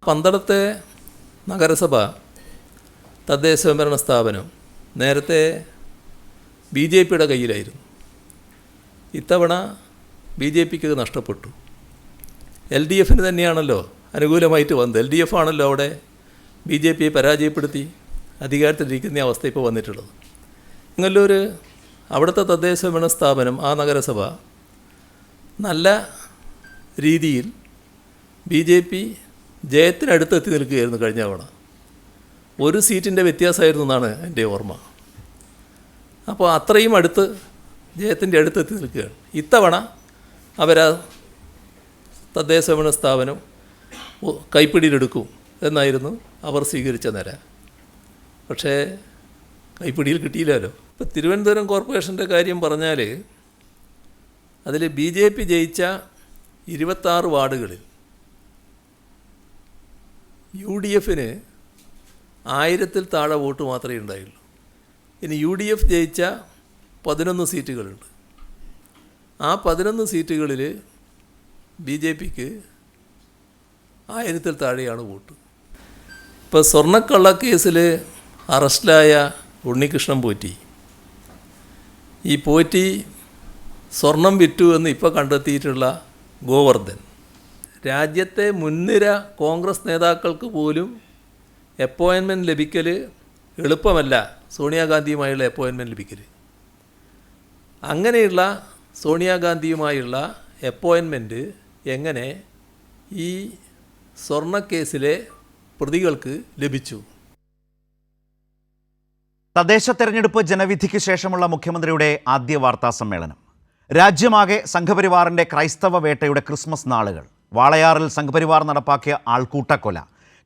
പന്തളത്തെ നഗരസഭ തദ്ദേശ സ്വയംഭരണ സ്ഥാപനം നേരത്തെ BJPയുടെ കയ്യിലായിരുന്നു. ഇത്തവണ BJPക്ക് നഷ്ടപ്പെട്ടു. LDFന് തന്നെയാണല്ലോ അനുകൂലമായിട്ട് വന്നത്. LDF ആണല്ലോ അവിടെ BJPയെ പരാജയപ്പെടുത്തി അധികാരത്തിലിരിക്കുന്ന അവസ്ഥ ഇപ്പോൾ വന്നിട്ടുള്ളത്. ഇങ്ങനൊരു അവിടുത്തെ തദ്ദേശ സ്വയംഭരണ സ്ഥാപനം, ആ നഗരസഭ നല്ല രീതിയിൽ BJP ജയത്തിനടുത്തെത്തി നിൽക്കുകയായിരുന്നു കഴിഞ്ഞ തവണ. ഒരു സീറ്റിൻ്റെ വ്യത്യാസമായിരുന്നു എന്നാണ് എൻ്റെ ഓർമ്മ. അപ്പോൾ അത്രയും അടുത്ത് ജയത്തിൻ്റെ അടുത്തെത്തി നിൽക്കുകയാണ്. ഇത്തവണ അവരാ തദ്ദേശ സ്വയംഭരണ സ്ഥാപനം കൈപ്പിടിയിലെടുക്കും എന്നായിരുന്നു അവർ സ്വീകരിച്ച നില. പക്ഷേ കൈപ്പിടിയിൽ കിട്ടിയില്ലല്ലോ. ഇപ്പോൾ തിരുവനന്തപുരം കോർപ്പറേഷൻ്റെ കാര്യം പറഞ്ഞാൽ അതിൽ BJP ജയിച്ച 26 വാർഡുകളിൽ UDFന് 1000-ൽ താഴെ വോട്ട് മാത്രമേ ഉണ്ടായുള്ളൂ. ഇനി UDF ജയിച്ച 11 സീറ്റുകളുണ്ട്. ആ 11 സീറ്റുകളിൽ BJPക്ക് 1000-ൽ താഴെയാണ് വോട്ട്. ഇപ്പോൾ സ്വർണ്ണക്കള്ളക്കേസിൽ അറസ്റ്റിലായ ഉണ്ണികൃഷ്ണൻ പോറ്റി, ഈ പോറ്റി സ്വർണം വിറ്റു എന്ന് ഇപ്പോൾ കണ്ടെത്തിയിട്ടുള്ള ഗോവർദ്ധൻ, രാജ്യത്തെ മുൻനിര കോൺഗ്രസ് നേതാക്കൾക്ക് പോലും അപ്പോയിൻമെൻറ്റ് ലഭിക്കൽ എളുപ്പമല്ല. സോണിയാഗാന്ധിയുമായുള്ള അപ്പോയിൻമെൻറ്റ് ലഭിക്കൽ, അങ്ങനെയുള്ള സോണിയാഗാന്ധിയുമായുള്ള അപ്പോയിൻമെൻറ്റ് എങ്ങനെ ഈ സ്വർണ്ണക്കേസിലെ പ്രതികൾക്ക് ലഭിച്ചു? തദ്ദേശ തെരഞ്ഞെടുപ്പ് ജനവിധിക്ക് ശേഷമുള്ള മുഖ്യമന്ത്രിയുടെ ആദ്യ വാർത്താ സമ്മേളനം. രാജ്യമാകെ സംഘപരിവാറിൻ്റെ ക്രൈസ്തവ വേട്ടയുടെ ക്രിസ്മസ് നാളുകൾ. വാളയാറിൽ സംഘപരിവാർ നടപ്പാക്കിയ ആൾക്കൂട്ടക്കൊല.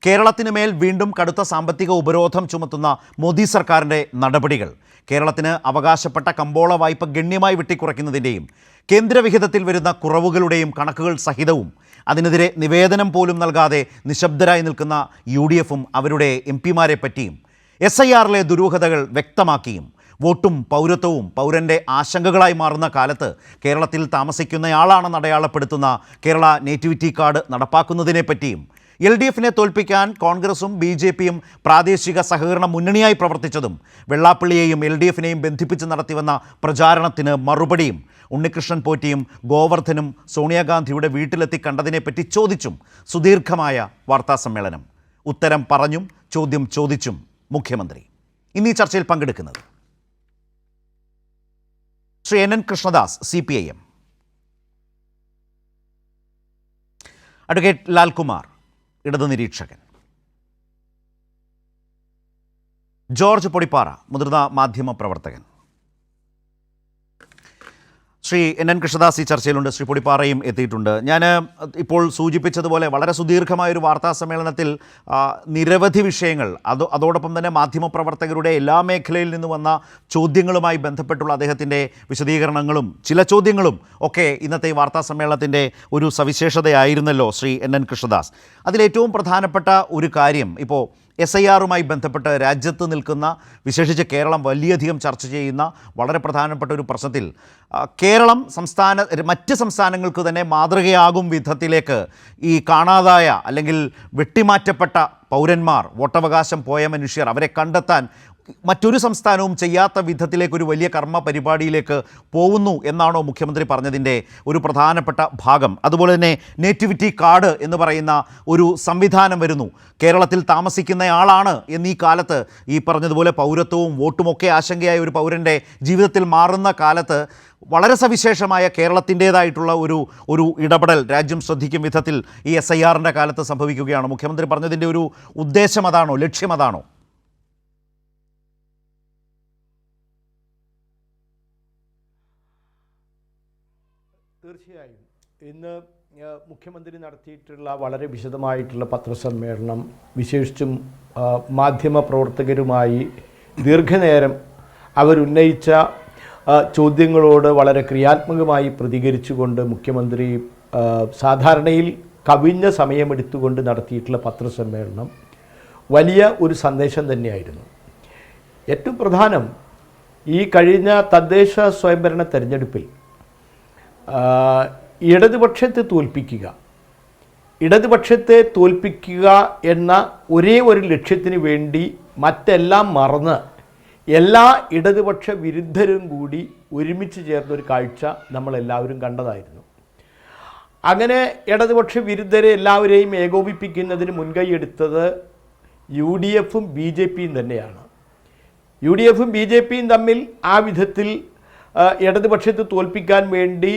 കേരളത്തിന് മേൽ വീണ്ടും കടുത്ത സാമ്പത്തിക ഉപരോധം ചുമത്തുന്ന മോദി സർക്കാരിൻ്റെ നടപടികൾ. കേരളത്തിന് അവകാശപ്പെട്ട കമ്പോള വായ്പ ഗണ്യമായി വെട്ടിക്കുറയ്ക്കുന്നതിൻ്റെയും കേന്ദ്രവിഹിതത്തിൽ വരുന്ന കുറവുകളുടെയും കണക്കുകൾ സഹിതവും അതിനെതിരെ നിവേദനം പോലും നൽകാതെ നിശബ്ദരായി നിൽക്കുന്ന UDFും അവരുടെ MP-മാരെ പറ്റിയും SIRലെ ദുരൂഹതകൾ വ്യക്തമാക്കിയും വോട്ടും പൗരത്വവും പൗരൻ്റെ ആശങ്കകളായി മാറുന്ന കാലത്ത് കേരളത്തിൽ താമസിക്കുന്നയാളാണെന്ന് അടയാളപ്പെടുത്തുന്ന കേരള നേറ്റിവിറ്റി കാർഡ് നടപ്പാക്കുന്നതിനെപ്പറ്റിയും LDFനെ തോൽപ്പിക്കാൻ കോൺഗ്രസും BJPയും പ്രാദേശിക സഹകരണ മുന്നണിയായി പ്രവർത്തിച്ചതും വെള്ളാപ്പള്ളിയെയും LDFനെയും ബന്ധിപ്പിച്ച് നടത്തിവന്ന പ്രചാരണത്തിന് മറുപടിയും ഉണ്ണികൃഷ്ണൻ പോറ്റിയും ഗോവർദ്ധനും സോണിയാഗാന്ധിയുടെ വീട്ടിലെത്തി കണ്ടതിനെപ്പറ്റി ചോദിച്ചും സുദീർഘമായ വാർത്താസമ്മേളനം. ഉത്തരം പറഞ്ഞും ചോദ്യം ചോദിച്ചും മുഖ്യമന്ത്രി. ഇന്ന് ഈ ചർച്ചയിൽ പങ്കെടുക്കുന്നത് Shri NN Krishnadas, CPIM, advocate Lalkumar, ഇടതു നിരീക്ഷകൻ, ജോർജ് പൊടിപ്പാറ, മുതിർന്ന മാധ്യമ പ്രവർത്തകൻ. ശ്രീ NN കൃഷ്ണദാസ് ഈ ചർച്ചയിലുണ്ട്. ശ്രീ പൊടിപ്പാറയും എത്തിയിട്ടുണ്ട്. ഞാൻ ഇപ്പോൾ സൂചിപ്പിച്ചതുപോലെ വളരെ സുദീർഘമായൊരു വാർത്താ സമ്മേളനത്തിൽ നിരവധി വിഷയങ്ങൾ, അതോടൊപ്പം തന്നെ മാധ്യമപ്രവർത്തകരുടെ എല്ലാ മേഖലയിൽ നിന്ന് വന്ന ചോദ്യങ്ങളുമായി ബന്ധപ്പെട്ടുള്ള അദ്ദേഹത്തിൻ്റെ വിശദീകരണങ്ങളും ചില ചോദ്യങ്ങളും ഒക്കെ ഇന്നത്തെ ഈ വാർത്താ സമ്മേളനത്തിൻ്റെ ഒരു സവിശേഷതയായിരുന്നല്ലോ ശ്രീ NN കൃഷ്ണദാസ്. അതിലേറ്റവും പ്രധാനപ്പെട്ട ഒരു കാര്യം, ഇപ്പോൾ SIRുമായി ബന്ധപ്പെട്ട് രാജ്യത്ത് നിൽക്കുന്ന, വിശേഷിച്ച് കേരളം വലിയധികം ചർച്ച ചെയ്യുന്ന വളരെ പ്രധാനപ്പെട്ട ഒരു പ്രശ്നത്തിൽ കേരളം മറ്റ് സംസ്ഥാനങ്ങൾക്ക് തന്നെ മാതൃകയാകും വിധത്തിലേക്ക് ഈ കാണാതായ അല്ലെങ്കിൽ വെട്ടിമാറ്റപ്പെട്ട പൗരന്മാർ, വോട്ടവകാശം പോയ മനുഷ്യർ, അവരെ കണ്ടെത്താൻ മറ്റൊരു സംസ്ഥാനവും ചെയ്യാത്ത വിധത്തിലേക്കൊരു വലിയ കർമ്മ പരിപാടിയിലേക്ക് പോകുന്നു എന്നാണോ മുഖ്യമന്ത്രി പറഞ്ഞതിൻ്റെ ഒരു പ്രധാനപ്പെട്ട ഭാഗം? അതുപോലെ തന്നെ നേറ്റിവിറ്റി കാർഡ് എന്ന് പറയുന്ന ഒരു സംവിധാനം വരുന്നു. കേരളത്തിൽ താമസിക്കുന്നയാളാണ് എന്നീ കാലത്ത് ഈ പറഞ്ഞതുപോലെ പൗരത്വവും വോട്ടുമൊക്കെ ആശങ്കയായ ഒരു പൗരൻ്റെ ജീവിതത്തിൽ മാറുന്ന കാലത്ത് വളരെ സവിശേഷമായ കേരളത്തിൻ്റേതായിട്ടുള്ള ഒരു ഇടപെടൽ രാജ്യം ശ്രദ്ധിക്കും വിധത്തിൽ ഈ SIRൻ്റെ കാലത്ത് സംഭവിക്കുകയാണ്. മുഖ്യമന്ത്രി പറഞ്ഞതിൻ്റെ ഒരു ഉദ്ദേശം അതാണോ, ലക്ഷ്യം അതാണോ? തീർച്ചയായും ഇന്ന് മുഖ്യമന്ത്രി നടത്തിയിട്ടുള്ള വളരെ വിശദമായിട്ടുള്ള പത്രസമ്മേളനം, വിശേഷിച്ചും മാധ്യമ പ്രവർത്തകരുമായി ദീർഘനേരം അവരുന്നയിച്ച ചോദ്യങ്ങളോട് വളരെ ക്രിയാത്മകമായി പ്രതികരിച്ചുകൊണ്ട് മുഖ്യമന്ത്രി സാധാരണയിൽ കവിഞ്ഞ സമയമെടുത്തുകൊണ്ട് നടത്തിയിട്ടുള്ള പത്രസമ്മേളനം വലിയ ഒരു സന്ദേശം തന്നെയായിരുന്നു. ഏറ്റവും പ്രധാനം, ഈ കഴിഞ്ഞ തദ്ദേശ സ്വയംഭരണ തെരഞ്ഞെടുപ്പിൽ ഇടതുപക്ഷത്തെ തോൽപ്പിക്കുക ഇടതുപക്ഷത്തെ തോൽപ്പിക്കുക എന്ന ഒരേ ഒരു ലക്ഷ്യത്തിന് വേണ്ടി മറ്റെല്ലാം മറന്ന് എല്ലാ ഇടതുപക്ഷ വിരുദ്ധരും കൂടി ഒരുമിച്ച് ചേർന്നൊരു കാഴ്ച നമ്മളെല്ലാവരും കണ്ടതായിരുന്നു. അങ്ങനെ ഇടതുപക്ഷ വിരുദ്ധരെ എല്ലാവരെയും ഏകോപിപ്പിക്കുന്നതിന് മുൻകൈയെടുത്തത് UDFും BJPയും തന്നെയാണ്. UDFും BJPയും തമ്മിൽ ആ വിധത്തിൽ ഇടതുപക്ഷത്തെ തോൽപ്പിക്കാൻ വേണ്ടി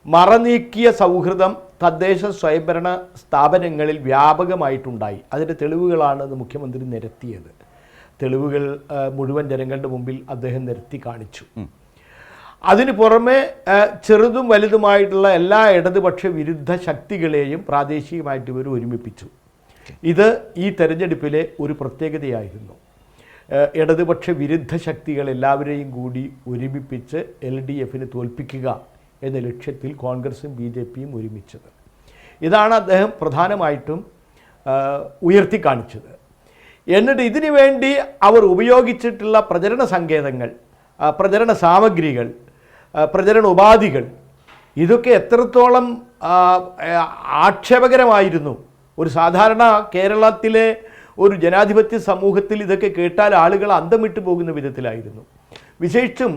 മറനീക്കിയ സൗഹൃദം തദ്ദേശ സ്വയംഭരണ സ്ഥാപനങ്ങളിൽ വ്യാപകമായിട്ടുണ്ടായി. അതിൻ്റെ തെളിവുകളാണ് മുഖ്യമന്ത്രി നിരത്തിയത്. തെളിവുകൾ മുഴുവൻ ജനങ്ങളുടെ മുമ്പിൽ അദ്ദേഹം നിരത്തി കാണിച്ചു. അതിന് പുറമെ ചെറുതും വലുതുമായിട്ടുള്ള എല്ലാ ഇടതുപക്ഷ വിരുദ്ധ ശക്തികളെയും പ്രാദേശികമായിട്ട് ഇവർ ഒരുമിപ്പിച്ചു. ഇത് ഈ തെരഞ്ഞെടുപ്പിലെ ഒരു പ്രത്യേകതയായിരുന്നു. ഇടതുപക്ഷ വിരുദ്ധ ശക്തികൾ എല്ലാവരെയും കൂടി ഒരുമിപ്പിച്ച് LDFിനെ തോൽപ്പിക്കുക എന്ന ലക്ഷ്യത്തിൽ കോൺഗ്രസും BJPയും ഒരുമിച്ചത്. ഇതാണ് അദ്ദേഹം പ്രധാനമായിട്ടും ഉയർത്തി കാണിച്ചത്. എന്നിട്ട് ഇതിനു വേണ്ടി അവർ ഉപയോഗിച്ചിട്ടുള്ള പ്രചരണ സങ്കേതങ്ങൾ, പ്രചരണ സാമഗ്രികൾ, പ്രചരണ ഉപാധികൾ ഇതൊക്കെ എത്രത്തോളം ആക്ഷേപകരമായിരുന്നു. ഒരു സാധാരണ കേരളത്തിലെ ഒരു ജനാധിപത്യ സമൂഹത്തിൽ ഇതൊക്കെ കേട്ടാൽ ആളുകൾ അന്തം വിട്ടു പോകുന്ന വിധത്തിലായിരുന്നു. വിശേഷിച്ചും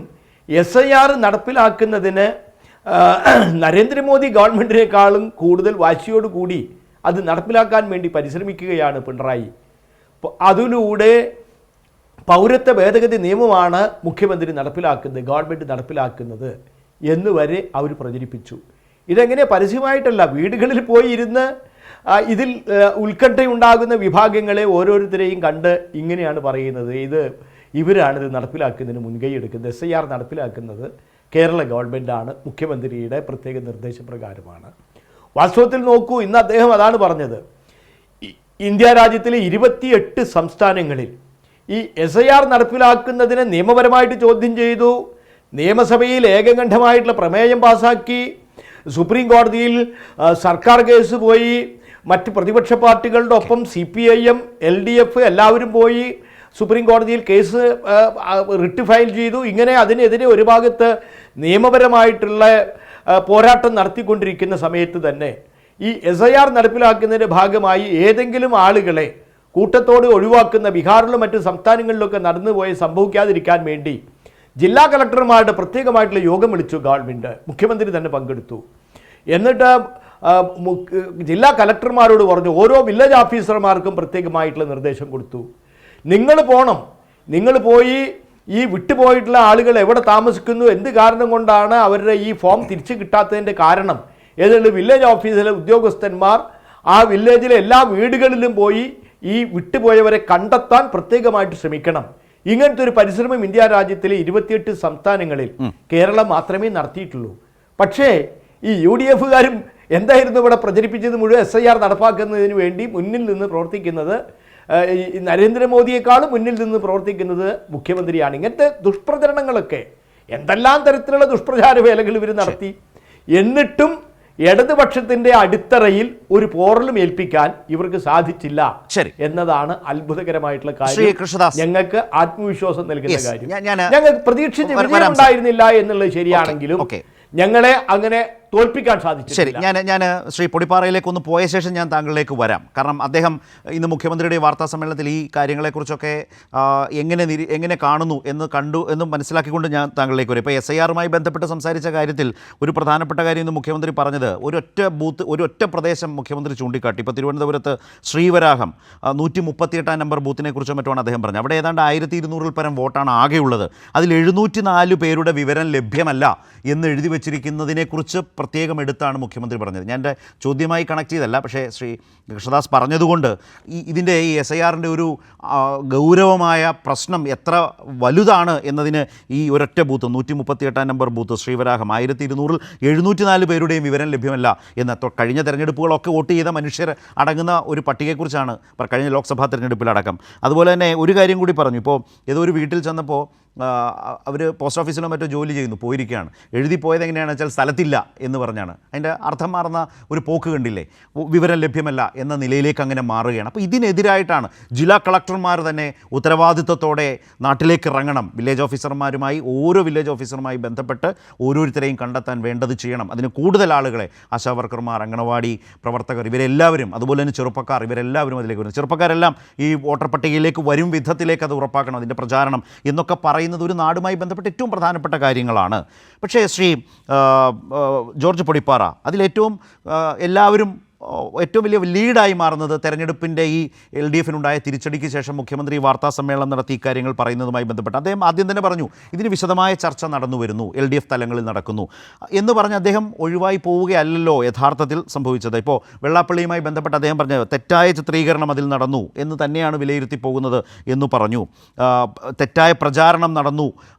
SIR നടപ്പിലാക്കുന്നതിന് നരേന്ദ്രമോദി ഗവൺമെൻറ്റിനേക്കാളും കൂടുതൽ വാശിയോടുകൂടി അത് നടപ്പിലാക്കാൻ വേണ്ടി പരിശ്രമിക്കുകയാണ് പിണറായി. അതിലൂടെ പൗരത്വ ഭേദഗതി നിയമമാണ് മുഖ്യമന്ത്രി നടപ്പിലാക്കുന്നത്, ഗവൺമെൻറ് നടപ്പിലാക്കുന്നത് എന്ന് വരെ അവർ പ്രചരിപ്പിച്ചു. ഇതെങ്ങനെ പരസ്യമായിട്ടല്ല, വീടുകളിൽ പോയി ഇരുന്ന് ഇതിൽ ഉത്കണ്ഠയുണ്ടാകുന്ന വിഭാഗങ്ങളെ ഓരോരുത്തരെയും കണ്ട് ഇങ്ങനെയാണ് പറയുന്നത്, ഇവരാണിത് നടപ്പിലാക്കുന്നതിന് മുൻകൈ എടുക്കുന്നത്. SIR നടപ്പിലാക്കുന്നത് കേരള ഗവൺമെൻറ്റാണ്, മുഖ്യമന്ത്രിയുടെ പ്രത്യേക നിർദ്ദേശപ്രകാരമാണ്. വാസ്തവത്തിൽ നോക്കൂ, ഇന്ന് അദ്ദേഹം അതാണ് പറഞ്ഞത്. ഇന്ത്യ രാജ്യത്തിലെ 28 സംസ്ഥാനങ്ങളിൽ ഈ SIR നടപ്പിലാക്കുന്നതിനെ നിയമപരമായിട്ട് ചോദ്യം ചെയ്തു. നിയമസഭയിൽ ഏകകണ്ഠമായിട്ടുള്ള പ്രമേയം പാസാക്കി. സുപ്രീം കോടതിയിൽ സർക്കാർ കേസ് പോയി. മറ്റ് പ്രതിപക്ഷ പാർട്ടികളുടെ ഒപ്പം CPIM, LDF എല്ലാവരും പോയി സുപ്രീം കോടതിയിൽ കേസ് റിട്ട് ഫയൽ ചെയ്തു. ഇങ്ങനെ അതിനെതിരെ ഒരു ഭാഗത്ത് നിയമപരമായിട്ടുള്ള പോരാട്ടം നടത്തിക്കൊണ്ടിരിക്കുന്ന സമയത്ത് തന്നെ ഈ SIR നടപ്പിലാക്കുന്നതിൻ്റെ ഭാഗമായി ഏതെങ്കിലും ആളുകളെ കൂട്ടത്തോട് ഒഴിവാക്കുന്ന ബീഹാറിലും മറ്റ് സംസ്ഥാനങ്ങളിലൊക്കെ നടന്നുപോയി സംഭവിക്കാതിരിക്കാൻ വേണ്ടി ജില്ലാ കളക്ടർമാരുടെ പ്രത്യേകമായിട്ടുള്ള യോഗം വിളിച്ചു ഗവൺമെൻറ്. മുഖ്യമന്ത്രി തന്നെ പങ്കെടുത്തു. എന്നിട്ട് ജില്ലാ കളക്ടർമാരോട് പറഞ്ഞു, ഓരോ വില്ലേജ് ഓഫീസർമാർക്കും പ്രത്യേകമായിട്ടുള്ള നിർദ്ദേശം കൊടുത്തു. നിങ്ങൾ പോകണം, നിങ്ങൾ പോയി ഈ വിട്ടുപോയിട്ടുള്ള ആളുകൾ എവിടെ താമസിക്കുന്നു, എന്ത് കാരണം കൊണ്ടാണ് അവരുടെ ഈ ഫോം തിരിച്ചു കിട്ടാത്തതിൻ്റെ കാരണം ഏതുള്ള വില്ലേജ് ഓഫീസിലെ ഉദ്യോഗസ്ഥന്മാർ ആ വില്ലേജിലെ എല്ലാ വീടുകളിലും പോയി ഈ വിട്ടുപോയവരെ കണ്ടെത്താൻ പ്രത്യേകമായിട്ട് ശ്രമിക്കണം. ഇങ്ങനത്തെ ഒരു പരിശ്രമം ഇന്ത്യ രാജ്യത്തിലെ 28 സംസ്ഥാനങ്ങളിൽ കേരളം മാത്രമേ നടത്തിയിട്ടുള്ളൂ. പക്ഷേ ഈ UDFകാരും എന്തായിരുന്നു ഇവിടെ പ്രചരിപ്പിച്ചത്? മുഴുവൻ SIR നടപ്പാക്കുന്നതിന് വേണ്ടി മുന്നിൽ നിന്ന് പ്രവർത്തിക്കുന്നത് നരേന്ദ്രമോദിയെക്കാളും മുന്നിൽ നിന്ന് പ്രവർത്തിക്കുന്നത് മുഖ്യമന്ത്രിയാണ്. ഇങ്ങനത്തെ ദുഷ്പ്രചരണങ്ങളൊക്കെ എന്തെല്ലാം തരത്തിലുള്ള ദുഷ്പ്രചാര വേലകൾ ഇവർ നടത്തി. എന്നിട്ടും ഇടതുപക്ഷത്തിന്റെ അടിത്തറയിൽ ഒരു പോറലും ഏൽപ്പിക്കാൻ ഇവർക്ക് സാധിച്ചില്ല എന്നതാണ് അത്ഭുതകരമായിട്ടുള്ള കാര്യം. ഞങ്ങൾക്ക് ആത്മവിശ്വാസം നൽകുന്ന കാര്യം. ഞങ്ങൾക്ക് പ്രതീക്ഷിച്ച വിജയം ഉണ്ടായിരുന്നില്ല എന്നുള്ളത് ശരിയാണെങ്കിലും ഞങ്ങളെ അങ്ങനെ തോൽപ്പിക്കാൻ സാധിച്ചു. ശരി, ഞാൻ ശ്രീ പൊടിപ്പാറയിലേക്ക് ഒന്ന് പോയ ശേഷം ഞാൻ താങ്കളിലേക്ക് വരാം. കാരണം അദ്ദേഹം ഇന്ന് മുഖ്യമന്ത്രിയുടെ വാർത്താ സമ്മേളനത്തിൽ ഈ കാര്യങ്ങളെക്കുറിച്ചൊക്കെ എങ്ങനെ കാണുന്നു എന്ന് മനസ്സിലാക്കിക്കൊണ്ട് ഞാൻ താങ്കളിലേക്ക് വരും. ഇപ്പോൾ SIRമായി ബന്ധപ്പെട്ട് സംസാരിച്ച കാര്യത്തിൽ ഒരു പ്രധാനപ്പെട്ട കാര്യം ഇന്ന് മുഖ്യമന്ത്രി പറഞ്ഞത് ഒരൊറ്റ പ്രദേശം മുഖ്യമന്ത്രി ചൂണ്ടിക്കാട്ടി. ഇപ്പോൾ തിരുവനന്തപുരത്ത് ശ്രീവരാഹം 138 നമ്പർ ബൂത്തിനെ കുറിച്ചോ മറ്റുമാണ് അദ്ദേഹം പറഞ്ഞത്. അവിടെ ഏതാണ്ട് 1200 പരം വോട്ടാണ് ആകെയുള്ളത്. അതിൽ 704 പേരുടെ വിവരം ലഭ്യമല്ല എന്ന് എഴുതി വച്ചിരിക്കുന്നതിനെക്കുറിച്ച് പ്രത്യേകം എടുത്താണ് മുഖ്യമന്ത്രി പറഞ്ഞത്. ഞാൻ എൻ്റെ ചോദ്യമായി കണക്ട് ചെയ്തല്ല, പക്ഷേ ശ്രീ കൃഷ്ണദാസ് പറഞ്ഞതുകൊണ്ട് ഇതിൻ്റെ ഈ SIRൻ്റെ ഒരു ഗൗരവമായ പ്രശ്നം എത്ര വലുതാണ് എന്നതിന് ഈ ഒരൊറ്റ ബൂത്ത് 138 നമ്പർ ബൂത്ത് ശ്രീവരാഹം 1200 704 പേരുടെയും വിവരം ലഭ്യമല്ല എന്ന് കഴിഞ്ഞ തെരഞ്ഞെടുപ്പുകളൊക്കെ വോട്ട് ചെയ്ത മനുഷ്യർ അടങ്ങുന്ന ഒരു പട്ടികയെക്കുറിച്ചാണ് കഴിഞ്ഞ ലോക്സഭാ തെരഞ്ഞെടുപ്പിലടക്കം. അതുപോലെ തന്നെ ഒരു കാര്യം കൂടി പറഞ്ഞു. ഇപ്പോൾ ഏതോ ഒരു വീട്ടിൽ ചെന്നപ്പോൾ അവർ പോസ്റ്റ് ഓഫീസിലോ മറ്റോ ജോലി ചെയ്യുന്നു, പോയിരിക്കുകയാണ്. എഴുതി പോയത് എങ്ങനെയാണെന്ന് വെച്ചാൽ സ്ഥലത്തില്ല എന്ന് എന്ന് പറഞ്ഞാണ്. അതിൻ്റെ അർത്ഥം മാറുന്ന ഒരു പോക്ക് കണ്ടില്ലേ? വിവരം ലഭ്യമല്ല എന്ന നിലയിലേക്ക് അങ്ങനെ മാറുകയാണ്. അപ്പോൾ ഇതിനെതിരായിട്ടാണ് ജില്ലാ കളക്ടർമാർ തന്നെ ഉത്തരവാദിത്വത്തോടെ നാട്ടിലേക്ക് ഇറങ്ങണം. വില്ലേജ് ഓഫീസർമാരുമായി, ഓരോ വില്ലേജ് ഓഫീസറുമായി ബന്ധപ്പെട്ട് ഓരോരുത്തരെയും കണ്ടെത്താൻ വേണ്ടത് ചെയ്യണം. അതിന് കൂടുതൽ ആളുകളെ, ആശാ വർക്കർമാർ, അംഗനവാടി പ്രവർത്തകർ, ഇവരെല്ലാവരും, അതുപോലെ തന്നെ ചെറുപ്പക്കാർ, ഇവരെല്ലാവരും അതിലേക്ക് വരുന്നു. ചെറുപ്പക്കാരെല്ലാം ഈ വോട്ടർ പട്ടികയിലേക്ക് വരും വിധത്തിലേക്ക് അത് ഉറപ്പാക്കണം, അതിൻ്റെ പ്രചാരണം എന്നൊക്കെ പറയുന്നത് ഒരു നാടുമായി ബന്ധപ്പെട്ട് ഏറ്റവും പ്രധാനപ്പെട്ട കാര്യങ്ങളാണ്. പക്ഷേ ശ്രീ ജോർജ് പൊടിപ്പാറ, അതിലേറ്റവും എല്ലാവരും ഏറ്റവും വലിയ ലീഡായി മാറുന്നത് തെരഞ്ഞെടുപ്പിൻ്റെ ഈ LDFനുണ്ടായ തിരിച്ചടിക്ക് ശേഷം മുഖ്യമന്ത്രി വാർത്താ സമ്മേളനം നടത്തി ഇക്കാര്യങ്ങൾ പറയുന്നതുമായി ബന്ധപ്പെട്ട് അദ്ദേഹം ആദ്യം തന്നെ പറഞ്ഞു ഇതിന് വിശദമായ ചർച്ച നടന്നു വരുന്നു, LDF തലങ്ങളിൽ നടക്കുന്നു എന്ന് പറഞ്ഞ് അദ്ദേഹം ഒഴിവായി പോവുകയല്ലോ യഥാർത്ഥത്തിൽ സംഭവിച്ചത്. ഇപ്പോൾ വെള്ളാപ്പള്ളിയുമായി ബന്ധപ്പെട്ട് അദ്ദേഹം പറഞ്ഞു തെറ്റായ ചിത്രീകരണം അതിൽ നടന്നു എന്ന് തന്നെയാണ് വിലയിരുത്തി പോകുന്നത് എന്ന് പറഞ്ഞു. തെറ്റായ പ്രചാരണം നടന്നു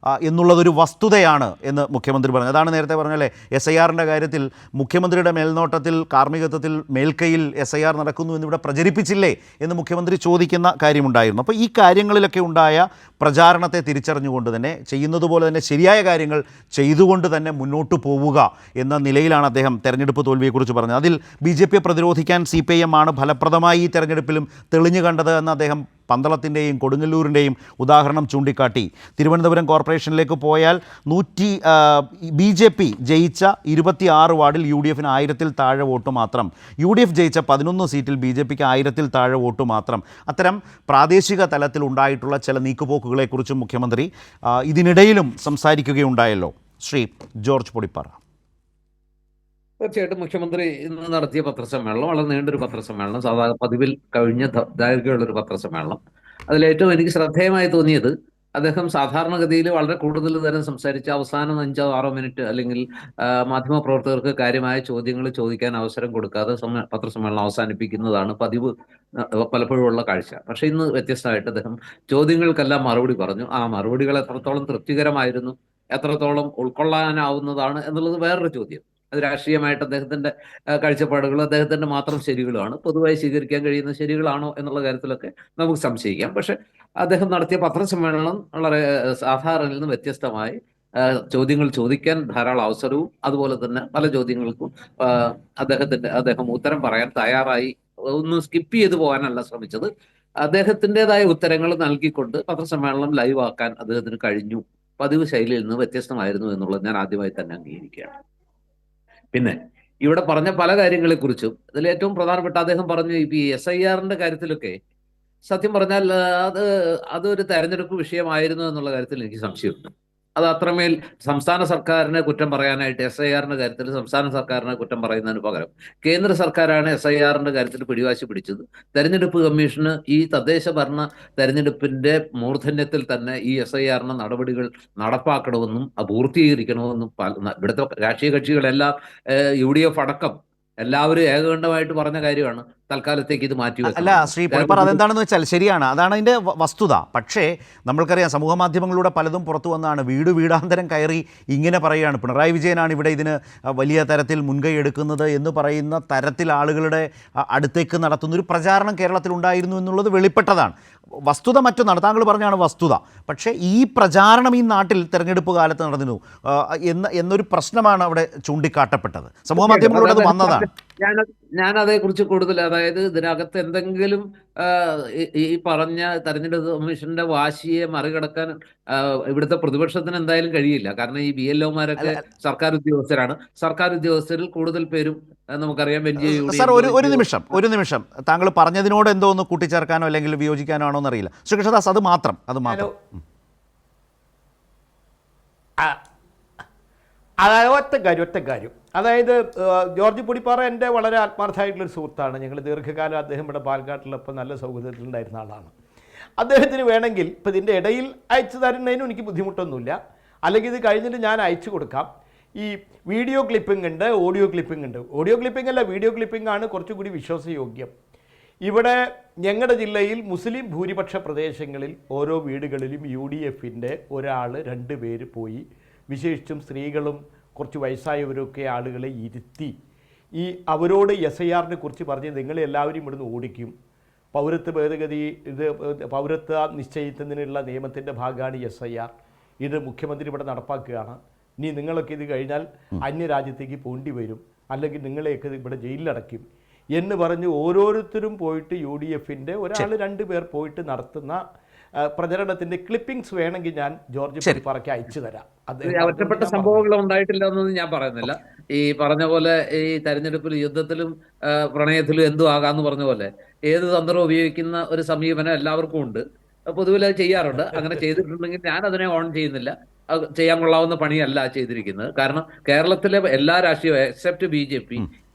എന്നുള്ളതൊരു വസ്തുതയാണ് എന്ന് മുഖ്യമന്ത്രി പറഞ്ഞു. അതാണ് നേരത്തെ പറഞ്ഞല്ലേ SIRൻ്റെ കാര്യത്തിൽ മുഖ്യമന്ത്രിയുടെ മേൽനോട്ടത്തിൽ, കാർമ്മികത്വത്തിൽ, മേൽക്കൈയിൽ SIR നടക്കുന്നു എന്നിവിടെ പ്രചരിപ്പിച്ചില്ലേ എന്ന് മുഖ്യമന്ത്രി ചോദിക്കുന്ന കാര്യമുണ്ടായിരുന്നു. അപ്പോൾ ഈ കാര്യങ്ങളിലൊക്കെ ഉണ്ടായ പ്രചാരണത്തെ തിരിച്ചറിഞ്ഞുകൊണ്ട് തന്നെ ചെയ്യുന്നത് പോലെ തന്നെ ശരിയായ കാര്യങ്ങൾ ചെയ്തുകൊണ്ട് തന്നെ മുന്നോട്ട് പോവുക എന്ന നിലയിലാണ് അദ്ദേഹം തെരഞ്ഞെടുപ്പ് തോൽവിയെക്കുറിച്ച് പറഞ്ഞത്. അതിൽ BJP പ്രതിരോധിക്കാൻ CPIM ആണ് ഫലപ്രദമായി ഈ തെരഞ്ഞെടുപ്പിലും തെളിഞ്ഞു കണ്ടത് എന്ന് അദ്ദേഹം പന്തളത്തിൻ്റെയും കൊടുങ്ങല്ലൂരിൻ്റെയും ഉദാഹരണം ചൂണ്ടിക്കാട്ടി. തിരുവനന്തപുരം കോർപ്പറേഷനിലേക്ക് പോയാൽ BJP ജയിച്ച 26 വാർഡിൽ UDFന് 1000-ൽ താഴെ വോട്ട് മാത്രം, UDF ജയിച്ച 11 സീറ്റിൽ BJPക്ക് 1000-ൽ താഴെ വോട്ട് മാത്രം. അത്തരം പ്രാദേശിക തലത്തിൽ ഉണ്ടായിട്ടുള്ള ചില നീക്കുപോക്കുകളെക്കുറിച്ചും മുഖ്യമന്ത്രി ഇതിനിടയിലും സംസാരിക്കുകയുണ്ടായല്ലോ. ശ്രീ ജോർജ് പൊടിപ്പാറ. തീർച്ചയായിട്ടും മുഖ്യമന്ത്രി ഇന്ന് നടത്തിയ പത്രസമ്മേളനം വളരെ നീണ്ടൊരു പത്രസമ്മേളനം, സാധാരണ പതിവിൽ കഴിഞ്ഞ ദൈർഘ്യമുള്ളൊരു പത്രസമ്മേളനം. അതിലേറ്റവും എനിക്ക് ശ്രദ്ധേയമായി തോന്നിയത് അദ്ദേഹം സാധാരണഗതിയിൽ വളരെ കൂടുതൽ നേരം സംസാരിച്ച് അവസാനം 5-6 മിനിറ്റ് അല്ലെങ്കിൽ മാധ്യമപ്രവർത്തകർക്ക് കാര്യമായ ചോദ്യങ്ങൾ ചോദിക്കാൻ അവസരം കൊടുക്കാതെ പത്രസമ്മേളനം അവസാനിപ്പിക്കുന്നതാണ് പതിവ് പലപ്പോഴും ഉള്ള കാഴ്ച. പക്ഷേ ഇന്ന് വ്യത്യസ്തമായിട്ട് അദ്ദേഹം ചോദ്യങ്ങൾക്കെല്ലാം മറുപടി പറഞ്ഞു. ആ മറുപടികൾ എത്രത്തോളം തൃപ്തികരമായിരുന്നു, എത്രത്തോളം ഉൾക്കൊള്ളാനാവുന്നതാണ് എന്നുള്ളത് വേറൊരു ചോദ്യം. അത് രാഷ്ട്രീയമായിട്ട് അദ്ദേഹത്തിന്റെ കാഴ്ചപ്പാടുകൾ അദ്ദേഹത്തിന്റെ മാത്രം ശരികളാണ്, പൊതുവായി സ്വീകരിക്കാൻ കഴിയുന്ന ശരികളാണോ എന്നുള്ള കാര്യത്തിലൊക്കെ നമുക്ക് സംശയിക്കാം. പക്ഷെ അദ്ദേഹം നടത്തിയ പത്രസമ്മേളനം വളരെ സാധാരണയിൽ നിന്ന് വ്യത്യസ്തമായി ചോദ്യങ്ങൾ ചോദിക്കാൻ ധാരാളം അവസരവും അതുപോലെ തന്നെ പല ചോദ്യങ്ങൾക്കും അദ്ദേഹം ഉത്തരം പറയാൻ തയ്യാറായി, ഒന്നും സ്കിപ്പ് ചെയ്തു പോകാനല്ല ശ്രമിച്ചത്. അദ്ദേഹത്തിൻ്റെതായ ഉത്തരങ്ങൾ നൽകിക്കൊണ്ട് പത്രസമ്മേളനം ലൈവ് ആക്കാൻ അദ്ദേഹത്തിന് കഴിഞ്ഞു. പതിവ് ശൈലിയിൽ നിന്ന് വ്യത്യസ്തമായിരുന്നു എന്നുള്ളത് ഞാൻ ആദ്യമായി തന്നെ അംഗീകരിക്കുകയാണ്. പിന്നെ ഇവിടെ പറഞ്ഞ പല കാര്യങ്ങളെക്കുറിച്ചും ഇതിൽ ഏറ്റവും പ്രധാനപ്പെട്ട അദ്ദേഹം പറഞ്ഞു ഈ SIRന്റെ കാര്യത്തിലൊക്കെ സത്യം പറഞ്ഞാൽ അതൊരു തെരഞ്ഞെടുപ്പ് വിഷയമായിരുന്നു എന്നുള്ള കാര്യത്തിൽ എനിക്ക് സംശയമുണ്ട്. അത് അത്രമേൽ സംസ്ഥാന സർക്കാരിനെ കുറ്റം പറയാനായിട്ട് SIRന്റെ കാര്യത്തിൽ സംസ്ഥാന സർക്കാരിനെ കുറ്റം പറയുന്നതിന് പകരം കേന്ദ്ര സർക്കാരാണ് SIRന്റെ കാര്യത്തിൽ പിടിവാശി പിടിച്ചത്. തെരഞ്ഞെടുപ്പ് കമ്മീഷന് ഈ തദ്ദേശ ഭരണ തെരഞ്ഞെടുപ്പിന്റെ മൂർധന്യത്തിൽ തന്നെ ഈ SIRന്റെ നടപടികൾ നടപ്പാക്കണമെന്നും പൂർത്തീകരിക്കണമെന്നും ഇവിടുത്തെ രാഷ്ട്രീയ കക്ഷികളെല്ലാം UDF അടക്കം എല്ലാവരും ഏകകണ്ഠമായിട്ട് പറഞ്ഞ കാര്യമാണ്. തൽക്കാലത്തേക്ക് ഇത് മാറ്റി അല്ല ശ്രീ പൊടിപ്പാറ, അതെന്താണെന്ന് വെച്ചാൽ ശരിയാണ്, അതാണ് അതിൻ്റെ വസ്തുത. പക്ഷേ നമ്മൾക്കറിയാം സമൂഹ മാധ്യമങ്ങളിലൂടെ പലതും പുറത്തു വന്നാണ്. വീടാന്തരം കയറി ഇങ്ങനെ പറയുകയാണ് പിണറായി വിജയനാണ് ഇവിടെ ഇതിന് വലിയ തരത്തിൽ മുൻകൈ എടുക്കുന്നത് എന്ന് പറയുന്ന തരത്തിൽ ആളുകളുടെ അടുത്തേക്ക് നടത്തുന്നൊരു പ്രചാരണം കേരളത്തിലുണ്ടായിരുന്നു എന്നുള്ളത് വെളിപ്പെട്ടതാണ്. വസ്തുത മറ്റൊന്നാണ്, താങ്കൾ പറഞ്ഞാണ് വസ്തുത. പക്ഷേ ഈ പ്രചാരണം ഈ നാട്ടിൽ തെരഞ്ഞെടുപ്പ് കാലത്ത് നടന്നിരുന്നു എന്നൊരു പ്രശ്നമാണ് അവിടെ ചൂണ്ടിക്കാട്ടപ്പെട്ടത്. സമൂഹ മാധ്യമങ്ങളിലൂടെ അത് വന്നതാണ്. ഞാൻ അതേക്കുറിച്ച് കൂടുതൽ, അതായത് ഇതിനകത്ത് എന്തെങ്കിലും ഈ പറഞ്ഞ തെരഞ്ഞെടുപ്പ് കമ്മീഷന്റെ വാശിയെ മറികടക്കാൻ ഇവിടുത്തെ പ്രതിപക്ഷത്തിന് എന്തായാലും കഴിയില്ല. കാരണം ഈ BLOമാരൊക്കെ സർക്കാർ ഉദ്യോഗസ്ഥരാണ്. സർക്കാർ ഉദ്യോഗസ്ഥരിൽ കൂടുതൽ പേരും നമുക്കറിയാം. സാർ ഒരു നിമിഷം താങ്കൾ പറഞ്ഞതിനോട് എന്തോ ഒന്ന് കൂട്ടിച്ചേർക്കാനോ അല്ലെങ്കിൽ വിയോജിക്കാനോ ആണോ എന്നറിയില്ല. ശ്രീ കൃഷ്ണദാസ്, അത് മാത്രം അതായത് ഒറ്റ കാര്യം അതായത് ജോർജ് പൊടിപ്പാറ എൻ്റെ വളരെ ആത്മാർത്ഥമായിട്ടുള്ളൊരു സുഹൃത്താണ്. ഞങ്ങൾ ദീർഘകാലം അദ്ദേഹം ഇവിടെ പാലക്കാട്ടിലൊപ്പം നല്ല സൗഹൃദത്തിലുണ്ടായിരുന്ന ആളാണ്. അദ്ദേഹത്തിന് വേണമെങ്കിൽ ഇപ്പം ഇതിൻ്റെ ഇടയിൽ അയച്ചു തരുന്നതിനും എനിക്ക് ബുദ്ധിമുട്ടൊന്നുമില്ല, അല്ലെങ്കിൽ ഇത് കഴിഞ്ഞിട്ട് ഞാൻ അയച്ചു കൊടുക്കാം. ഈ വീഡിയോ ക്ലിപ്പിംഗ് ഉണ്ട്, ഓഡിയോ ക്ലിപ്പിംഗ് ഉണ്ട്. ഓഡിയോ ക്ലിപ്പിംഗ് അല്ല, വീഡിയോ ക്ലിപ്പിംഗ് ആണ് കുറച്ചുകൂടി വിശ്വാസയോഗ്യം. ഇവിടെ ഞങ്ങളുടെ ജില്ലയിൽ മുസ്ലിം ഭൂരിപക്ഷ പ്രദേശങ്ങളിൽ ഓരോ വീടുകളിലും UDFൻ്റെ ഒരാൾ 2 പേര് പോയി, വിശേഷിച്ചും സ്ത്രീകളും കുറച്ച് വയസ്സായവരൊക്കെ ആളുകളെ ഇരുത്തി അവരോട് SIRനെ കുറിച്ച് പറഞ്ഞ് നിങ്ങളെല്ലാവരും ഇവിടുന്ന് ഓടിക്കും, പൗരത്വ ഭേദഗതി പൗരത്വ നിശ്ചയിക്കുന്നതിനുള്ള നിയമത്തിൻ്റെ ഭാഗമാണ് SIR, ഇത് മുഖ്യമന്ത്രി ഇവിടെ നടപ്പാക്കുകയാണ്, ഇനി നിങ്ങളൊക്കെ ഇത് കഴിഞ്ഞാൽ അന്യരാജ്യത്തേക്ക് പോണ്ടി വരും, അല്ലെങ്കിൽ നിങ്ങളെയൊക്കെ ഇവിടെ ജയിലിലടയ്ക്കും എന്ന് പറഞ്ഞ് ഓരോരുത്തരും പോയിട്ട് UDF-ന്റെ ഒരാൾ 2 പേർ പോയിട്ട് നടത്തുന്ന പ്രചരണത്തിന്റെ ക്ലിപ്പിംഗ്സ് വേണമെങ്കിൽ ഞാൻ ജോർജ് പൊടിപ്പാറയ്ക്ക് അയച്ചു തരാം. ഒറ്റപ്പെട്ട സംഭവങ്ങൾ ഉണ്ടായിട്ടില്ല എന്നൊന്നും ഞാൻ പറയുന്നില്ല. ഈ പറഞ്ഞ പോലെ ഈ തെരഞ്ഞെടുപ്പിലും യുദ്ധത്തിലും പ്രണയത്തിലും എന്തും ആകാന്ന് പറഞ്ഞ പോലെ ഏത് തന്ത്രം ഉപയോഗിക്കുന്ന ഒരു സമീപനം എല്ലാവർക്കും ഉണ്ട്. പൊതുവിൽ അത് ചെയ്യാറുണ്ട്. അങ്ങനെ ചെയ്തിട്ടുണ്ടെങ്കിൽ ഞാൻ അതിനെ ഓൺ ചെയ്യുന്നില്ല. അത് ചെയ്യാൻ കൊള്ളാവുന്ന പണിയല്ല ചെയ്തിരിക്കുന്നത്. കാരണം കേരളത്തിലെ എല്ലാ രാഷ്ട്രീയവും എക്സെപ്റ്റ് BJP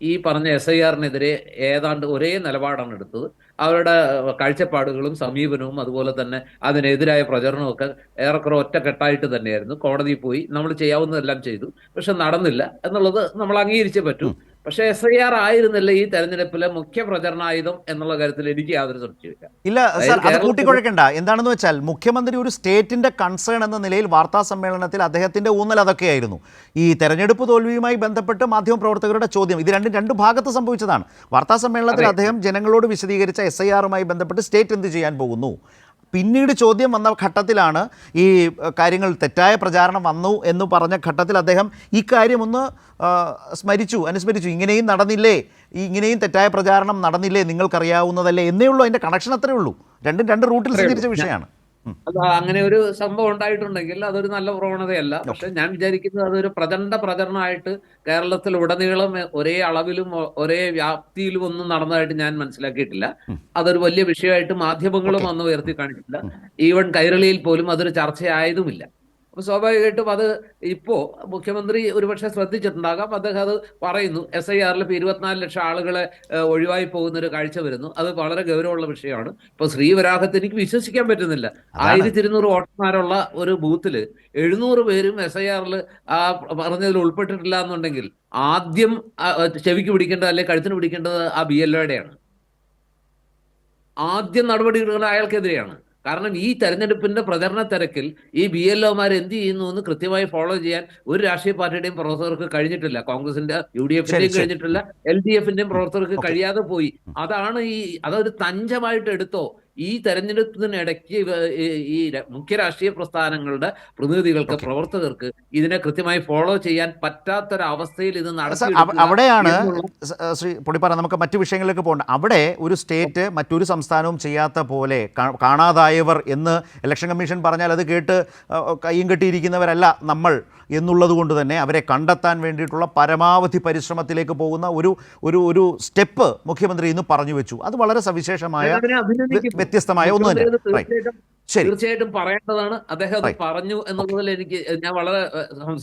ഈ പറഞ്ഞ SIR-നെതിരെ ഏതാണ്ട് ഒരേ നിലപാടാണ് എടുത്തത്. അവരുടെ കാഴ്ചപ്പാടുകളും സമീപനവും അതുപോലെ തന്നെ അതിനെതിരായ പ്രചരണവും ഒക്കെ ഏറെക്കുറെ ഒറ്റക്കെട്ടായിട്ട് തന്നെയായിരുന്നു. കോടതിയിൽ പോയി നമ്മൾ ചെയ്യാവുന്നതെല്ലാം ചെയ്തു, പക്ഷെ നടന്നില്ല എന്നുള്ളത് നമ്മൾ അംഗീകരിച്ചേ പറ്റൂ. പക്ഷെ SIR ആയിരുന്നില്ല ഈ തെരഞ്ഞെടുപ്പിലെ മുഖ്യ പ്രചരണായുധം എന്നുള്ള കാര്യത്തിൽ എനിക്ക് യാതൊരു സംശയമില്ല. ഇല്ല സർ, അത് കൂട്ടിക്കൊഴക്കേണ്ട. എന്താണെന്ന് വെച്ചാൽ മുഖ്യമന്ത്രി ഒരു സ്റ്റേറ്റിന്റെ കൺസേൺ എന്ന നിലയിൽ വാർത്താ സമ്മേളനത്തിൽ അദ്ദേഹത്തിന്റെ ഊന്നൽ അതൊക്കെയായിരുന്നു. ഈ തെരഞ്ഞെടുപ്പ് തോൽവിയുമായി ബന്ധപ്പെട്ട് മാധ്യമപ്രവർത്തകരുടെ ചോദ്യം, ഇത് രണ്ട് ഭാഗത്ത് സംഭവിച്ചതാണ്. വാർത്താ സമ്മേളനത്തിൽ അദ്ദേഹം ജനങ്ങളോട് വിശദീകരിച്ച SIR-മായി ബന്ധപ്പെട്ട് സ്റ്റേറ്റ് എന്ത് ചെയ്യാൻ പോകുന്നു. പിന്നീട് ചോദ്യം വന്ന ഘട്ടത്തിലാണ് ഈ കാര്യങ്ങൾ തെറ്റായ പ്രചാരണം വന്നു എന്ന് പറഞ്ഞ ഘട്ടത്തിൽ അദ്ദേഹം ഈ കാര്യമൊന്ന് അനുസ്മരിച്ചു. ഇങ്ങനെയും നടന്നില്ലേ, ഇങ്ങനെയും തെറ്റായ പ്രചാരണം നടന്നില്ലേ, നിങ്ങൾക്കറിയാവുന്നതല്ലേ എന്നേ ഉള്ളൂ. അതിൻ്റെ കണക്ഷൻ അത്രേ ഉള്ളൂ. രണ്ട് റൂട്ടിൽ സഞ്ചരിച്ച വിഷയമാണ്. അത് അങ്ങനെ ഒരു സംഭവം ഉണ്ടായിട്ടുണ്ടെങ്കിൽ അതൊരു നല്ല പ്രവണതയല്ല. പക്ഷെ ഞാൻ വിചാരിക്കുന്നത് അതൊരു പ്രചണ്ഡ പ്രചരണമായിട്ട് കേരളത്തിൽ ഉടനീളം ഒരേ അളവിലും ഒരേ വ്യാപ്തിയിലും ഒന്നും നടന്നതായിട്ട് ഞാൻ മനസ്സിലാക്കിയിട്ടില്ല. അതൊരു വലിയ വിഷയമായിട്ട് മാധ്യമങ്ങളും അന്ന് ഉയർത്തി കാണിച്ചിട്ടില്ല. ഈവൻ കൈരളിയിൽ പോലും അതൊരു ചർച്ചയായതുമില്ല. അപ്പൊ സ്വാഭാവികമായിട്ടും അത് ഇപ്പോ മുഖ്യമന്ത്രി ഒരുപക്ഷെ ശ്രദ്ധിച്ചിട്ടുണ്ടാകാം. അദ്ദേഹം അത് പറയുന്നു. SIR-ൽ ഇപ്പൊ 24 ലക്ഷം ആളുകളെ ഒഴിവായി പോകുന്ന ഒരു കാഴ്ച വരുന്നു. അത് വളരെ ഗൗരവമുള്ള വിഷയമാണ്. ഇപ്പൊ ശ്രീവരാഹത്ത് എനിക്ക് വിശ്വസിക്കാൻ പറ്റുന്നില്ല. 1200 വോട്ടർമാരുള്ള ഒരു ബൂത്തില് 700 പേരും SIR-ൽ ആ പറഞ്ഞതിൽ ഉൾപ്പെട്ടിട്ടില്ല എന്നുണ്ടെങ്കിൽ ആദ്യം ചെവിക്ക് പിടിക്കേണ്ടത് അല്ലെങ്കിൽ കഴുത്തിന് പിടിക്കേണ്ടത് ആ BLO-യുടെയാണ്. ആദ്യം നടപടികൾ അയാൾക്കെതിരെയാണ്. കാരണം ഈ തെരഞ്ഞെടുപ്പിന്റെ പ്രചരണ തിരക്കിൽ ഈ BLO-മാർ എന്ത് ചെയ്യുന്നു എന്ന് കൃത്യമായി ഫോളോ ചെയ്യാൻ ഒരു രാഷ്ട്രീയ പാർട്ടിയുടെയും പ്രവർത്തകർക്ക് കഴിഞ്ഞിട്ടില്ല. കോൺഗ്രസിന്റെ UDF-ന്റെയും കഴിഞ്ഞിട്ടില്ല, LDF-ന്റെയും പ്രവർത്തകർക്ക് കഴിയാതെ പോയി. അതൊരു തഞ്ചമായിട്ട് എടുത്തോ. ഈ തെരഞ്ഞെടുപ്പിനിടയ്ക്ക് ഈ മുഖ്യ രാഷ്ട്രീയ പ്രസ്ഥാനങ്ങളുടെ പ്രതിനിധികൾക്ക്, പ്രവർത്തകർക്ക് ഇതിനെ കൃത്യമായി ഫോളോ ചെയ്യാൻ പറ്റാത്തൊരവസ്ഥയിൽ ഇത് അവിടെയാണ് ശ്രീ പൊടിപ്പാറ, നമുക്ക് മറ്റു വിഷയങ്ങളിലേക്ക് പോകണ്ട. അവിടെ ഒരു സ്റ്റേറ്റ് മറ്റൊരു സംസ്ഥാനവും ചെയ്യാത്ത പോലെ കാണാതായവർ എന്ന് ഇലക്ഷൻ കമ്മീഷൻ പറഞ്ഞാൽ അത് കേട്ട് കയ്യും കെട്ടിയിരിക്കുന്നവരല്ല നമ്മൾ എന്നുള്ളത് കൊണ്ട് തന്നെ അവരെ കണ്ടെത്താൻ വേണ്ടിയിട്ടുള്ള പരമാവധി പരിശ്രമത്തിലേക്ക് പോകുന്ന ഒരു സ്റ്റെപ്പ് മുഖ്യമന്ത്രി ഇന്ന് പറഞ്ഞു വെച്ചു. അത് വളരെ സവിശേഷമായ വ്യത്യസ്തമായ ഒന്ന് തന്നെ. തീർച്ചയായിട്ടും പറയേണ്ടതാണ്. അദ്ദേഹം അത് പറഞ്ഞു എന്നുള്ളതിൽ ഞാൻ വളരെ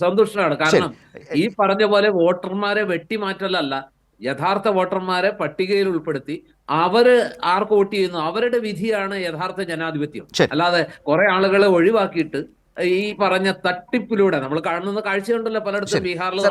സന്തുഷ്ടനാണ്. കാരണം ഈ പറഞ്ഞ പോലെ വോട്ടർമാരെ വെട്ടിമാറ്റലല്ല, യഥാർത്ഥ വോട്ടർമാരെ പട്ടികയിൽ ഉൾപ്പെടുത്തി അവര് ആർക്ക് വോട്ട് ചെയ്യുന്നു അവരുടെ വിധിയാണ് യഥാർത്ഥ ജനാധിപത്യം. അല്ലാതെ കുറെ ആളുകളെ ഒഴിവാക്കിയിട്ട് ഈ പറഞ്ഞ തട്ടിപ്പിലൂടെ നമ്മൾ കാണുന്ന കാഴ്ചയുണ്ടല്ലോ പലയിടത്തും. ബീഹാറിൽ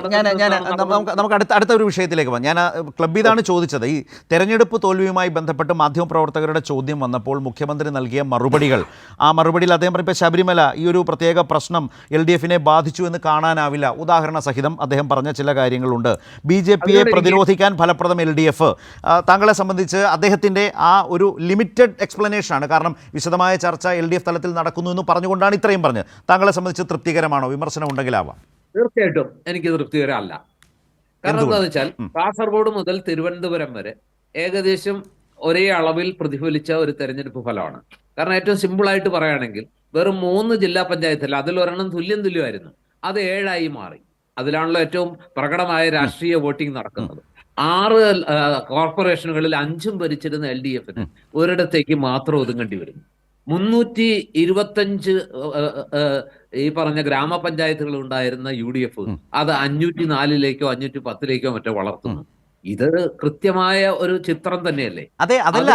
നമുക്ക് അടുത്ത ഒരു വിഷയത്തിലേക്ക് പോകാം. ഞാൻ ക്ലബ് ഇതാണ് ചോദിച്ചത്. ഈ തെരഞ്ഞെടുപ്പ് തോൽവിയുമായി ബന്ധപ്പെട്ട് മാധ്യമപ്രവർത്തകരുടെ ചോദ്യം വന്നപ്പോൾ മുഖ്യമന്ത്രി നൽകിയ മറുപടികൾ, ആ മറുപടിയിൽ അദ്ദേഹം പറഞ്ഞപ്പോൾ ശബരിമല ഈ ഒരു പ്രത്യേക പ്രശ്നം LDF-നെ ബാധിച്ചു എന്ന് കാണാനാവില്ല. ഉദാഹരണ സഹിതം അദ്ദേഹം പറഞ്ഞ ചില കാര്യങ്ങളുണ്ട്. BJP-യെ പ്രതിരോധിക്കാൻ ഫലപ്രദം LDF. താങ്കളെ സംബന്ധിച്ച് അദ്ദേഹത്തിൻ്റെ ആ ഒരു ലിമിറ്റഡ് എക്സ്പ്ലനേഷനാണ്. കാരണം വിശദമായ ചർച്ച LDF തലത്തിൽ നടക്കുന്നു എന്ന് പറഞ്ഞുകൊണ്ടാണ് ഇത്രയും പറഞ്ഞത്. താങ്കളെ സംബന്ധിച്ച് തൃപ്തികരമാണോ? വിമർശനം ഉണ്ടെങ്കിലാവാം. തീർച്ചയായിട്ടും എനിക്ക് തൃപ്തികരമല്ല. കാരണം എന്താണെന്ന് വെച്ചാൽ കാസർഗോഡ് മുതൽ തിരുവനന്തപുരം വരെ ഏകദേശം ഒരേ അളവിൽ പ്രതിഫലിച്ച ഒരു തെരഞ്ഞെടുപ്പ് ഫലമാണ്. കാരണം ഏറ്റവും സിമ്പിളായിട്ട് പറയുകയാണെങ്കിൽ വെറും 3 ജില്ലാ പഞ്ചായത്തല്ല, അതിലൊരെണ്ണം തുല്യമായിരുന്നു, അത് 7 മാറി. അതിലാണല്ലോ ഏറ്റവും പ്രകടമായ രാഷ്ട്രീയ വോട്ടിംഗ് നടക്കുന്നത്. 6 കോർപ്പറേഷനുകളിൽ 5 ഭരിച്ചിരുന്ന LDF-ന് ഒരിടത്തേക്ക് മാത്രം ഒതുങ്ങേണ്ടി വരുന്നു. 325 ഈ പറഞ്ഞ ഗ്രാമപഞ്ചായത്തുകൾ ഉണ്ടായിരുന്ന UDF അത് 504-ലേക്കോ 510-ലേക്കോ മറ്റോ വളർത്തുന്നു. ഇത് കൃത്യമായ ഒരു ചിത്രം തന്നെയല്ലേ? അതല്ല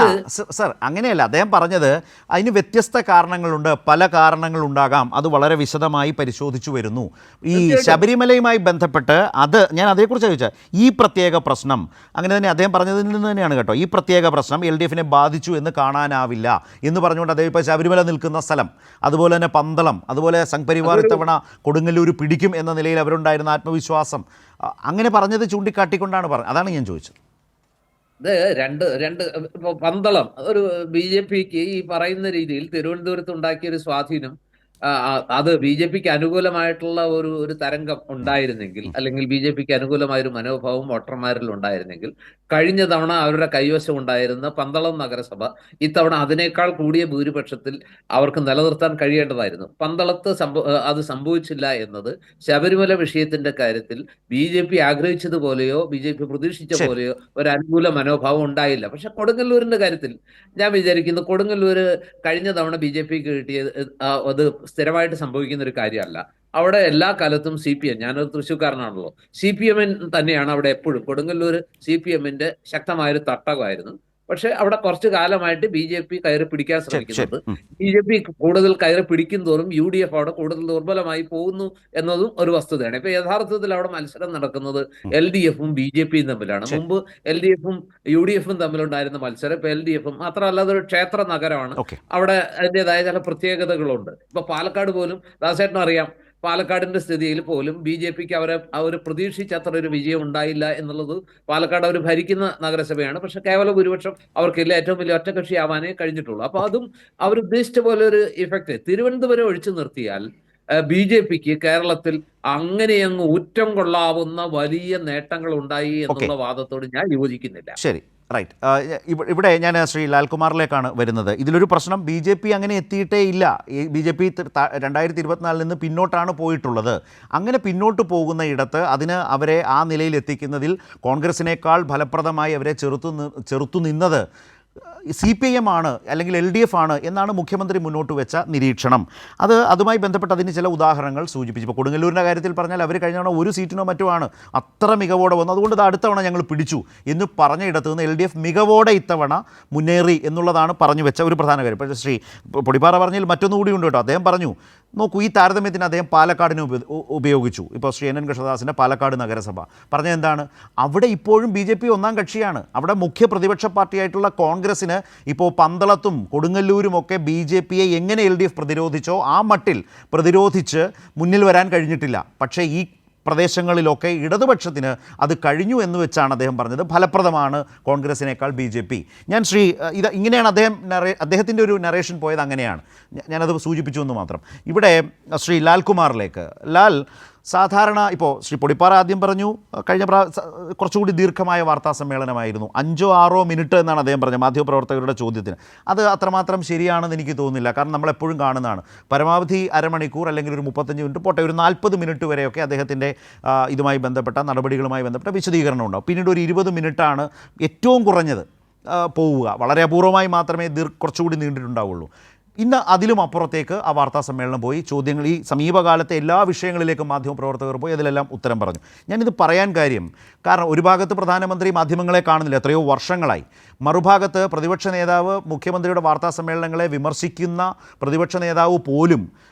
സർ, അങ്ങനെയല്ല അദ്ദേഹം പറഞ്ഞത്. അതിന് വ്യത്യസ്ത കാരണങ്ങളുണ്ട്, പല കാരണങ്ങളുണ്ടാകാം. അത് വളരെ വിശദമായി പരിശോധിച്ചു വരുന്നു. ഈ ശബരിമലയുമായി ബന്ധപ്പെട്ട് ഞാൻ അതേക്കുറിച്ച് ചോദിച്ചാൽ ഈ പ്രത്യേക പ്രശ്നം അങ്ങനെ തന്നെ അദ്ദേഹം പറഞ്ഞതിൽ നിന്ന് തന്നെയാണ് കേട്ടോ. ഈ പ്രത്യേക പ്രശ്നം LDF-നെ ബാധിച്ചു എന്ന് കാണാനാവില്ല എന്ന് പറഞ്ഞുകൊണ്ട് അദ്ദേഹം ഇപ്പോൾ ശബരിമല നിൽക്കുന്ന സ്ഥലം, അതുപോലെ തന്നെ പന്തളം, അതുപോലെ സംഘ് പരിവാർ ഇത്തവണ കൊടുങ്ങല്ലൂർ പിടിക്കും എന്ന നിലയിൽ അവരുണ്ടായിരുന്ന ആത്മവിശ്വാസം, അങ്ങനെ പറഞ്ഞത് ചൂണ്ടിക്കാട്ടിക്കൊണ്ടാണ് പറഞ്ഞത്. അതാണ് ഞാൻ ചോദിച്ചത്. രണ്ട് പന്തളം ഒരു BJP-ക്ക് ഈ പറയുന്ന രീതിയിൽ തിരുവനന്തപുരത്ത് ഉണ്ടാക്കിയ ഒരു സ്വാധീനം അത് ബി ജെ പിക്ക് അനുകൂലമായിട്ടുള്ള ഒരു തരംഗം ഉണ്ടായിരുന്നെങ്കിൽ, അല്ലെങ്കിൽ ബി ജെ പിക്ക് അനുകൂലമായ ഒരു മനോഭാവം വോട്ടർമാരിൽ ഉണ്ടായിരുന്നെങ്കിൽ, കഴിഞ്ഞ തവണ അവരുടെ കൈവശം ഉണ്ടായിരുന്ന പന്തളം നഗരസഭ ഇത്തവണ അതിനേക്കാൾ കൂടിയ ഭൂരിപക്ഷത്തിൽ അവർക്ക് നിലനിർത്താൻ കഴിയേണ്ടതായിരുന്നു. പന്തളത്ത് അത് സംഭവിച്ചില്ല എന്നത് ശബരിമല വിഷയത്തിന്റെ കാര്യത്തിൽ ബി ജെ പി ആഗ്രഹിച്ചതുപോലെയോ ബി ജെ പി പ്രതീക്ഷിച്ച പോലെയോ ഒരു അനുകൂല മനോഭാവം ഉണ്ടായില്ല. പക്ഷെ കൊടുങ്ങല്ലൂരിന്റെ കാര്യത്തിൽ ഞാൻ വിചാരിക്കുന്നു, കൊടുങ്ങല്ലൂര് കഴിഞ്ഞ തവണ ബി ജെ പിക്ക് കിട്ടിയത് അത് സ്ഥിരമായിട്ട് സംഭവിക്കുന്ന ഒരു കാര്യമല്ല. അവിടെ എല്ലാ കാലത്തും CPM, ഞാനൊരു തൃശ്ശൂർക്കാരനാണല്ലോ, CPM തന്നെയാണ് അവിടെ എപ്പോഴും. കൊടുങ്ങല്ലൂർ CPM-ന്റെ ശക്തമായൊരു തട്ടകമായിരുന്നു. പക്ഷെ അവിടെ കുറച്ചു കാലമായിട്ട് ബി ജെ പി കയറി പിടിക്കാൻ ശ്രമിക്കുന്നുണ്ട്. ബി ജെ പി കൂടുതൽ കയറി പിടിക്കും തോറും UDF അവിടെ കൂടുതൽ ദുർബലമായി പോകുന്നു എന്നതും ഒരു വസ്തുതയാണ്. ഇപ്പൊ യഥാർത്ഥത്തിൽ അവിടെ മത്സരം നടക്കുന്നത് LDF-ഉം BJP-യും തമ്മിലാണ്. മുമ്പ് LDF-ഉം UDF-ഉം തമ്മിലുണ്ടായിരുന്ന മത്സരം ഇപ്പൊ LDF-ഉം മാത്രമല്ല, അതൊരു ക്ഷേത്ര നഗരമാണ്. അവിടെ അതിൻ്റെതായ ചില പ്രത്യേകതകളുണ്ട്. ഇപ്പൊ പാലക്കാട് പോലും ദാസേട്ടനും അറിയാം, പാലക്കാടിന്റെ സ്ഥിതിയിൽ പോലും ബി ജെ പിക്ക് അവർ പ്രതീക്ഷിച്ച അത്ര ഒരു വിജയം ഉണ്ടായില്ല എന്നുള്ളത്. പാലക്കാട് അവർ ഭരിക്കുന്ന നഗരസഭയാണ്, പക്ഷെ കേവല ഭൂരിപക്ഷം അവർക്കില്ല, ഏറ്റവും വലിയ ഒറ്റകക്ഷി ആവാനേ കഴിഞ്ഞിട്ടുള്ളൂ. അപ്പൊ അതും അവരുദ്ദേശിച്ച പോലെ ഒരു ഇഫക്റ്റ് തിരുവനന്തപുരം ഒഴിച്ചു നിർത്തിയാൽ ബി ജെ പിക്ക് കേരളത്തിൽ അങ്ങനെ അങ്ങ് ഊറ്റം കൊള്ളാവുന്ന വലിയ നേട്ടങ്ങൾ ഉണ്ടായി എന്നുള്ള വാദത്തോട് ഞാൻ യോജിക്കുന്നില്ല. ശരി, റൈറ്റ്. ഇവിടെ ഞാൻ ശ്രീ ലാൽകുമാറിലേക്കാണ് വരുന്നത്. ഇതിലൊരു പ്രശ്നം, ബി ജെ പി അങ്ങനെ എത്തിയിട്ടേ ഇല്ല. ബി ജെ പി 2024 നിന്ന് പിന്നോട്ടാണ് പോയിട്ടുള്ളത്. അങ്ങനെ പിന്നോട്ട് പോകുന്ന ഇടത്ത് അവരെ ആ നിലയിൽ എത്തിക്കുന്നതിൽ കോൺഗ്രസിനേക്കാൾ ഫലപ്രദമായി അവരെ ചെറുത്തു നിന്നത് CPIM ആണ്, അല്ലെങ്കിൽ LDF ആണ് എന്നാണ് മുഖ്യമന്ത്രി മുന്നോട്ട് വെച്ച നിരീക്ഷണം. അതുമായി ബന്ധപ്പെട്ട് അതിന് ചില ഉദാഹരണങ്ങൾ സൂചിപ്പിച്ചു. ഇപ്പോൾ കൊടുങ്ങല്ലൂരിൻ്റെ കാര്യത്തിൽ പറഞ്ഞാൽ അവർ കഴിഞ്ഞ തവണ ഒരു സീറ്റിനോ മറ്റോ ആണ് അത്ര മികവോടെ വന്നു, അതുകൊണ്ട് ഇത് അടുത്ത തവണ ഞങ്ങൾ പിടിച്ചു എന്ന് പറഞ്ഞ ഇടത്ത് നിന്ന് LDF മികവോടെ ഇത്തവണ മുന്നേറി എന്നുള്ളതാണ് പറഞ്ഞു വെച്ച ഒരു പ്രധാന കാര്യം. പക്ഷേ ശ്രീ പൊടിപ്പാറ പറഞ്ഞതിൽ മറ്റൊന്നുകൂടി ഉണ്ട് കേട്ടോ. അദ്ദേഹം പറഞ്ഞു, നോക്കൂ, ഈ താരതമ്യത്തിന് അദ്ദേഹം പാലക്കാടിനെ ഉപയോഗിച്ചു. ഇപ്പോൾ ശ്രീ NN കൃഷ്ണദാസിൻ്റെ പാലക്കാട് നഗരസഭ പറഞ്ഞത് എന്താണ്? അവിടെ ഇപ്പോഴും BJP ഒന്നാം കക്ഷിയാണ്. അവിടെ മുഖ്യ പ്രതിപക്ഷ പാർട്ടിയായിട്ടുള്ള കോൺഗ്രസിന് ഇപ്പോൾ പന്തളത്തും കൊടുങ്ങല്ലൂരും ഒക്കെ BJPയെ എങ്ങനെ LDF പ്രതിരോധിച്ചോ ആ മട്ടിൽ പ്രതിരോധിച്ച് മുന്നിൽ വരാൻ കഴിഞ്ഞിട്ടില്ല. പക്ഷേ ഈ പ്രദേശങ്ങളിലൊക്കെ ഇടതുപക്ഷത്തിന് അത് കഴിഞ്ഞു എന്ന് വെച്ചാണ് അദ്ദേഹം പറഞ്ഞത്. ഫലപ്രദമാണ് കോൺഗ്രസിനേക്കാൾ BJP. ഞാൻ ഇങ്ങനെയാണ് അദ്ദേഹത്തിൻ്റെ ഒരു നറേഷൻ പോയത്, അങ്ങനെയാണ് ഞാനത് സൂചിപ്പിച്ചു എന്ന് മാത്രം. ഇവിടെ ശ്രീ ലാൽകുമാറിലേക്ക്. ലാൽ, സാധാരണ ഇപ്പോൾ ശ്രീ പൊടിപ്പാറ ആദ്യം പറഞ്ഞു കഴിഞ്ഞ കുറച്ചുകൂടി ദീർഘമായ വാർത്താ സമ്മേളനമായിരുന്നു, 5-6 മിനിറ്റ് എന്നാണ് അദ്ദേഹം പറഞ്ഞത് മാധ്യമപ്രവർത്തകരുടെ ചോദ്യത്തിന്. അത് അത്രമാത്രം ശരിയാണെന്ന് എനിക്ക് തോന്നുന്നില്ല. കാരണം നമ്മളെപ്പോഴും കാണുന്നതാണ് പരമാവധി അരമണിക്കൂർ അല്ലെങ്കിൽ ഒരു 35 മിനിറ്റ് പോട്ടെ, ഒരു 40 മിനിറ്റ് വരെയൊക്കെ അദ്ദേഹത്തിൻ്റെ ഇതുമായി ബന്ധപ്പെട്ട നടപടികളുമായി ബന്ധപ്പെട്ട വിശദീകരണം ഉണ്ടാവും. പിന്നീട് ഒരു 20 മിനിറ്റാണ് ഏറ്റവും കുറഞ്ഞത് പോവുക. വളരെ അപൂർവമായി മാത്രമേ കുറച്ചുകൂടി നീണ്ടിട്ടുണ്ടാവുള്ളൂ. ഇന്ന് അതിലും അപ്പുറത്തേക്ക് ആ വാർത്താ സമ്മേളനം പോയി. ചോദ്യങ്ങൾ, ഈ സമീപകാലത്തെ എല്ലാ വിഷയങ്ങളിലേക്കും മാധ്യമപ്രവർത്തകർ പോയി, അതിലെല്ലാം ഉത്തരം പറഞ്ഞു. ഞാനിത് പറയാൻ കാരണം ഒരു ഭാഗത്ത് പ്രധാനമന്ത്രി മാധ്യമങ്ങളെ കാണുന്നില്ല, എത്രയോ വർഷങ്ങളായി. മറുഭാഗത്ത് പ്രതിപക്ഷ നേതാവ് മുഖ്യമന്ത്രിയുടെ വാർത്താ സമ്മേളനങ്ങളെ വിമർശിക്കുന്ന പ്രതിപക്ഷ നേതാവ് പോലും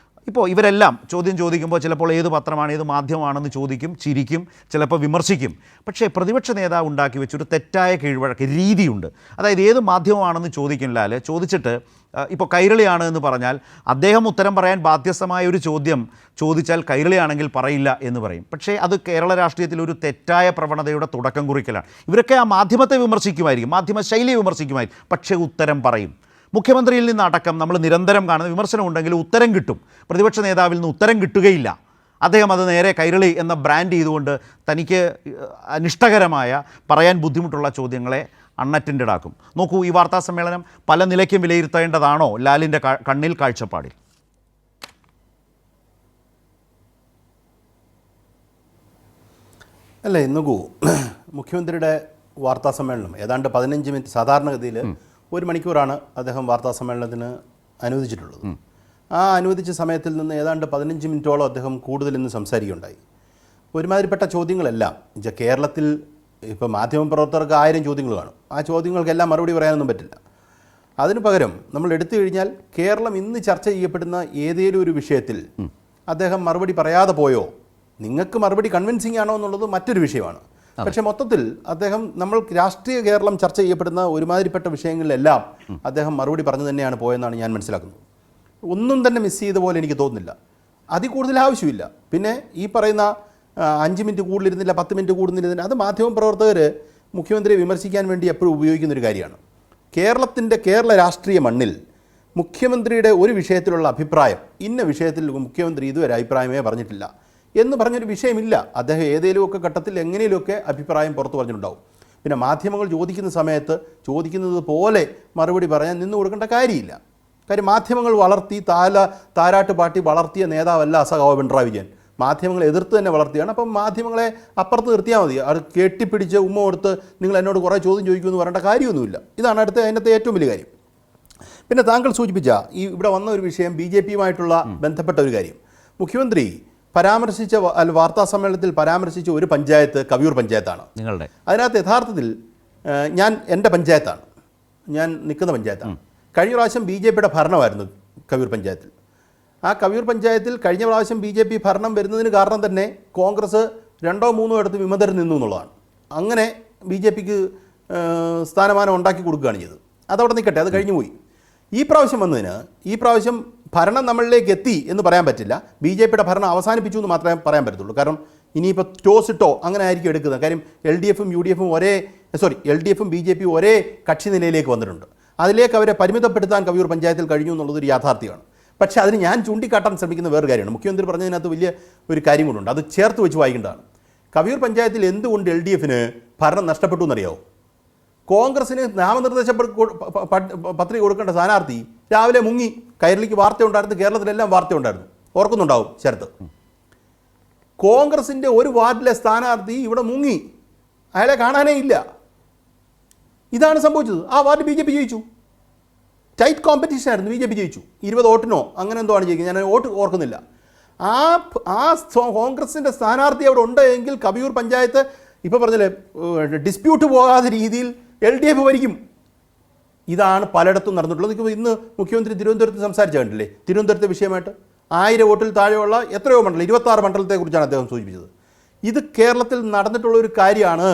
ഇപ്പോൾ ഇവരെല്ലാം ചോദ്യം ചോദിക്കുമ്പോൾ ചിലപ്പോൾ ഏത് പത്രമാണ്, ഏത് മാധ്യമമാണെന്ന് ചോദിക്കും, ചിരിക്കും, ചിലപ്പോൾ വിമർശിക്കും. പക്ഷേ പ്രതിപക്ഷ നേതാവ് ഉണ്ടാക്കി വെച്ചൊരു തെറ്റായ കീഴ്വഴക്ക രീതിയുണ്ട്. അതായത് ഏത് മാധ്യമമാണെന്ന് ചോദിക്കില്ലാൽ ചോദിച്ചിട്ട് ഇപ്പോൾ കൈരളിയാണ് എന്ന് പറഞ്ഞാൽ അദ്ദേഹം ഉത്തരം പറയാൻ ബാധ്യസ്ഥമായ ഒരു ചോദ്യം ചോദിച്ചാൽ കൈരളിയാണെങ്കിൽ പറയില്ല എന്ന് പറയും. പക്ഷേ അത് കേരള രാഷ്ട്രീയത്തിൽ ഒരു തെറ്റായ പ്രവണതയുടെ തുടക്കം കുറിക്കലാണ്. ഇവരൊക്കെ ആ മാധ്യമത്തെ വിമർശിക്കുമായിരിക്കും, മാധ്യമ ശൈലിയെ വിമർശിക്കുമായിരിക്കും, പക്ഷേ ഉത്തരം പറയും. മുഖ്യമന്ത്രിയിൽ നിന്നടക്കം നമ്മൾ നിരന്തരം കാണുന്ന വിമർശനം ഉണ്ടെങ്കിൽ ഉത്തരം കിട്ടും. പ്രതിപക്ഷ നേതാവിൽ നിന്ന് ഉത്തരം കിട്ടുകയില്ല. അദ്ദേഹം അത് നേരെ കൈരളി എന്ന ബ്രാൻഡ് ചെയ്തുകൊണ്ട് തനിക്ക് അനിഷ്ടകരമായ പറയാൻ ബുദ്ധിമുട്ടുള്ള ചോദ്യങ്ങളെ അൺഅറ്റൻഡഡ് ആക്കും. നോക്കൂ, ഈ വാർത്താ സമ്മേളനം പല നിലയ്ക്കും വിലയിരുത്തേണ്ടതാണോ ലാലിൻ്റെ കണ്ണിൽ, കാഴ്ചപ്പാടിൽ? അല്ലേ, നോക്കൂ, മുഖ്യമന്ത്രിയുടെ വാർത്താ സമ്മേളനം ഏതാണ്ട് 15 മിനിറ്റ്, സാധാരണഗതിയിൽ 1 മണിക്കൂറാണ് അദ്ദേഹം വാർത്താ സമ്മേളനത്തിന് അനുവദിച്ചിട്ടുള്ളത്. ആ അനുവദിച്ച സമയത്തിൽ നിന്ന് ഏതാണ്ട് 15 മിനിറ്റോളം അദ്ദേഹം കൂടുതൽ ഇന്ന് സംസാരിക്കുകയുണ്ടായി. ഒരുമാതിരിപ്പെട്ട ചോദ്യങ്ങളെല്ലാം കേരളത്തിൽ ഇപ്പോൾ മാധ്യമപ്രവർത്തകർക്ക് 1000 ചോദ്യങ്ങൾ കാണും. ആ ചോദ്യങ്ങൾക്കെല്ലാം മറുപടി പറയാനൊന്നും പറ്റില്ല. അതിനു പകരം നമ്മൾ എടുത്തു കഴിഞ്ഞാൽ കേരളം ഇന്ന് ചർച്ച ചെയ്യപ്പെടുന്ന ഏതെങ്കിലും ഒരു വിഷയത്തിൽ അദ്ദേഹം മറുപടി പറയാതെ പോയോ, നിങ്ങൾക്ക് മറുപടി കൺവിൻസിങ് ആണോ എന്നുള്ളത് മറ്റൊരു വിഷയമാണ്. പക്ഷേ മൊത്തത്തിൽ അദ്ദേഹം നമ്മൾ രാഷ്ട്രീയ കേരളം ചർച്ച ചെയ്യപ്പെടുന്ന ഒരുമാതിരിപ്പെട്ട വിഷയങ്ങളിലെല്ലാം അദ്ദേഹം മറുപടി പറഞ്ഞു തന്നെയാണ് പോയെന്നാണ് ഞാൻ മനസ്സിലാക്കുന്നത്. ഒന്നും തന്നെ മിസ് ചെയ്ത പോലെ എനിക്ക് തോന്നുന്നില്ല. അതിൽ കൂടുതൽ ആവശ്യമില്ല. പിന്നെ ഈ പറയുന്ന 5 മിനിറ്റ് കൂടുതലിരുന്നില്ല, 10 മിനിറ്റ് കൂടുതലിരുന്നില്ല, അത് മാധ്യമപ്രവർത്തകർ മുഖ്യമന്ത്രിയെ വിമർശിക്കാൻ വേണ്ടി എപ്പോഴും ഉപയോഗിക്കുന്നൊരു കാര്യമാണ്. കേരള രാഷ്ട്രീയ മണ്ണിൽ മുഖ്യമന്ത്രിയുടെ ഒരു വിഷയത്തിലുള്ള അഭിപ്രായം, ഇന്ന വിഷയത്തിൽ മുഖ്യമന്ത്രി ഇതുവരെ അഭിപ്രായമേ പറഞ്ഞിട്ടില്ല എന്ന് പറഞ്ഞൊരു വിഷയമില്ല. അദ്ദേഹം ഏതെങ്കിലുമൊക്കെ ഘട്ടത്തിൽ എങ്ങനെയുമൊക്കെ അഭിപ്രായം പുറത്തു പറഞ്ഞിട്ടുണ്ടാവും. പിന്നെ മാധ്യമങ്ങൾ ചോദിക്കുന്ന സമയത്ത് ചോദിക്കുന്നത് പോലെ മറുപടി പറയാൻ നിന്ന് കൊടുക്കേണ്ട കാര്യമില്ല. കാര്യം മാധ്യമങ്ങൾ വളർത്തി താരാട്ട് പാട്ടി വളർത്തിയ നേതാവല്ല സഖാവ് പിണറായി വിജയൻ. മാധ്യമങ്ങളെ എതിർത്ത് തന്നെ വളർത്തിയാണ്. അപ്പം മാധ്യമങ്ങളെ അപ്പുറത്ത് നിർത്തിയാൽ മതി. അത് കെട്ടിപ്പിടിച്ച് ഉമ്മ കൊടുത്ത് നിങ്ങൾ എന്നോട് കുറേ ചോദ്യം ചോദിക്കുമെന്ന് പറയേണ്ട കാര്യമൊന്നുമില്ല. ഇതാണ് അതിനകത്തെ ഏറ്റവും വലിയ കാര്യം. പിന്നെ താങ്കൾ സൂചിപ്പിച്ച ഇവിടെ വന്ന ഒരു വിഷയം BJPയുമായിട്ടുള്ള ബന്ധപ്പെട്ട ഒരു കാര്യം. മുഖ്യമന്ത്രി പരാമർശിച്ച വാർത്താ സമ്മേളനത്തിൽ പരാമർശിച്ച ഒരു പഞ്ചായത്ത് കവിയൂർ പഞ്ചായത്താണ്. നിങ്ങളുടെ അതിനകത്ത് യഥാർത്ഥത്തിൽ എൻ്റെ പഞ്ചായത്താണ്, ഞാൻ നിൽക്കുന്ന പഞ്ചായത്താണ്. കഴിഞ്ഞ പ്രാവശ്യം BJPയുടെ ഭരണമായിരുന്നു കവിയൂർ പഞ്ചായത്തിൽ. ആ കവിയൂർ പഞ്ചായത്തിൽ കഴിഞ്ഞ പ്രാവശ്യം BJP ഭരണം വരുന്നതിന് കാരണം തന്നെ കോൺഗ്രസ് 2-3 ഇടത്ത് വിമതർ നിന്നു എന്നുള്ളതാണ്. അങ്ങനെ BJPക്ക് സ്ഥാനമാനം ഉണ്ടാക്കി കൊടുക്കുകയാണ് ചെയ്തത്. അതവിടെ നിൽക്കട്ടെ, അത് കഴിഞ്ഞു പോയി. ഈ പ്രാവശ്യം ഭരണം നമ്മളിലേക്ക് എത്തി എന്ന് പറയാൻ പറ്റില്ല. BJPയുടെ ഭരണം അവസാനിപ്പിച്ചു എന്ന് മാത്രമേ പറയാൻ പറ്റത്തുള്ളൂ. കാരണം ഇനിയിപ്പോൾ ടോസ് ഇട്ടോ അങ്ങനെ ആയിരിക്കും എടുക്കുന്നത്. കാര്യം LDFും BJPയും ഒരേ കക്ഷി നിലയിലേക്ക് വന്നിട്ടുണ്ട്. അതിലേക്ക് അവരെ പരിമിതപ്പെടുത്താൻ കവിയൂർ പഞ്ചായത്തിൽ കഴിഞ്ഞു എന്നുള്ളതൊരു യാഥാർത്ഥ്യമാണ്. പക്ഷേ അതിന് ഞാൻ ചൂണ്ടിക്കാട്ടാൻ ശ്രമിക്കുന്ന വേറൊരു കാര്യമാണ്. മുഖ്യമന്ത്രി പറഞ്ഞതിനകത്ത് വലിയ ഒരു കാര്യം കൊണ്ടുണ്ട്, അത് ചേർത്ത് വെച്ച് വായിക്കേണ്ടതാണ്. കവിയൂർ പഞ്ചായത്തിൽ എന്തുകൊണ്ട് LDFന് ഭരണം നഷ്ടപ്പെട്ടു എന്നറിയാമോ? കോൺഗ്രസിന് നാമനിർദ്ദേശ പത്രിക കൊടുക്കേണ്ട സ്ഥാനാർത്ഥി രാവിലെ മുങ്ങി. കൈരളിക്ക് വാർത്തയുണ്ടായിരുന്നു, കേരളത്തിലെല്ലാം വാർത്തയുണ്ടായിരുന്നു, ഓർക്കുന്നുണ്ടാവും ശരത്ത്. കോൺഗ്രസിൻ്റെ ഒരു വാർഡിലെ സ്ഥാനാർത്ഥി ഇവിടെ മുങ്ങി, അയാളെ കാണാനേ ഇല്ല. ഇതാണ് സംഭവിച്ചത്. ആ വാർഡ് BJP ജയിച്ചു. ടൈറ്റ് കോമ്പറ്റീഷൻ ആയിരുന്നു, BJP ജയിച്ചു. 20 വോട്ടിനോ അങ്ങനെ എന്തോ ആണ് ജയിക്കുന്നത്, ഞാൻ വോട്ട് ഓർക്കുന്നില്ല. ആ കോൺഗ്രസിൻ്റെ സ്ഥാനാർത്ഥി അവിടെ ഉണ്ട് എങ്കിൽ കവിയൂർ പഞ്ചായത്ത് ഇപ്പോൾ പറഞ്ഞില്ലേ ഡിസ്പ്യൂട്ട് പോകാത്ത രീതിയിൽ LDF ഭരിക്കും. ഇതാണ് പലയിടത്തും നടന്നിട്ടുള്ളത്. ഇന്ന് മുഖ്യമന്ത്രി തിരുവനന്തപുരത്ത് സംസാരിച്ച കണ്ടില്ലേ, തിരുവനന്തപുരത്തെ വിഷയമായിട്ട് 1000 വോട്ടിൽ താഴെയുള്ള എത്രയോ മണ്ഡലം 26 മണ്ഡലത്തെക്കുറിച്ചാണ് അദ്ദേഹം സൂചിപ്പിച്ചത്. ഇത് കേരളത്തിൽ നടന്നിട്ടുള്ള ഒരു കാര്യമാണ്.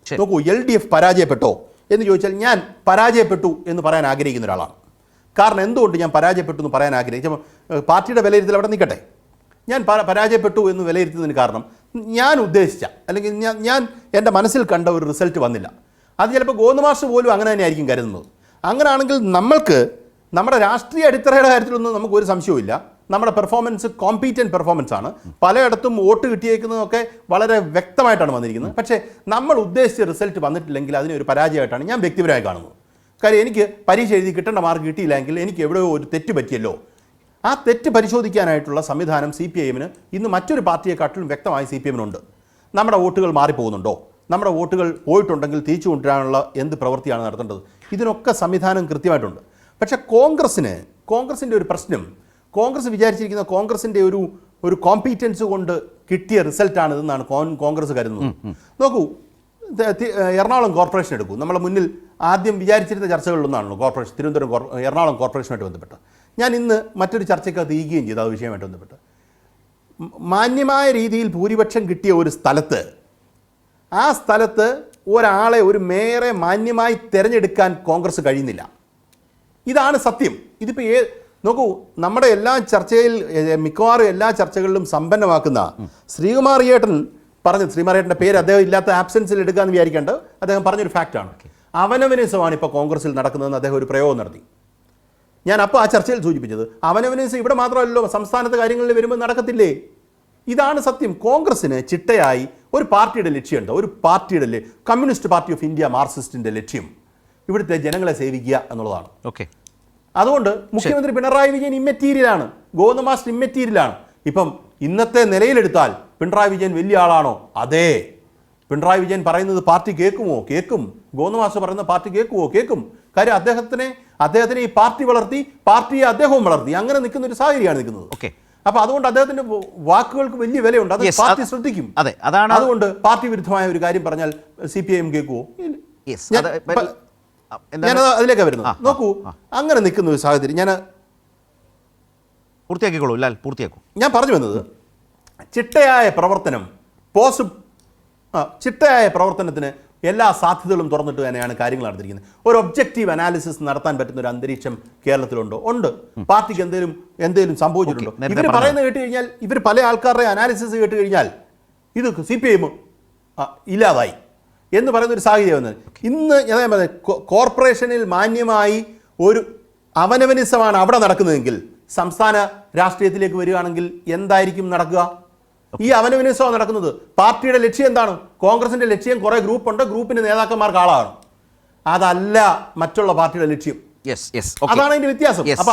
നോക്കൂ, LDF പരാജയപ്പെട്ടോ എന്ന് ചോദിച്ചാൽ ഞാൻ പരാജയപ്പെട്ടു എന്ന് പറയാൻ ആഗ്രഹിക്കുന്ന ഒരാളാണ്. കാരണം എന്തുകൊണ്ട് ഞാൻ പരാജയപ്പെട്ടു എന്ന് പറയാൻ ആഗ്രഹിച്ച പാർട്ടിയുടെ വിലയിരുത്തൽ അവിടെ നിൽക്കട്ടെ. ഞാൻ പരാജയപ്പെട്ടു എന്ന് വിലയിരുത്തുന്നതിന് കാരണം ഞാൻ ഉദ്ദേശിച്ച അല്ലെങ്കിൽ ഞാൻ എൻ്റെ മനസ്സിൽ കണ്ട ഒരു റിസൾട്ട് വന്നില്ല. അത് ചിലപ്പോൾ ഗോവിന്ദമാഷ് പോലും അങ്ങനെ തന്നെ ആയിരിക്കും കരുതുന്നത്. അങ്ങനെയാണെങ്കിൽ നമ്മൾക്ക് നമ്മുടെ രാഷ്ട്രീയ അടിത്തറയുടെ കാര്യത്തിലൊന്നും നമുക്ക് ഒരു സംശയവുമില്ല. നമ്മുടെ പെർഫോമൻസ് കോമ്പീറ്റൻറ്റ് പെർഫോമൻസ് ആണ്. പലയിടത്തും വോട്ട് കിട്ടിയേക്കുന്നതൊക്കെ വളരെ വ്യക്തമായിട്ടാണ് വന്നിരിക്കുന്നത്. പക്ഷേ നമ്മൾ ഉദ്ദേശിച്ച റിസൾട്ട് വന്നിട്ടില്ലെങ്കിൽ അതിനെ ഒരു പരാജയമായിട്ടാണ് ഞാൻ വ്യക്തിപരമായി കാണുന്നത്. കാര്യം എനിക്ക് പരീക്ഷ എഴുതി കിട്ടേണ്ട മാർക്ക് കിട്ടിയില്ലെങ്കിൽ എനിക്ക് എവിടെയോ ഒരു തെറ്റ് പറ്റിയല്ലോ. ആ തെറ്റ് പരിശോധിക്കാനായിട്ടുള്ള സംവിധാനം CPIMന് ഇന്ന് മറ്റൊരു പാർട്ടിയെക്കാട്ടിലും വ്യക്തമായി CPIMനുണ്ട്. നമ്മുടെ വോട്ടുകൾ മാറിപ്പോകുന്നുണ്ടോ, നമ്മുടെ വോട്ടുകൾ പോയിട്ടുണ്ടെങ്കിൽ തിരിച്ചു കൊണ്ടുവരാനുള്ള എന്ത് പ്രവൃത്തിയാണ് നടത്തേണ്ടത്, ഇതിനൊക്കെ സംവിധാനം കൃത്യമായിട്ടുണ്ട്. പക്ഷേ കോൺഗ്രസിൻ്റെ ഒരു പ്രശ്നം, കോൺഗ്രസ് വിചാരിച്ചിരിക്കുന്ന കോൺഗ്രസിൻ്റെ ഒരു കോമ്പീറ്റൻസ് കൊണ്ട് കിട്ടിയ റിസൾട്ടാണ് ഇതെന്നാണ് കോൺഗ്രസ് കരുതുന്നത്. നോക്കൂ, എറണാകുളം കോർപ്പറേഷൻ എടുക്കൂ. നമ്മളെ മുന്നിൽ ആദ്യം വിചാരിച്ചിരുന്ന ചർച്ചകളിലൊന്നാണല്ലോ കോർപ്പറേഷൻ, തിരുവനന്തപുരം എറണാകുളം കോർപ്പറേഷനുമായിട്ട് ബന്ധപ്പെട്ട്. ഞാൻ ഇന്ന് മറ്റൊരു ചർച്ചയ്ക്കകത്ത് ഈകുകയും ചെയ്തു ആ വിഷയമായിട്ട് ബന്ധപ്പെട്ട്. മാന്യമായ രീതിയിൽ ഭൂരിപക്ഷം കിട്ടിയ ഒരു സ്ഥലത്ത്, ആ സ്ഥലത്ത് ഒരു മേയറെ മാന്യമായി തിരഞ്ഞെടുക്കാൻ കോൺഗ്രസ് കഴിയുന്നില്ല. ഇതാണ് സത്യം. ഇതിപ്പോൾ നോക്കൂ, നമ്മുടെ എല്ലാ മിക്കവാറും എല്ലാ ചർച്ചകളിലും സമ്പന്നമാക്കുന്ന ശ്രീകുമാറിയേട്ടൻ ശ്രീകുമാറിയേട്ടൻ്റെ പേര് അദ്ദേഹം ഇല്ലാത്ത ആബ്സെൻസിൽ എടുക്കാമെന്ന് വിചാരിക്കേണ്ട, അദ്ദേഹം പറഞ്ഞൊരു ഫാക്റ്റാണ്. അവനവനിസമാണ് ഇപ്പോൾ കോൺഗ്രസിൽ നടക്കുന്നതെന്ന് അദ്ദേഹം ഒരു പ്രയോഗം നടത്തി. ഞാൻ അപ്പോൾ ആ ചർച്ചയിൽ സൂചിപ്പിച്ചത് അവനവനിസം ഇവിടെ മാത്രമല്ലല്ലോ, സംസ്ഥാനത്തെ കാര്യങ്ങളിൽ വരുമ്പോൾ നടക്കത്തില്ലേ? ഇതാണ് സത്യം. കോൺഗ്രസ്സിന് ചിട്ടയായി ഒരു പാർട്ടിയുടെ ലക്ഷ്യമുണ്ട്. ഒരു പാർട്ടിയുടെ കമ്മ്യൂണിസ്റ്റ് പാർട്ടി ഓഫ് ഇന്ത്യ മാർക്സിസ്റ്റിൻ്റെ ലക്ഷ്യം ഇവിടുത്തെ ജനങ്ങളെ സേവിക്കുക എന്നുള്ളതാണ്. ഓക്കെ, അതുകൊണ്ട് മുഖ്യമന്ത്രി പിണറായി വിജയൻ ഇമ്മെറ്റീരിയലാണ്, ഗോവിന്ദമാഷ് ഇമ്മെറ്റീരിയലാണ്. ഇപ്പം ഇന്നത്തെ നിലയിലെടുത്താൽ പിണറായി വിജയൻ വലിയ ആളാണോ? അതെ. പിണറായി വിജയൻ പറയുന്നത് പാർട്ടി കേൾക്കുമോ? കേൾക്കും. ഗോവിന്ദമാഷ് പറയുന്ന പാർട്ടി കേൾക്കുമോ? കേൾക്കും. കാര്യം അദ്ദേഹത്തിനെ ഈ പാർട്ടി വളർത്തി, പാർട്ടിയെ അദ്ദേഹവും വളർത്തി. അങ്ങനെ നിൽക്കുന്ന ഒരു സാഹചര്യമാണ് നിൽക്കുന്നത്. ഓക്കെ, അപ്പോൾ അതുകൊണ്ട് അദ്ദേഹത്തിന്റെ വാക്കുകൾക്ക് വലിയ വിലയുണ്ട്. അത് പാർട്ടി ശ്രദ്ധിക്കും. അതെ, അതാണ്. അതുകൊണ്ട് പാർട്ടി വിരുദ്ധമായ ഒരു കാര്യം പറഞ്ഞാൽ CPIM കേൾക്കുമോ? ഞാനത് അതിലേക്കാണ് വരുന്നത്. നോക്കൂ, അങ്ങനെ നിൽക്കുന്ന ഒരു സാഹചര്യം ഞാൻ പൂർത്തിയാക്കിക്കോളൂ. ലാൽ, പൂർത്തിയാക്കൂ. ഞാൻ പറഞ്ഞു വന്നത് ചിട്ടയായ പ്രവർത്തനത്തിന് എല്ലാ സാധ്യതകളും തുറന്നിട്ട് തന്നെയാണ് കാര്യങ്ങൾ നടത്തിയിരിക്കുന്നത്. ഒരു ഒബ്ജക്റ്റീവ് അനാലിസിസ് നടത്താൻ പറ്റുന്ന ഒരു അന്തരീക്ഷം കേരളത്തിലുണ്ടോ? ഉണ്ട്. പാർട്ടിക്ക് എന്തെങ്കിലും സംഭവിച്ചിട്ടുണ്ടോ? ഇവർ പറയുന്നത് കേട്ട് കഴിഞ്ഞാൽ, ഇവർ പല ആൾക്കാരുടെ അനാലിസിസ് കേട്ട് കഴിഞ്ഞാൽ ഇത് CPIM ഇല്ലാതായി എന്ന് പറയുന്ന ഒരു സാഹചര്യം വന്നത്. ഇന്ന് ഞാൻ പറയുന്നത് കോർപ്പറേഷനിൽ മാന്യമായി ഒരു അവനവനിസമാണ് അവിടെ നടക്കുന്നതെങ്കിൽ സംസ്ഥാന രാഷ്ട്രീയത്തിലേക്ക് വരികയാണെങ്കിൽ എന്തായിരിക്കും നടക്കുക? ഈ അവനവനിസമാണ് നടക്കുന്നത്. പാർട്ടിയുടെ ലക്ഷ്യം എന്താണ്? കോൺഗ്രസിന്റെ ലക്ഷ്യം കുറേ ഗ്രൂപ്പുണ്ട്, ഗ്രൂപ്പിന്റെ നേതാക്കന്മാർക്ക് ആളാണ്. അതല്ല മറ്റുള്ള പാർട്ടിയുടെ ലക്ഷ്യം. അതാണ് അതിന്റെ വ്യത്യാസം. അപ്പൊ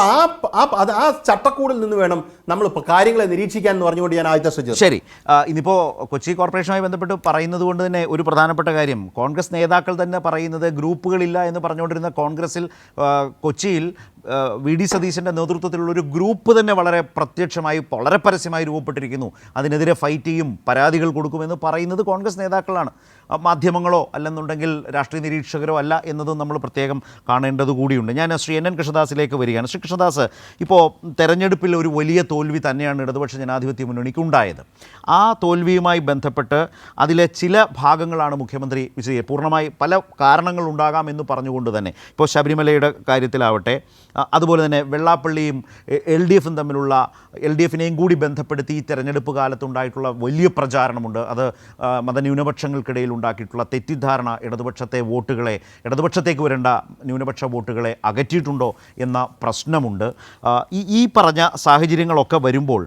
ആ ചട്ടക്കൂടിൽ നിന്ന് വേണം നമ്മൾ കാര്യങ്ങളെ നിരീക്ഷിക്കാൻ എന്ന് പറഞ്ഞുകൊണ്ട് ഞാൻ ആദ്യത്തെ ശ്രദ്ധിച്ചു. ശരി, ഇന്നിപ്പോൾ കൊച്ചി കോർപ്പറേഷനുമായി ബന്ധപ്പെട്ട് പറയുന്നത് കൊണ്ട് തന്നെ ഒരു പ്രധാനപ്പെട്ട കാര്യം, കോൺഗ്രസ് നേതാക്കൾ തന്നെ പറയുന്നത് ഗ്രൂപ്പുകളില്ല എന്ന് പറഞ്ഞുകൊണ്ടിരുന്ന കോൺഗ്രസിൽ കൊച്ചിയിൽ വി ഡി സതീശൻ്റെ നേതൃത്വത്തിലുള്ള ഒരു ഗ്രൂപ്പ് തന്നെ വളരെ പ്രത്യക്ഷമായി വളരെ പരസ്യമായി രൂപപ്പെട്ടിരിക്കുന്നു. അതിനെതിരെ ഫൈറ്റ് ചെയ്യും, പരാതികൾ കൊടുക്കുമെന്ന് പറയുന്നത് കോൺഗ്രസ് നേതാക്കളാണ്. മാധ്യമങ്ങളോ അല്ലെന്നുണ്ടെങ്കിൽ രാഷ്ട്രീയ നിരീക്ഷകരോ അല്ല എന്നതും നമ്മൾ പ്രത്യേകം കാണേണ്ടത് കൂടിയുണ്ട്. ഞാൻ ശ്രീ NN കൃഷ്ണദാസിലേക്ക് വരികയാണ്. ശ്രീ കൃഷ്ണദാസ്, ഇപ്പോൾ തെരഞ്ഞെടുപ്പിൽ ഒരു വലിയ തോൽവി തന്നെയാണ് ഇടതുപക്ഷ ജനാധിപത്യ മുന്നണിക്ക് ഉണ്ടായത്. ആ തോൽവിയുമായി ബന്ധപ്പെട്ട് അതിലെ ചില ഭാഗങ്ങളാണ് മുഖ്യമന്ത്രി പൂർണ്ണമായി പല കാരണങ്ങളുണ്ടാകാം എന്ന് പറഞ്ഞുകൊണ്ട് തന്നെ, ഇപ്പോൾ ശബരിമലയുടെ കാര്യത്തിലാവട്ടെ, അതുപോലെ തന്നെ വെള്ളാപ്പള്ളിയും LDFും തമ്മിലുള്ള LDFിനെയും കൂടി ബന്ധപ്പെടുത്തി ഈ തെരഞ്ഞെടുപ്പ് കാലത്തുണ്ടായിട്ടുള്ള വലിയ പ്രചാരണമുണ്ട്. അത് മതന്യൂനപക്ഷങ്ങൾക്കിടയിൽ ഉണ്ടാക്കിയിട്ടുള്ള തെറ്റിദ്ധാരണ ഇടതുപക്ഷത്തേക്ക് വരേണ്ട ന്യൂനപക്ഷ വോട്ടുകളെ അകറ്റിയിട്ടുണ്ടോ എന്ന പ്രശ്നമുണ്ട്. ഈ പറഞ്ഞ സാഹചര്യങ്ങളൊക്കെ വരുമ്പോൾ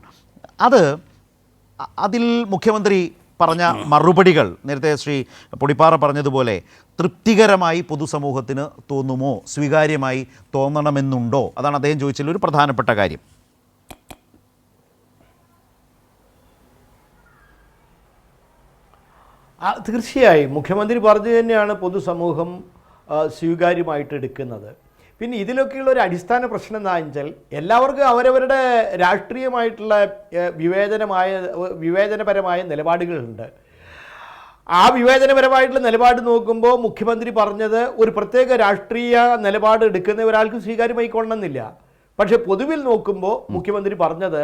അതിൽ മുഖ്യമന്ത്രി പറഞ്ഞ മറുപടികൾ നേരത്തെ ശ്രീ പൊടിപ്പാറ പറഞ്ഞതുപോലെ തൃപ്തികരമായി പൊതുസമൂഹത്തിന് തോന്നുമോ, സ്വീകാര്യമായി തോന്നണമെന്നുണ്ടോ? അതാണ് അദ്ദേഹം ചോദിച്ചതിൽ ഒരു പ്രധാനപ്പെട്ട കാര്യം. തീർച്ചയായും മുഖ്യമന്ത്രി പറഞ്ഞു തന്നെയാണ് പൊതുസമൂഹം സ്വീകാര്യമായിട്ട് എടുക്കുന്നത്. പിന്നെ ഇതിലൊക്കെയുള്ള ഒരു അടിസ്ഥാന പ്രശ്നം എന്താ വെച്ചാൽ, എല്ലാവർക്കും അവരവരുടെ രാഷ്ട്രീയമായിട്ടുള്ള വിവേചനപരമായ നിലപാടുകളുണ്ട്. ആ വിവേചനപരമായിട്ടുള്ള നിലപാട് നോക്കുമ്പോൾ മുഖ്യമന്ത്രി പറഞ്ഞത് ഒരു പ്രത്യേക രാഷ്ട്രീയ നിലപാട് എടുക്കുന്ന ഒരാൾക്ക് സ്വീകാര്യമായിക്കൊള്ളണമെന്നില്ല. പക്ഷേ പൊതുവിൽ നോക്കുമ്പോൾ മുഖ്യമന്ത്രി പറഞ്ഞത്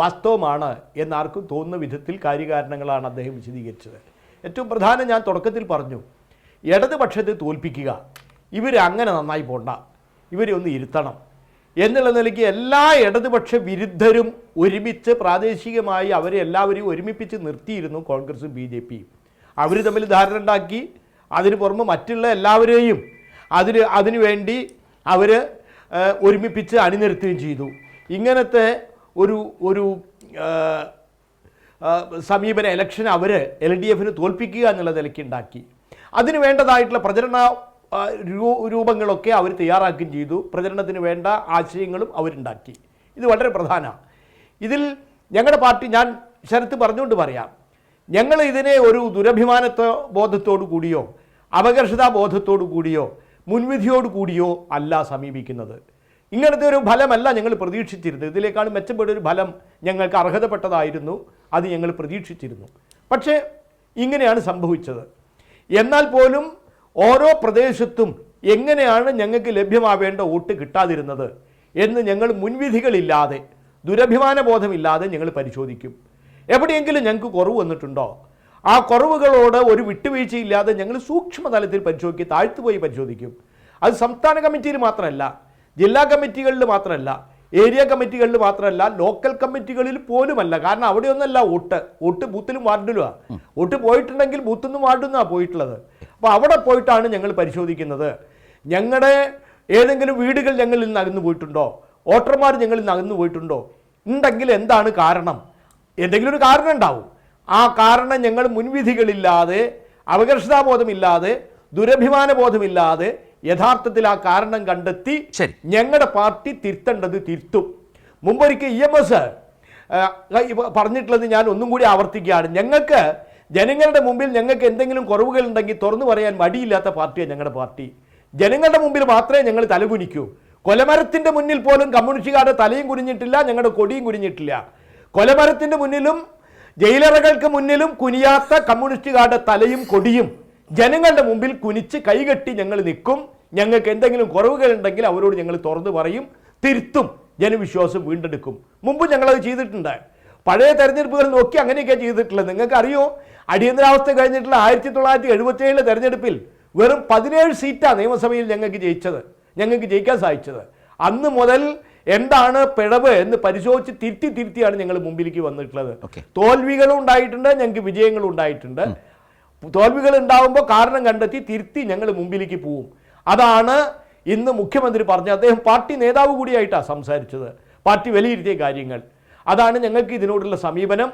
വാസ്തവമാണ് എന്നാർക്കും തോന്നുന്ന വിധത്തിൽ കാര്യകാരണങ്ങളാണ് അദ്ദേഹം വിശദീകരിച്ചത്. ഏറ്റവും പ്രധാനം ഞാൻ തുടക്കത്തിൽ പറഞ്ഞു, ഇടതുപക്ഷത്തെ തോൽപ്പിക്കുക, ഇവരങ്ങനെ നന്നായി പോണ്ട, ഇവരെ ഒന്ന് ഇരുത്തണം എന്നുള്ള നിലയ്ക്ക് എല്ലാ ഇടതുപക്ഷ വിരുദ്ധരും ഒരുമിച്ച് പ്രാദേശികമായി അവരെ എല്ലാവരെയും ഒരുമിപ്പിച്ച് നിർത്തിയിരുന്നു കോൺഗ്രസും BJPയും. അവർ തമ്മിൽ ധാരണ ഉണ്ടാക്കി, അതിന് പുറമെ മറ്റുള്ള എല്ലാവരെയും അതിനുവേണ്ടി അവർ ഒരുമിപ്പിച്ച് അണിനിർത്തുകയും ചെയ്തു. ഇങ്ങനത്തെ ഒരു സമീപന ഇലക്ഷൻ അവർ LDFിന് തോൽപ്പിക്കുക എന്നുള്ള നിലയ്ക്ക് ഉണ്ടാക്കി. അതിന് വേണ്ടതായിട്ടുള്ള പ്രചരണ രൂപങ്ങളൊക്കെ അവർ തയ്യാറാക്കുകയും ചെയ്തു. പ്രചരണത്തിന് വേണ്ട ആശയങ്ങളും അവരുണ്ടാക്കി. ഇത് വളരെ പ്രധാനമാണ്. ഇതിൽ ഞങ്ങളുടെ പാർട്ടി, ഞാൻ ശരത്ത് പറഞ്ഞുകൊണ്ട് പറയാം, ഞങ്ങൾ ഇതിനെ ഒരു ബോധത്തോടു കൂടിയോ അപകർഷതാ ബോധത്തോടു കൂടിയോ മുൻവിധിയോടു കൂടിയോ അല്ല സമീപിക്കുന്നത്. ഇങ്ങനത്തെ ഒരു ഫലമല്ല ഞങ്ങൾ പ്രതീക്ഷിച്ചിരുന്നത്. ഇതിലേക്കാളും മെച്ചപ്പെട്ടൊരു ഫലം ഞങ്ങൾക്ക് അർഹതപ്പെട്ടതായിരുന്നു, അത് ഞങ്ങൾ പ്രതീക്ഷിച്ചിരുന്നു. പക്ഷേ ഇങ്ങനെയാണ് സംഭവിച്ചത്. എന്നാൽ പോലും ഓരോ പ്രദേശത്തും എങ്ങനെയാണ് ഞങ്ങൾക്ക് ലഭ്യമാവേണ്ട വോട്ട് കിട്ടാതിരുന്നത് എന്ന് ഞങ്ങൾ മുൻവിധികളില്ലാതെ, ദുരഭിമാന ബോധമില്ലാതെ ഞങ്ങൾ പരിശോധിക്കും. എവിടെയെങ്കിലും ഞങ്ങൾക്ക് കുറവ് വന്നിട്ടുണ്ടോ, ആ കുറവുകളോട് ഒരു വിട്ടുവീഴ്ചയില്ലാതെ ഞങ്ങൾ സൂക്ഷ്മതലത്തിൽ പരിശോധിക്കും, താഴ്ത്തുപോയി പരിശോധിക്കും. അത് സംസ്ഥാന കമ്മിറ്റിയിൽ മാത്രമല്ല, ജില്ലാ കമ്മിറ്റികളിൽ മാത്രമല്ല, ഏരിയ കമ്മിറ്റികളിൽ മാത്രമല്ല, ലോക്കൽ കമ്മിറ്റികളിൽ പോലുമല്ല. കാരണം അവിടെയൊന്നല്ല വോട്ട് ബൂത്തിലും വാർഡിലുമാണ്. വോട്ട് പോയിട്ടുണ്ടെങ്കിൽ ബൂത്തിൽ നിന്നും വാർഡിൽ നിന്നാണ് പോയിട്ടുള്ളത്. അപ്പോൾ അവിടെ പോയിട്ടാണ് ഞങ്ങൾ പരിശോധിക്കുന്നത്. ഞങ്ങളുടെ ഏതെങ്കിലും വീടുകൾ ഞങ്ങളിൽ നിന്ന് അകന്നു പോയിട്ടുണ്ടോ, വോട്ടർമാർ ഞങ്ങളിൽ നിന്ന് അകന്നു പോയിട്ടുണ്ടോ, ഉണ്ടെങ്കിൽ എന്താണ് കാരണം? എന്തെങ്കിലും ഒരു കാരണം ഉണ്ടാവും. ആ കാരണം ഞങ്ങൾ മുൻവിധികളില്ലാതെ, അപകർഷതാബോധമില്ലാതെ, ദുരഭിമാന ബോധമില്ലാതെ യഥാർത്ഥത്തിൽ ആ കാരണം കണ്ടെത്തി ഞങ്ങളുടെ പാർട്ടി തിരുത്തേണ്ടത് തിരുത്തും. മുമ്പൊരിക്കൽ EMS പറഞ്ഞിട്ടുള്ളത് ഞാൻ ഒന്നും കൂടി ആവർത്തിക്കുകയാണ്. ഞങ്ങൾക്ക് ജനങ്ങളുടെ മുമ്പിൽ ഞങ്ങൾക്ക് എന്തെങ്കിലും കുറവുകൾ ഉണ്ടെങ്കിൽ തുറന്നു പറയാൻ മടിയില്ലാത്ത പാർട്ടിയാണ് ഞങ്ങളുടെ പാർട്ടി. ജനങ്ങളുടെ മുമ്പിൽ മാത്രമേ ഞങ്ങൾ തലകുനിക്കൂ. കൊലമരത്തിൻ്റെ മുന്നിൽ പോലും കമ്മ്യൂണിസ്റ്റുകാരുടെ തലയും കുനിഞ്ഞിട്ടില്ല, ഞങ്ങളുടെ കൊടിയും കുനിഞ്ഞിട്ടില്ല. കൊലമരത്തിൻ്റെ മുന്നിലും ജയിലറകൾക്ക് മുന്നിലും കുനിയാത്ത കമ്മ്യൂണിസ്റ്റുകാരുടെ തലയും കൊടിയും ജനങ്ങളുടെ മുമ്പിൽ കുനിച്ച് കൈകെട്ടി ഞങ്ങൾ നിൽക്കും. ഞങ്ങൾക്ക് എന്തെങ്കിലും കുറവുകളുണ്ടെങ്കിൽ അവരോട് ഞങ്ങൾ തുറന്നു പറയും, തിരുത്തും, ജനവിശ്വാസം വീണ്ടെടുക്കും. മുമ്പ് ഞങ്ങളത് ചെയ്തിട്ടുണ്ട്. പഴയ തെരഞ്ഞെടുപ്പുകൾ നോക്കി അങ്ങനെയൊക്കെയാണ് ചെയ്തിട്ടുള്ളത്. നിങ്ങൾക്ക് അറിയോ, അടിയന്തരാവസ്ഥ കഴിഞ്ഞിട്ടുള്ള 1977 തെരഞ്ഞെടുപ്പിൽ വെറും 17 സീറ്റാണ് നിയമസഭയിൽ ഞങ്ങൾക്ക് ജയിക്കാൻ സാധിച്ചത്. അന്ന് മുതൽ എന്താണ് പിഴവ് എന്ന് പരിശോധിച്ച് തിരുത്തിയാണ് ഞങ്ങൾ മുമ്പിലേക്ക് വന്നിട്ടുള്ളത്. തോൽവികളും ഉണ്ടായിട്ടുണ്ട്, ഞങ്ങൾക്ക് വിജയങ്ങളും ഉണ്ടായിട്ടുണ്ട്. തോൽവികൾ ഉണ്ടാകുമ്പോൾ കാരണം കണ്ടെത്തി തിരുത്തി ഞങ്ങൾ മുമ്പിലേക്ക് പോവും. അതാണ് ഇന്ന് മുഖ്യമന്ത്രി പറഞ്ഞു. അദ്ദേഹം പാർട്ടി നേതാവ് കൂടിയായിട്ടാണ് സംസാരിച്ചത്, പാർട്ടി വിലയിരുത്തിയ കാര്യങ്ങൾ. അതാണ് ഞങ്ങൾക്ക് ഇതിനോടുള്ള സമീപനം.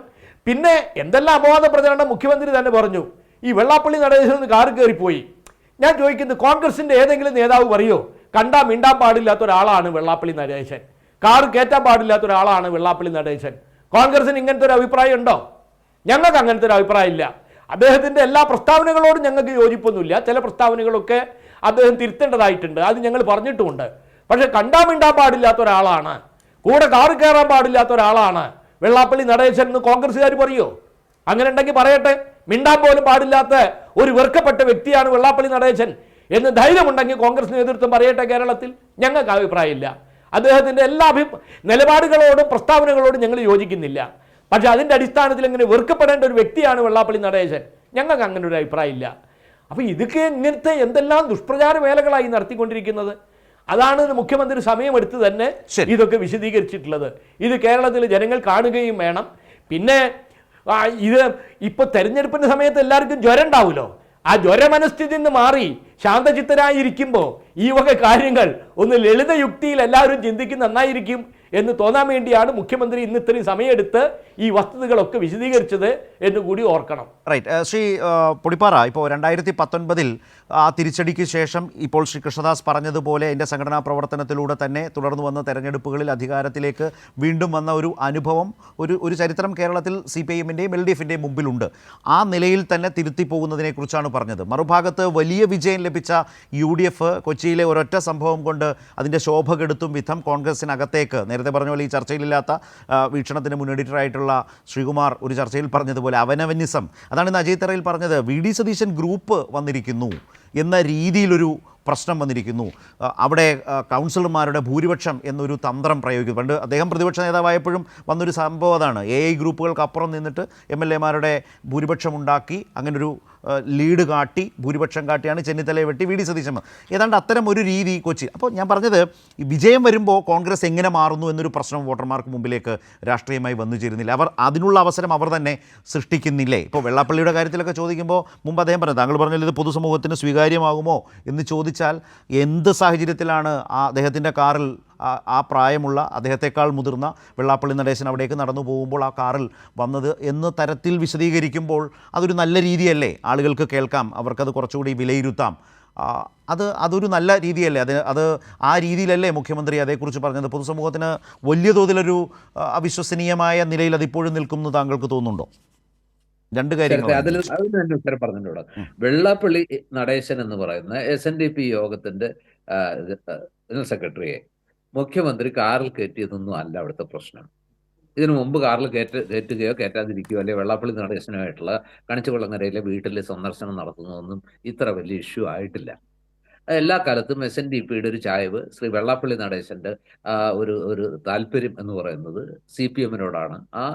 പിന്നെ എന്തെല്ലാം അപവാദ പ്രചരണം മുഖ്യമന്ത്രി തന്നെ പറഞ്ഞു. ഈ വെള്ളാപ്പള്ളി നടേശനിൽ നിന്ന് കാറ് കയറിപ്പോയി. ഞാൻ ചോദിക്കുന്നത്, കോൺഗ്രസിൻ്റെ ഏതെങ്കിലും നേതാവ് പറയോ കണ്ടാൽ മിണ്ടാൻ പാടില്ലാത്ത ഒരാളാണ് വെള്ളാപ്പള്ളി നടേശൻ, കാറ് കയറ്റാൻ പാടില്ലാത്ത ഒരാളാണ് വെള്ളാപ്പള്ളി നടേശൻ? കോൺഗ്രസിന് ഇങ്ങനത്തെ ഒരു അഭിപ്രായം ഉണ്ടോ? ഞങ്ങൾക്ക് അങ്ങനത്തെ ഒരു അഭിപ്രായം ഇല്ല. അദ്ദേഹത്തിൻ്റെ എല്ലാ പ്രസ്താവനകളോടും ഞങ്ങൾക്ക് യോജിപ്പൊന്നുമില്ല. ചില പ്രസ്താവനകളൊക്കെ അദ്ദേഹം തിരുത്തേണ്ടതായിട്ടുണ്ട്, അത് ഞങ്ങൾ പറഞ്ഞിട്ടുമുണ്ട്. പക്ഷെ കണ്ടാൽ മിണ്ടാൻ പാടില്ലാത്ത ഒരാളാണ്, കൂടെ കാറ് കയറാൻ പാടില്ലാത്ത ഒരാളാണ് വെള്ളാപ്പള്ളി നടേശൻ എന്ന് കോൺഗ്രസ്സുകാർ പറയോ? അങ്ങനെ ഉണ്ടെങ്കിൽ പറയട്ടെ. മിണ്ടാൻ പോലും പാടില്ലാത്ത ഒരു വെറുക്കപ്പെട്ട വ്യക്തിയാണ് വെള്ളാപ്പള്ളി നടേശൻ എന്ന് ധൈര്യമുണ്ടെങ്കിൽ കോൺഗ്രസ് നേതൃത്വം പറയട്ടെ കേരളത്തിൽ. ഞങ്ങൾക്ക് അഭിപ്രായമില്ല. അദ്ദേഹത്തിൻ്റെ എല്ലാ നിലപാടുകളോടും പ്രസ്താവനകളോടും ഞങ്ങൾ യോജിക്കുന്നില്ല. പക്ഷെ അതിൻ്റെ അടിസ്ഥാനത്തിൽ ഇങ്ങനെ വെറുക്കപ്പെടേണ്ട ഒരു വ്യക്തിയാണ് വെള്ളാപ്പള്ളി നടേശൻ. ഞങ്ങൾക്ക് അങ്ങനെ ഒരു അഭിപ്രായമില്ല. അപ്പോൾ ഇതൊക്കെ ഇങ്ങനത്തെ എന്തെല്ലാം ദുഷ്പ്രചാര വേലകളായി നടത്തിക്കൊണ്ടിരിക്കുന്നത്. അതാണ് മുഖ്യമന്ത്രി സമയമെടുത്ത് തന്നെ ഇതൊക്കെ വിശദീകരിച്ചിട്ടുള്ളത്. ഇത് കേരളത്തിലെ ജനങ്ങൾ കാണുകയും വേണം. പിന്നെ ഇത് ഇപ്പോൾ തെരഞ്ഞെടുപ്പിൻ്റെ സമയത്ത് എല്ലാവർക്കും ജ്വരം ഉണ്ടാവുമല്ലോ. ആ ജ്വരമനസ്ഥിതി നിന്ന് മാറി ശാന്തചിത്തരായിരിക്കുമ്പോൾ ഈ വക കാര്യങ്ങൾ ഒന്ന് ലളിതയുക്തിയിൽ എല്ലാവരും ചിന്തിക്കുന്ന നന്നായിരിക്കും എന്ന് തോന്നാൻ വേണ്ടിയാണ് മുഖ്യമന്ത്രി ഇന്ന് ഇത്രയും സമയമെടുത്ത് ഈ വസ്തുതകളൊക്കെ വിശദീകരിച്ചത് എന്ന് കൂടി ഓർക്കണം. റൈറ്റ്. ശ്രീ പൊടിപ്പാറ, ഇപ്പോൾ 2019 ആ തിരിച്ചടിക്ക് ശേഷം ഇപ്പോൾ ശ്രീ കൃഷ്ണദാസ് പറഞ്ഞതുപോലെ എൻ്റെ സംഘടനാ പ്രവർത്തനത്തിലൂടെ തന്നെ തുടർന്ന് വന്ന തെരഞ്ഞെടുപ്പുകളിൽ അധികാരത്തിലേക്ക് വീണ്ടും വന്ന ഒരു അനുഭവം, ഒരു ചരിത്രം കേരളത്തിൽ CPIMൻ്റെയും LDFൻ്റെയും മുമ്പിലുണ്ട്. ആ നിലയിൽ തന്നെ തിരുത്തി പോകുന്നതിനെക്കുറിച്ചാണ് പറഞ്ഞത്. മറുഭാഗത്ത് വലിയ വിജയം ലഭിച്ച UDF കൊച്ചിയിലെ ഒരൊറ്റ സംഭവം കൊണ്ട് അതിൻ്റെ ശോഭ കെടുത്തും വിധം കോൺഗ്രസിനകത്തേക്ക്, നേരത്തെ പറഞ്ഞ പോലെ ഈ ചർച്ചയിലില്ലാത്ത വീക്ഷണത്തിന് മുൻ എഡിറ്ററായിട്ടുള്ള ശ്രീകുമാർ ഒരു ചർച്ചയിൽ പറഞ്ഞതുപോലെ അവനവനിസം, അതാണ് ഇന്ന് അജയ് തറയിൽ പറഞ്ഞത്, VD സതീശൻ ഗ്രൂപ്പ് വന്നിരിക്കുന്നു എന്ന രീതിയിലൊരു പ്രശ്നം വന്നിരിക്കുന്നു. അവിടെ കൗൺസിലർമാരുടെ ഭൂരിപക്ഷം എന്നൊരു തന്ത്രം പ്രയോഗിക്കുന്നു. പണ്ട് അദ്ദേഹം പ്രതിപക്ഷ നേതാവായപ്പോഴും വന്നൊരു സംഭവം അതാണ്. AI ഗ്രൂപ്പുകൾക്ക് അപ്പുറം നിന്നിട്ട് MLA-മാരുടെ ഭൂരിപക്ഷം ഉണ്ടാക്കി, അങ്ങനൊരു ലീഡ് കാട്ടി, ഭൂരിപക്ഷം കാട്ടിയാണ് ചെന്നിത്തലയെ വെട്ടി VD സതീശൻ. ഏതാണ്ട് അത്തരം ഒരു രീതി കൊച്ചി. അപ്പോൾ ഞാൻ പറഞ്ഞത്, വിജയം വരുമ്പോൾ കോൺഗ്രസ് എങ്ങനെ മാറുന്നു എന്നൊരു പ്രശ്നം വോട്ടർമാർക്ക് മുമ്പിലേക്ക് രാഷ്ട്രീയമായി വന്നു ചേരുന്നില്ല. അവർ അതിനുള്ള അവസരം അവർ തന്നെ സൃഷ്ടിക്കുന്നില്ലേ? ഇപ്പോൾ വെള്ളാപ്പള്ളിയുടെ കാര്യത്തിലൊക്കെ ചോദിക്കുമ്പോൾ മുമ്പ് അദ്ദേഹം പറഞ്ഞു, താങ്കൾ പറഞ്ഞാൽ ഇത് പൊതുസമൂഹത്തിന് സ്വീകാര്യമാകുമോ എന്ന് ചോദിച്ചാൽ എന്ത് സാഹചര്യത്തിലാണ് അദ്ദേഹത്തിൻ്റെ കാറിൽ ആ പ്രായമുള്ള, അദ്ദേഹത്തെക്കാൾ മുതിർന്ന വെള്ളാപ്പള്ളി നടേശൻ അവിടേക്ക് നടന്നു പോകുമ്പോൾ ആ കാറിൽ വന്നത് എന്ന തരത്തിൽ വിശദീകരിക്കുമ്പോൾ അതൊരു നല്ല രീതിയല്ലേ? ആളുകൾക്ക് കേൾക്കാം, അവർക്കത് കുറച്ചുകൂടി വിലയിരുത്താം. അതൊരു നല്ല രീതിയല്ലേ? അത് ആ രീതിയിലല്ലേ മുഖ്യമന്ത്രി അതേക്കുറിച്ച് പറഞ്ഞത്? പൊതുസമൂഹത്തിന് വലിയ തോതിലൊരു അവിശ്വസനീയമായ നിലയിൽ അതിപ്പോഴും നിൽക്കുന്നു താങ്കൾക്ക് തോന്നുന്നുണ്ടോ? രണ്ട് കാര്യങ്ങൾ അതിൽ തന്നെ ഉത്തരം പറഞ്ഞിട്ടുണ്ട്. വെള്ളാപ്പള്ളി നടേശൻ എന്ന് പറയുന്ന SNDP യോഗത്തിന്റെ ജനറൽ സെക്രട്ടറിയെ മുഖ്യമന്ത്രി കാറിൽ കയറ്റിയതൊന്നും അല്ല അവിടുത്തെ പ്രശ്നം. ഇതിനു മുമ്പ് കാറിൽ കയറ്റുകയോ കയറ്റാതിരിക്കുകയോ അല്ലെങ്കിൽ വെള്ളാപ്പള്ളി നടേശനുമായിട്ടുള്ള കണിച്ചുകുളങ്ങരയിലെ വീട്ടിലെ സന്ദർശനം നടത്തുന്നതൊന്നും ഇത്ര വലിയ ഇഷ്യൂ ആയിട്ടില്ല. എല്ലാ കാലത്തും SNDPയുടെ ഒരു ചായ്വ് ശ്രീ വെള്ളാപ്പള്ളി നടേശന്റെ ഒരു താല്പര്യം എന്ന് പറയുന്നത് CPM-നോടാണ്. ആ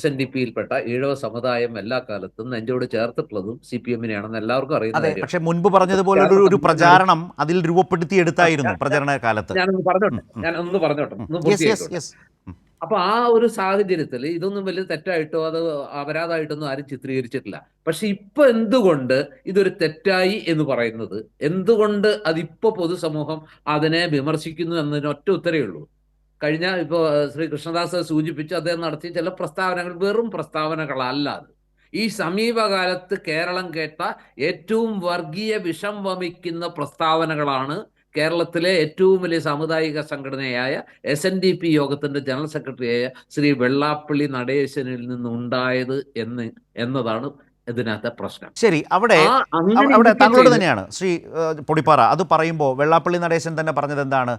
SNDPയിൽപ്പെട്ട ഈഴവ സമുദായം എല്ലാ കാലത്തും നെഞ്ചോട് ചേർത്തിട്ടുള്ളതും CPM-നെയാണെന്ന് എല്ലാവർക്കും അറിയുന്ന കാര്യം. പക്ഷേ മുൻപ് പറഞ്ഞതുപോലെ ഒരു പ്രചാരണം അതിൽ രൂപപ്പെടുത്തിയെടുത്തായിരുന്നു പ്രചരണ കാലത്ത്. ഞാനൊന്ന് പറഞ്ഞോട്ടെ. അപ്പൊ ആ ഒരു സാഹചര്യത്തിൽ ഇതൊന്നും വലിയ തെറ്റായിട്ടോ അത് അപരാധമായിട്ടൊന്നും ആരും ചിത്രീകരിച്ചിട്ടില്ല. പക്ഷെ ഇപ്പൊ എന്തുകൊണ്ട് ഇതൊരു തെറ്റായി എന്ന് പറയുന്നത്, എന്തുകൊണ്ട് അതിപ്പോ പൊതുസമൂഹം അതിനെ വിമർശിക്കുന്നു എന്നതിന് ഒറ്റ ഉത്തരവേ ഉള്ളൂ. കഴിഞ്ഞ ഇപ്പോൾ ശ്രീ കൃഷ്ണദാസ് സൂചിപ്പിച്ചു, അദ്ദേഹം നടത്തിയ ചില പ്രസ്താവനകൾ വെറും പ്രസ്താവനകളല്ലാതെ ഈ സമീപകാലത്ത് കേരളം കേട്ട ഏറ്റവും വർഗീയ വിഷം വമിക്കുന്ന പ്രസ്താവനകളാണ് കേരളത്തിലെ ഏറ്റവും വലിയ സാമുദായിക സംഘടനയായ SNDP യോഗത്തിന്റെ ജനറൽ സെക്രട്ടറിയായ ശ്രീ വെള്ളാപ്പള്ളി നടേശനിൽ നിന്നുണ്ടായത് എന്നതാണ് ഇതിനകത്തെ പ്രശ്നം. ശരി, അവിടെ താങ്കളോട് തന്നെയാണ് ശ്രീ പൊടിപ്പാറ. അത് പറയുമ്പോൾ വെള്ളാപ്പള്ളി നടേശൻ തന്നെ പറഞ്ഞത് എന്താണ്?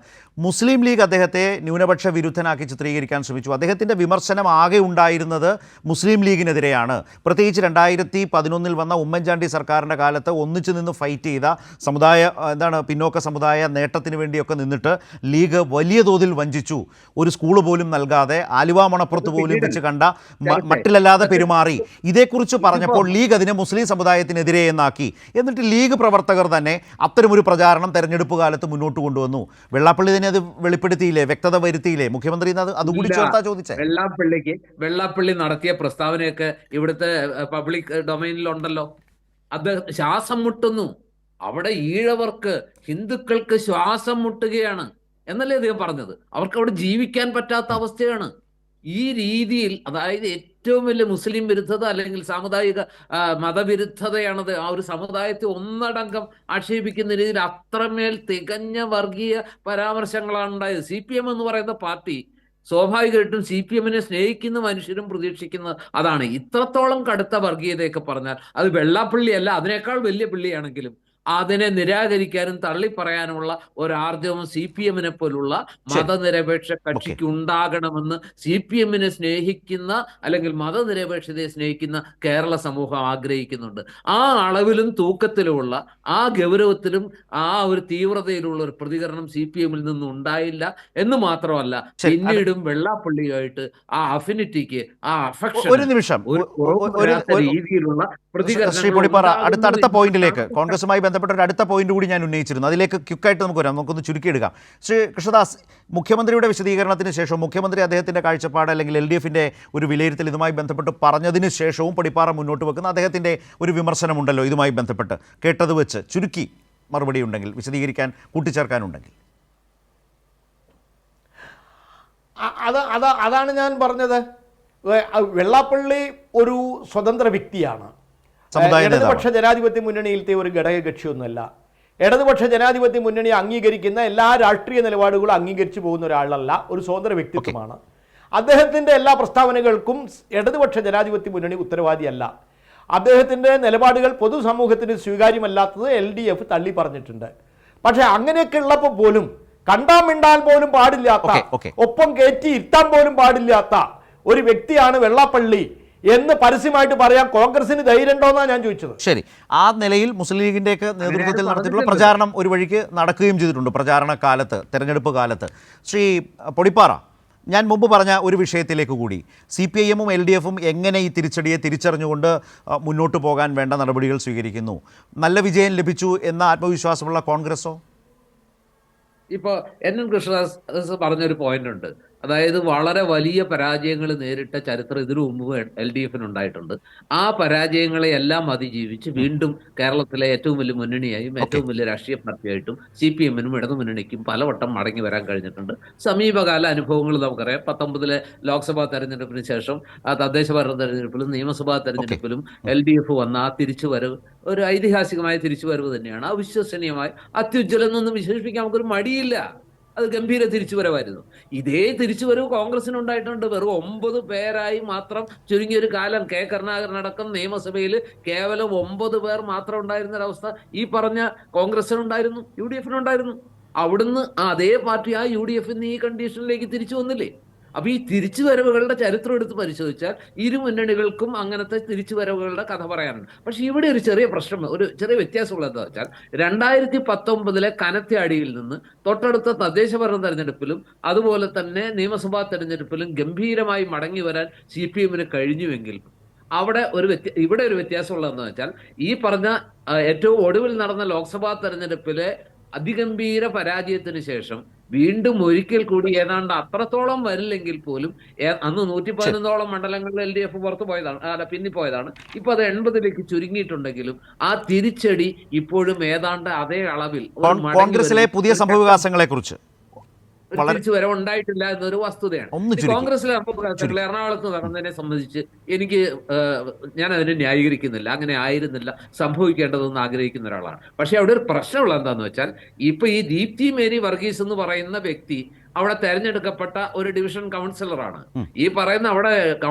മുസ്ലിം ലീഗ് അദ്ദേഹത്തെ ന്യൂനപക്ഷ വിരുദ്ധനാക്കി ചിത്രീകരിക്കാൻ ശ്രമിച്ചു. അദ്ദേഹത്തിൻ്റെ വിമർശനം ആകെ ഉണ്ടായിരുന്നത് മുസ്ലിം ലീഗിനെതിരെയാണ്. പ്രത്യേകിച്ച് 2011 വന്ന ഉമ്മൻചാണ്ടി സർക്കാരിൻ്റെ കാലത്ത് ഒന്നിച്ചു നിന്ന് ഫൈറ്റ് ചെയ്ത പിന്നോക്ക സമുദായ നേട്ടത്തിന് വേണ്ടിയൊക്കെ നിന്നിട്ട് ലീഗ് വലിയ തോതിൽ വഞ്ചിച്ചു. ഒരു സ്കൂൾ പോലും നൽകാതെ ആലുവ മണപ്പുറത്ത് പോലും വെച്ച് കണ്ട മട്ടിലല്ലാതെ പെരുമാറി. ഇതേക്കുറിച്ച് പറഞ്ഞപ്പോൾ ലീഗ് അതിനെ മുസ്ലിം സമുദായത്തിനെതിരെ എന്നാക്കി. എന്നിട്ട് ലീഗ് പ്രവർത്തകർ തന്നെ അത്തരമൊരു പ്രചാരണം തെരഞ്ഞെടുപ്പ് കാലത്ത് മുന്നോട്ട് കൊണ്ടുവന്നു. വെള്ളാപ്പള്ളി തന്നെ അത് വെളിപ്പെടുത്തിയില്ലേ, വ്യക്തത വരുത്തിയില്ലേ? മുഖ്യമന്ത്രി അതുകൂടി ചേർത്താ ചോദിച്ചേ. വെള്ളാപ്പള്ളി നടത്തിയ പ്രസ്താവനയൊക്കെ ഇവിടുത്തെ പബ്ലിക് ഡൊമൈനിലുണ്ടല്ലോ. അത് ശ്വാസം മുട്ടുന്നു. അവിടെ ഈഴവർക്ക്, ഹിന്ദുക്കൾക്ക് ശ്വാസം മുട്ടുകയാണ് എന്നല്ലേ അദ്ദേഹം പറഞ്ഞത്. അവർക്ക് അവിടെ ജീവിക്കാൻ പറ്റാത്ത അവസ്ഥയാണ്. ഈ രീതിയിൽ, അതായത് ഏറ്റവും വലിയ മുസ്ലിം വിരുദ്ധത അല്ലെങ്കിൽ സാമുദായിക മതവിരുദ്ധതയാണത്. ആ ഒരു സമുദായത്തെ ഒന്നടങ്കം ആക്ഷേപിക്കുന്ന രീതിയിൽ അത്രമേൽ തികഞ്ഞ വർഗീയ പരാമർശങ്ങളാണ് ഉണ്ടായത്. CPM എന്ന് പറയുന്ന പാർട്ടി സ്വാഭാവികമായിട്ടും CPM-നെ സ്നേഹിക്കുന്ന മനുഷ്യരും പ്രതീക്ഷിക്കുന്നത് അതാണ്. ഇത്രത്തോളം കടുത്ത വർഗീയതയൊക്കെ പറഞ്ഞാൽ അത് വെള്ളാപ്പള്ളിയല്ല, അതിനേക്കാൾ വലിയ പള്ളിയാണെങ്കിലും അതിനെ നിരാകരിക്കാനും തള്ളിപ്പറയാനുമുള്ള ഒരാർജവം CPM-നെ പോലുള്ള മതനിരപേക്ഷ കക്ഷിക്ക് ഉണ്ടാകണമെന്ന് CPM-നെ സ്നേഹിക്കുന്ന അല്ലെങ്കിൽ മതനിരപേക്ഷതയെ സ്നേഹിക്കുന്ന കേരള സമൂഹം ആഗ്രഹിക്കുന്നുണ്ട്. ആ അളവിലും തൂക്കത്തിലുമുള്ള, ആ ഗൗരവത്തിലും ആ ഒരു തീവ്രതയിലുള്ള ഒരു പ്രതികരണം CPM-ൽ നിന്നും ഉണ്ടായില്ല എന്ന് മാത്രമല്ല, പിന്നീടും വെള്ളാപ്പള്ളിയുമായിട്ട് ആ അഫിനിറ്റിക്ക്, ആ അഫെക്ഷൻ ഒരു നിമിഷം രീതിയിലുള്ള ശ്രീ പൊടിപ്പാറ, അടുത്ത പോയിന്റിലേക്ക്, കോൺഗ്രസുമായി ബന്ധപ്പെട്ട ഒരു അടുത്ത പോയിന്റ് കൂടി ഞാൻ ഉന്നയിച്ചിരുന്നു. അതിലേക്ക് ക്വിക്കായിട്ട് നമുക്ക് വരാം, നമുക്കൊന്ന് ചുരുക്കിയെടുക്കാം. ശ്രീ കൃഷ്ണദാസ്, മുഖ്യമന്ത്രിയുടെ വിശദീകരണത്തിന് ശേഷവും മുഖ്യമന്ത്രി അദ്ദേഹത്തിൻ്റെ കാഴ്ചപ്പാട് അല്ലെങ്കിൽ LDF-ൻ്റെ ഒരു വിലയിരുത്തൽ ഇതുമായി ബന്ധപ്പെട്ട് പറഞ്ഞതിന് ശേഷവും പൊടിപ്പാറ മുന്നോട്ട് വെക്കുന്ന അദ്ദേഹത്തിൻ്റെ ഒരു വിമർശനമുണ്ടല്ലോ ഇതുമായി ബന്ധപ്പെട്ട്, കേട്ടത് വെച്ച് ചുരുക്കി മറുപടി ഉണ്ടെങ്കിൽ, വിശദീകരിക്കാൻ കൂട്ടിച്ചേർക്കാനുണ്ടെങ്കിൽ. അതാണ് ഞാൻ പറഞ്ഞത്. വെള്ളാപ്പള്ളി ഒരു സ്വതന്ത്ര വ്യക്തിയാണ്. ഇടതുപക്ഷ ജനാധിപത്യ മുന്നണിയിലത്തെ ഒരു ഘടക കക്ഷിയൊന്നുമല്ല. ഇടതുപക്ഷ ജനാധിപത്യ മുന്നണി അംഗീകരിക്കുന്ന എല്ലാ രാഷ്ട്രീയ നിലപാടുകളും അംഗീകരിച്ചു പോകുന്ന ഒരാളല്ല, ഒരു സ്വതന്ത്ര വ്യക്തിത്വമാണ്. അദ്ദേഹത്തിൻ്റെ എല്ലാ പ്രസ്താവനകൾക്കും ഇടതുപക്ഷ ജനാധിപത്യ മുന്നണി ഉത്തരവാദിയല്ല. അദ്ദേഹത്തിൻ്റെ നിലപാടുകൾ പൊതുസമൂഹത്തിന് സ്വീകാര്യമല്ലാത്തത് LDF തള്ളി പറഞ്ഞിട്ടുണ്ട്. പക്ഷെ അങ്ങനെയൊക്കെ ഉള്ളപ്പോൾ പോലും കണ്ടാൻ മിണ്ടാൻ പോലും പാടില്ലാത്ത, ഒപ്പം കയറ്റി ഇരുത്താൻ പോലും പാടില്ലാത്ത ഒരു വ്യക്തിയാണ് വെള്ളാപ്പള്ളി എന്ന് പരസ്യമായിട്ട് പറയാൻ കോൺഗ്രസിന് ധൈര്യം ഉണ്ടോന്നാണ് ഞാൻ ചോദിച്ചത്. ശരി, ആ നിലയിൽ മുസ്ലിം ലീഗിൻ്റെയൊക്കെ നേതൃത്വത്തിൽ നടത്തിയിട്ടുള്ള പ്രചാരണം ഒരു വഴിക്ക് നടക്കുകയും ചെയ്തിട്ടുണ്ട് പ്രചാരണ കാലത്ത്, തെരഞ്ഞെടുപ്പ് കാലത്ത്. ശ്രീ പൊടിപ്പാറ, ഞാൻ മുമ്പ് പറഞ്ഞ ഒരു വിഷയത്തിലേക്ക് കൂടി, CPIM-ഉം LDF-ഉം എങ്ങനെ ഈ തിരിച്ചടിയെ തിരിച്ചറിഞ്ഞുകൊണ്ട് മുന്നോട്ട് പോകാൻ വേണ്ട നടപടികൾ സ്വീകരിക്കുന്നു? നല്ല വിജയം ലഭിച്ചു എന്ന ആത്മവിശ്വാസമുള്ള കോൺഗ്രസോ? ഇപ്പോൾ NN കൃഷ്ണദാസ് പറഞ്ഞൊരു പോയിന്റ് ഉണ്ട്. അതായത് വളരെ വലിയ പരാജയങ്ങൾ നേരിട്ട ചരിത്രം ഇതിനു മുമ്പ് LDF-ന് ഉണ്ടായിട്ടുണ്ട്. ആ പരാജയങ്ങളെ എല്ലാം അതിജീവിച്ച് വീണ്ടും കേരളത്തിലെ ഏറ്റവും വലിയ മുന്നണിയായും ഏറ്റവും വലിയ രാഷ്ട്രീയ പാർട്ടിയായിട്ടും CPM-നും ഇടതു മുന്നണിക്കും പലവട്ടം മടങ്ങി വരാൻ കഴിഞ്ഞിട്ടുണ്ട്. സമീപകാല അനുഭവങ്ങൾ നമുക്കറിയാം. 19-ലെ ലോക്സഭാ തെരഞ്ഞെടുപ്പിന് ശേഷം തദ്ദേശ ഭരണ തെരഞ്ഞെടുപ്പിലും നിയമസഭാ തെരഞ്ഞെടുപ്പിലും LDF വന്ന ആ തിരിച്ചുവരവ് ഒരു ഐതിഹാസികമായ തിരിച്ചുവരവ് തന്നെയാണ്. അവിശ്വസനീയമായ, അത്യുജ്വലം എന്നൊന്നും വിശേഷിപ്പിക്കാൻ നമുക്കൊരു മടിയില്ല. അത് ഗംഭീര തിരിച്ചുവരവായിരുന്നു. ഇതേ തിരിച്ചുവരവ് കോൺഗ്രസിനുണ്ടായിട്ടുണ്ട്. വെറും 9 പേരായി മാത്രം ചുരുങ്ങിയൊരു കാലം, K കരുണാകരനടക്കം നിയമസഭയിൽ കേവലം 9 പേർ മാത്രം ഉണ്ടായിരുന്ന ഒരവസ്ഥ ഈ പറഞ്ഞ കോൺഗ്രസിനുണ്ടായിരുന്നു, UDF-നുണ്ടായിരുന്നു. അവിടുന്ന് അതേ പാർട്ടി ആ UDF-ന് ഈ കണ്ടീഷനിലേക്ക് തിരിച്ചു വന്നില്ലേ? അപ്പൊ ഈ തിരിച്ചുവരവുകളുടെ ചരിത്രം എടുത്ത് പരിശോധിച്ചാൽ ഇരു മുന്നണികൾക്കും അങ്ങനത്തെ തിരിച്ചുവരവുകളുടെ കഥ പറയാനുണ്ട്. പക്ഷെ ഇവിടെ ഒരു ചെറിയ പ്രശ്നം, ഒരു ചെറിയ വ്യത്യാസമുള്ളത് വെച്ചാൽ 2019-ലെ കനത്ത അടിയിൽ നിന്ന് തൊട്ടടുത്ത തദ്ദേശ ഭരണ തെരഞ്ഞെടുപ്പിലും അതുപോലെ തന്നെ നിയമസഭാ തെരഞ്ഞെടുപ്പിലും ഗംഭീരമായി മടങ്ങി വരാൻ CPM-ന് കഴിഞ്ഞുവെങ്കിൽ ഇവിടെ ഒരു വ്യത്യാസമുള്ളതെന്ന് വെച്ചാൽ ഈ പറഞ്ഞ ഏറ്റവും ഒടുവിൽ നടന്ന ലോക്സഭാ തെരഞ്ഞെടുപ്പിലെ അതിഗംഭീര പരാജയത്തിന് ശേഷം വീണ്ടും ഒരിക്കൽ കൂടി ഏതാണ്ട് അത്രത്തോളം വരില്ലെങ്കിൽ പോലും അന്ന് 111ഓളം മണ്ഡലങ്ങളിൽ LDF പുറത്തു പോയതാണ്, പിന്നിപ്പോയതാണ്. ഇപ്പൊ അത് 80-ലേക്ക് ചുരുങ്ങിയിട്ടുണ്ടെങ്കിലും ആ തിരിച്ചടി ഇപ്പോഴും ഏതാണ്ട് അതേ അളവിൽ കോൺഗ്രസിലെ പുതിയ സംഭവവികാസങ്ങളെ കുറിച്ച് തിരിച്ചുവരവ് ഉണ്ടായിട്ടില്ല എന്നൊരു വസ്തുതയാണ്. കോൺഗ്രസിലെ സംഭവവികാസങ്ങൾ എറണാകുളത്ത് നടന്നതിനെ സംബന്ധിച്ച് ഞാൻ അതിനെ ന്യായീകരിക്കുന്നില്ല, അങ്ങനെ ആയിരുന്നില്ല, സംഭവിക്കേണ്ടതെന്ന് ആഗ്രഹിക്കുന്ന ഒരാളാണ്. പക്ഷെ അവിടെ ഒരു പ്രശ്നമുള്ള എന്താന്ന് വെച്ചാൽ ഇപ്പൊ ഈ ദീപ്തി മേരി വർഗീസ് എന്ന് പറയുന്ന വ്യക്തി അവിടെ തെരഞ്ഞെടുക്കപ്പെട്ട ഒരു ഡിവിഷൻ കൗൺസിലറാണ്. ഈ പറയുന്ന അവിടെ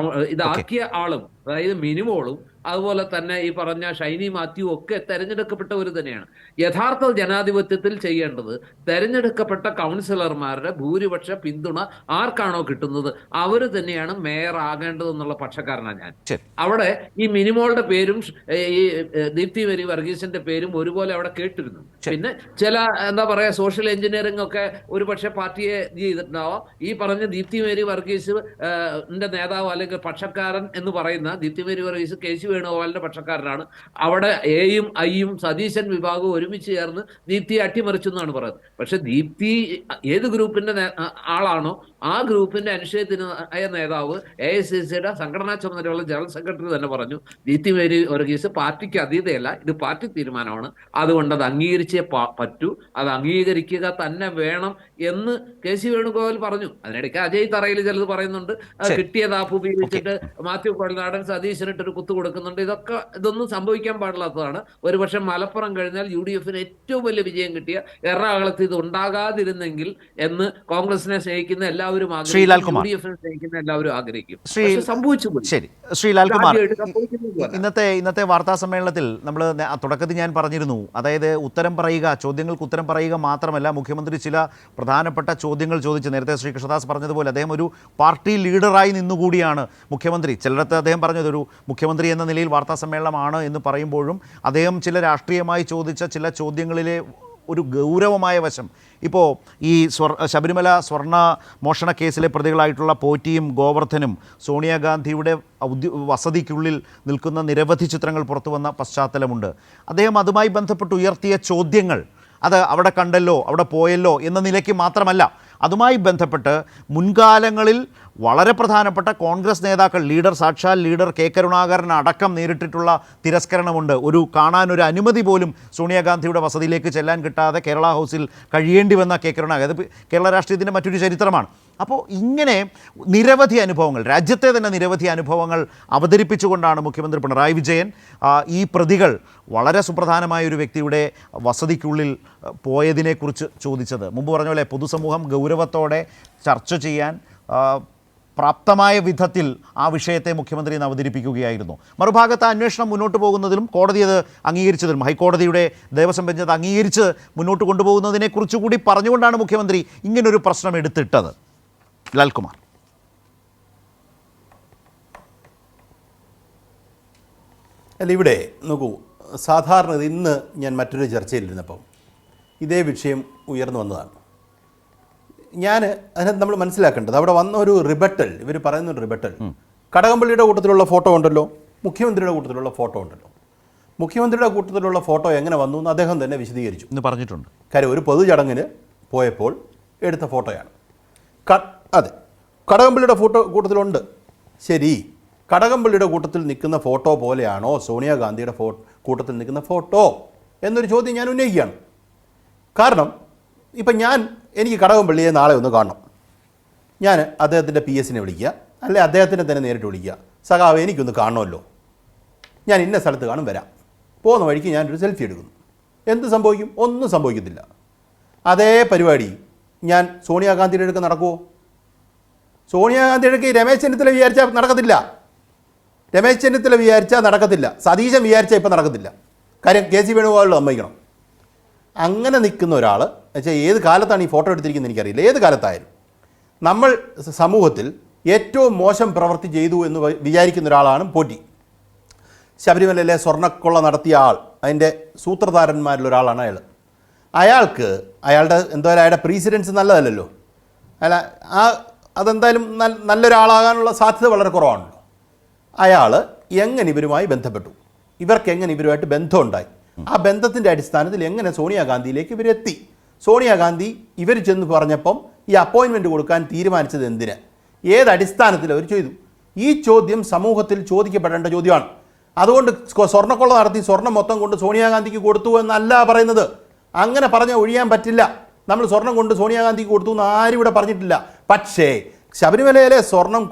ഇതാക്കിയ ആളും, അതായത് മിനിമോളും അതുപോലെ തന്നെ ഈ പറഞ്ഞ ഷൈനി മാത്യു ഒക്കെ തെരഞ്ഞെടുക്കപ്പെട്ടവർ തന്നെയാണ്. യഥാർത്ഥ ജനാധിപത്യത്തിൽ ചെയ്യേണ്ടത് തെരഞ്ഞെടുക്കപ്പെട്ട കൗൺസിലർമാരുടെ ഭൂരിപക്ഷ പിന്തുണ ആർക്കാണോ കിട്ടുന്നത് അവർ തന്നെയാണ് മേയർ ആകേണ്ടതെന്നുള്ള പക്ഷക്കാരനാണ് ഞാൻ. അവിടെ ഈ മിനിമോളുടെ പേരും ഈ ദീപ്തി മേരി വർഗീസിന്റെ പേരും ഒരുപോലെ അവിടെ കേട്ടിരുന്നു. പിന്നെ ചില എന്താ പറയാ സോഷ്യൽ എഞ്ചിനീയറിംഗ് ഒക്കെ ഒരു പക്ഷെ പാർട്ടിയെ ചെയ്തിട്ടുണ്ടാവാം. ഈ പറഞ്ഞ ദീപ്തി മേരി വർഗീസ് നേതാവ് അല്ലെങ്കിൽ പക്ഷക്കാരൻ എന്ന് പറയുന്ന ദീപ്തി മേരി വർഗീസ് KC വേണുഗോപാലിന്റെ പക്ഷക്കാരനാണ്. അവിടെ Aയും Iയും സതീശൻ വിഭാഗവും ഒരുമിച്ച് ചേർന്ന് ദീപ്തിയെ അട്ടിമറിച്ചു എന്നാണ് പറയുന്നത്. പക്ഷെ ദീപ്തി ഏത് ഗ്രൂപ്പിന്റെ ആളാണോ ആ ഗ്രൂപ്പിന്റെ അനിശ്ചിതമായ നേതാവ് AICCയുടെ സംഘടനാ ചുമതലയുള്ള ജനറൽ സെക്രട്ടറി തന്നെ പറഞ്ഞു, ദീപ്തി മേരി വർഗീസ് പാർട്ടിക്ക് അതീതയല്ല, ഇത് പാർട്ടി തീരുമാനമാണ്, അതുകൊണ്ട് അത് അംഗീകരിച്ചേ പറ്റൂ, അത് അംഗീകരിക്കുക തന്നെ വേണം എന്ന് KC വേണുഗോപാൽ പറഞ്ഞു. അതിനിടയ്ക്ക് അജയ് തറയിൽ ചിലത് പറയുന്നുണ്ട്, കിട്ടിയത് ആപ്പ് ഉപയോഗിച്ചിട്ട് മാത്യു കൊഴൽനാടൻ സതീശനിട്ടൊരു കുത്തു കൊടുക്കുന്നുണ്ട്. ഇതൊന്നും സംഭവിക്കാൻ പാടില്ലാത്തതാണ്. ഒരുപക്ഷെ മലപ്പുറം കഴിഞ്ഞാൽ UDF-ന് ഏറ്റവും വലിയ വിജയം കിട്ടിയ എറണാകുളത്ത് ഇത് ഉണ്ടാകാതിരുന്നെങ്കിൽ എന്ന് കോൺഗ്രസിനെ സ്നേഹിക്കുന്ന എല്ലാവരും ആഗ്രഹിക്കും, UDF-നെ സ്നേഹിക്കുന്ന എല്ലാവരും ആഗ്രഹിക്കും. സംഭവിച്ചു പോയി. ശരി, ശ്രീ ലാൽകുമാർ, ഇന്നത്തെ വാർത്താ സമ്മേളനത്തിൽ നമ്മൾ തുടക്കത്തിൽ ഞാൻ പറഞ്ഞിരുന്നു, അതായത് ഉത്തരം പറയുക, ചോദ്യങ്ങൾക്ക് ഉത്തരം പറയുക മാത്രമല്ല, മുഖ്യമന്ത്രി ചില പ്രധാനപ്പെട്ട ചോദ്യങ്ങൾ ചോദിച്ച്, നേരത്തെ ശ്രീ കൃഷ്ണദാസ് പറഞ്ഞതുപോലെ അദ്ദേഹം ഒരു പാർട്ടി ലീഡറായി നിന്നുകൂടിയാണ് മുഖ്യമന്ത്രി. ചിലയിടത്ത് അദ്ദേഹം പറഞ്ഞത് ഒരു മുഖ്യമന്ത്രി എന്ന നിലയിൽ വാർത്താ സമ്മേളനമാണ് എന്ന് പറയുമ്പോഴും അദ്ദേഹം ചില രാഷ്ട്രീയമായി ചോദിച്ച ചില ചോദ്യങ്ങളിലെ ഒരു ഗൗരവമായ വശം, ഇപ്പോൾ ഈ ശബരിമല സ്വർണ്ണ മോഷണ കേസിലെ പ്രതികളായിട്ടുള്ള പോറ്റിയും ഗോവർദ്ധനും സോണിയാഗാന്ധിയുടെ വസതിക്കുള്ളിൽ നിൽക്കുന്ന നിരവധി ചിത്രങ്ങൾ പുറത്തു വന്ന പശ്ചാത്തലമുണ്ട്. അദ്ദേഹം അതുമായി ബന്ധപ്പെട്ട് ഉയർത്തിയ ചോദ്യങ്ങൾ അത് അവിടെ കണ്ടല്ലോ, അവിടെ പോയല്ലോ എന്ന നിലയ്ക്ക് മാത്രമല്ല, അതുമായി ബന്ധപ്പെട്ട് മുൻകാലങ്ങളിൽ വളരെ പ്രധാനപ്പെട്ട കോൺഗ്രസ് നേതാക്കൾ, സാക്ഷാൽ ലീഡർ K. കരുണാകരൻ അടക്കം നേരിട്ടിട്ടുള്ള തിരസ്കരണമുണ്ട്. കാണാനൊരു അനുമതി പോലും സോണിയാഗാന്ധിയുടെ വസതിയിലേക്ക് ചെല്ലാൻ കിട്ടാതെ കേരള ഹൗസിൽ കഴിയേണ്ടി വന്ന K. കരുണാകരൻ, അത് കേരള രാഷ്ട്രീയത്തിൻ്റെ മറ്റൊരു ചരിത്രമാണ്. അപ്പോൾ ഇങ്ങനെ നിരവധി അനുഭവങ്ങൾ, രാജ്യത്തെ തന്നെ നിരവധി അനുഭവങ്ങൾ അവതരിപ്പിച്ചുകൊണ്ടാണ് മുഖ്യമന്ത്രി പിണറായി വിജയൻ ഈ പ്രതികൾ വളരെ സുപ്രധാനമായ ഒരു വ്യക്തിയുടെ വസതിക്കുള്ളിൽ പോയതിനെക്കുറിച്ച് ചോദിച്ചത്. മുമ്പ് പറഞ്ഞ പോലെ പൊതുസമൂഹം ഗൗരവത്തോടെ ചർച്ച ചെയ്യാൻ പ്രാപ്തമായ വിധത്തിൽ ആ വിഷയത്തെ മുഖ്യമന്ത്രി ഇന്ന് അവതരിപ്പിക്കുകയായിരുന്നു. മറുഭാഗത്ത് അന്വേഷണം മുന്നോട്ട് പോകുന്നതിലും കോടതി അത് അംഗീകരിച്ചതിലും, ഹൈക്കോടതിയുടെ ദേവസ്വം ബെഞ്ച് അത് അംഗീകരിച്ച് മുന്നോട്ട് കൊണ്ടുപോകുന്നതിനെക്കുറിച്ച് കൂടി പറഞ്ഞുകൊണ്ടാണ് മുഖ്യമന്ത്രി ഇങ്ങനൊരു പ്രശ്നം എടുത്തിട്ടത്. ലാൽകുമാർ, അല്ല, ഇവിടെ നോക്കൂ, സാധാരണ ഇന്ന് ഞാൻ മറ്റൊരു ചർച്ചയിലിരുന്നപ്പം ഇതേ വിഷയം ഉയർന്നു വന്നതാണ്. അതിനകത്ത് നമ്മൾ മനസ്സിലാക്കേണ്ടത്, അവിടെ വന്ന ഒരു റിബട്ടൽ, ഇവർ പറയുന്ന ഒരു റിബട്ടൽ, കടകംപള്ളിയുടെ കൂട്ടത്തിലുള്ള ഫോട്ടോ ഉണ്ടല്ലോ, മുഖ്യമന്ത്രിയുടെ കൂട്ടത്തിലുള്ള ഫോട്ടോ ഉണ്ടല്ലോ, മുഖ്യമന്ത്രിയുടെ കൂട്ടത്തിലുള്ള ഫോട്ടോ എങ്ങനെ വന്നു എന്ന് അദ്ദേഹം തന്നെ വിശദീകരിച്ചു എന്ന് പറഞ്ഞിട്ടുണ്ട്. കാര്യം ഒരു പൊതുചടങ്ങിന് പോയപ്പോൾ എടുത്ത ഫോട്ടോയാണ്. അതെ, കടകംപള്ളിയുടെ കൂട്ടത്തിലുണ്ട്, ശരി. കടകംപള്ളിയുടെ കൂട്ടത്തിൽ നിൽക്കുന്ന ഫോട്ടോ പോലെയാണോ സോണിയാഗാന്ധിയുടെ കൂട്ടത്തിൽ നിൽക്കുന്ന ഫോട്ടോ എന്നൊരു ചോദ്യം ഞാൻ ഉന്നയിക്കുകയാണ്. കാരണം ഇപ്പം എനിക്ക് കടകംപള്ളിയെ നാളെ ഒന്ന് കാണണം, ഞാൻ അദ്ദേഹത്തിൻ്റെ PS-നെ വിളിക്കുക, അല്ലെ അദ്ദേഹത്തിനെ തന്നെ നേരിട്ട് വിളിക്കുക, സഖാവ് എനിക്കൊന്ന് കാണണമല്ലോ, ഞാൻ ഇന്ന സ്ഥലത്ത് കാണും, വരാം. പോകുന്ന വഴിക്ക് ഞാനൊരു സെൽഫി എടുക്കുന്നു. എന്ത് സംഭവിക്കും? ഒന്നും സംഭവിക്കത്തില്ല. അതേ പരിപാടി ഞാൻ സോണിയാഗാന്ധിയുടെ അടുക്ക് നടക്കുമോ? സോണിയാഗാന്ധിയുടെ അടുക്ക് രമേശ് ചെന്നിത്തല വിചാരിച്ചാൽ നടക്കത്തില്ല, രമേശ് ചെന്നിത്തല വിചാരിച്ചാൽ നടക്കത്തില്ല, സതീശൻ വിചാരിച്ചാൽ ഇപ്പം നടക്കത്തില്ല. കാര്യം KC വേണുഗോപാൽ സമ്മതിക്കണം. അങ്ങനെ നിൽക്കുന്ന ഒരാൾ വെച്ചാൽ ഏത് കാലത്താണ് ഈ ഫോട്ടോ എടുത്തിരിക്കുന്നത് എനിക്കറിയില്ല, ഏത് കാലത്തായാലും നമ്മൾ സമൂഹത്തിൽ ഏറ്റവും മോശം പ്രവൃത്തി ചെയ്തു എന്ന് വിചാരിക്കുന്ന ഒരാളാണ് പോറ്റി. ശബരിമലയിലെ സ്വർണ്ണക്കൊള്ള നടത്തിയ ആൾ, അതിൻ്റെ സൂത്രധാരന്മാരിലൊരാളാണ് അയാൾ. അയാളുടെ പ്രീസിഡൻസ് നല്ലതല്ലല്ലോ, അല്ല അതെന്തായാലും നല്ലൊരാളാകാനുള്ള സാധ്യത വളരെ കുറവാണല്ലോ. അയാൾ എങ്ങനെ ഇവരുമായി ബന്ധപ്പെട്ടു, ഇവർക്ക് എങ്ങനെ ഇവരുമായിട്ട് ബന്ധമുണ്ടായി, ആ ബന്ധത്തിൻ്റെ അടിസ്ഥാനത്തിൽ എങ്ങനെ സോണിയാഗാന്ധിയിലേക്ക് ഇവരെത്തി, സോണിയാഗാന്ധി ഇവർ ചെന്ന് പറഞ്ഞപ്പം ഈ അപ്പോയിൻമെൻറ്റ് കൊടുക്കാൻ തീരുമാനിച്ചത് എന്തിന്, ഏതടിസ്ഥാനത്തിൽ അവർ ചെയ്തു? ഈ ചോദ്യം സമൂഹത്തിൽ ചോദിക്കപ്പെടേണ്ട ചോദ്യമാണ്. അതുകൊണ്ട് സ്വർണ്ണക്കൊള്ള നടത്തി സ്വർണം മൊത്തം കൊണ്ട് സോണിയാഗാന്ധിക്ക് കൊടുത്തു എന്നല്ല പറയുന്നത്. അങ്ങനെ പറഞ്ഞാൽ ഒഴിയാൻ പറ്റില്ല. നമ്മൾ സ്വർണം കൊണ്ട് സോണിയാഗാന്ധിക്ക് കൊടുത്തു എന്ന് ആരും ഇവിടെ പറഞ്ഞിട്ടില്ല. പക്ഷേ ശബരിമലയിലെ സ്വർണം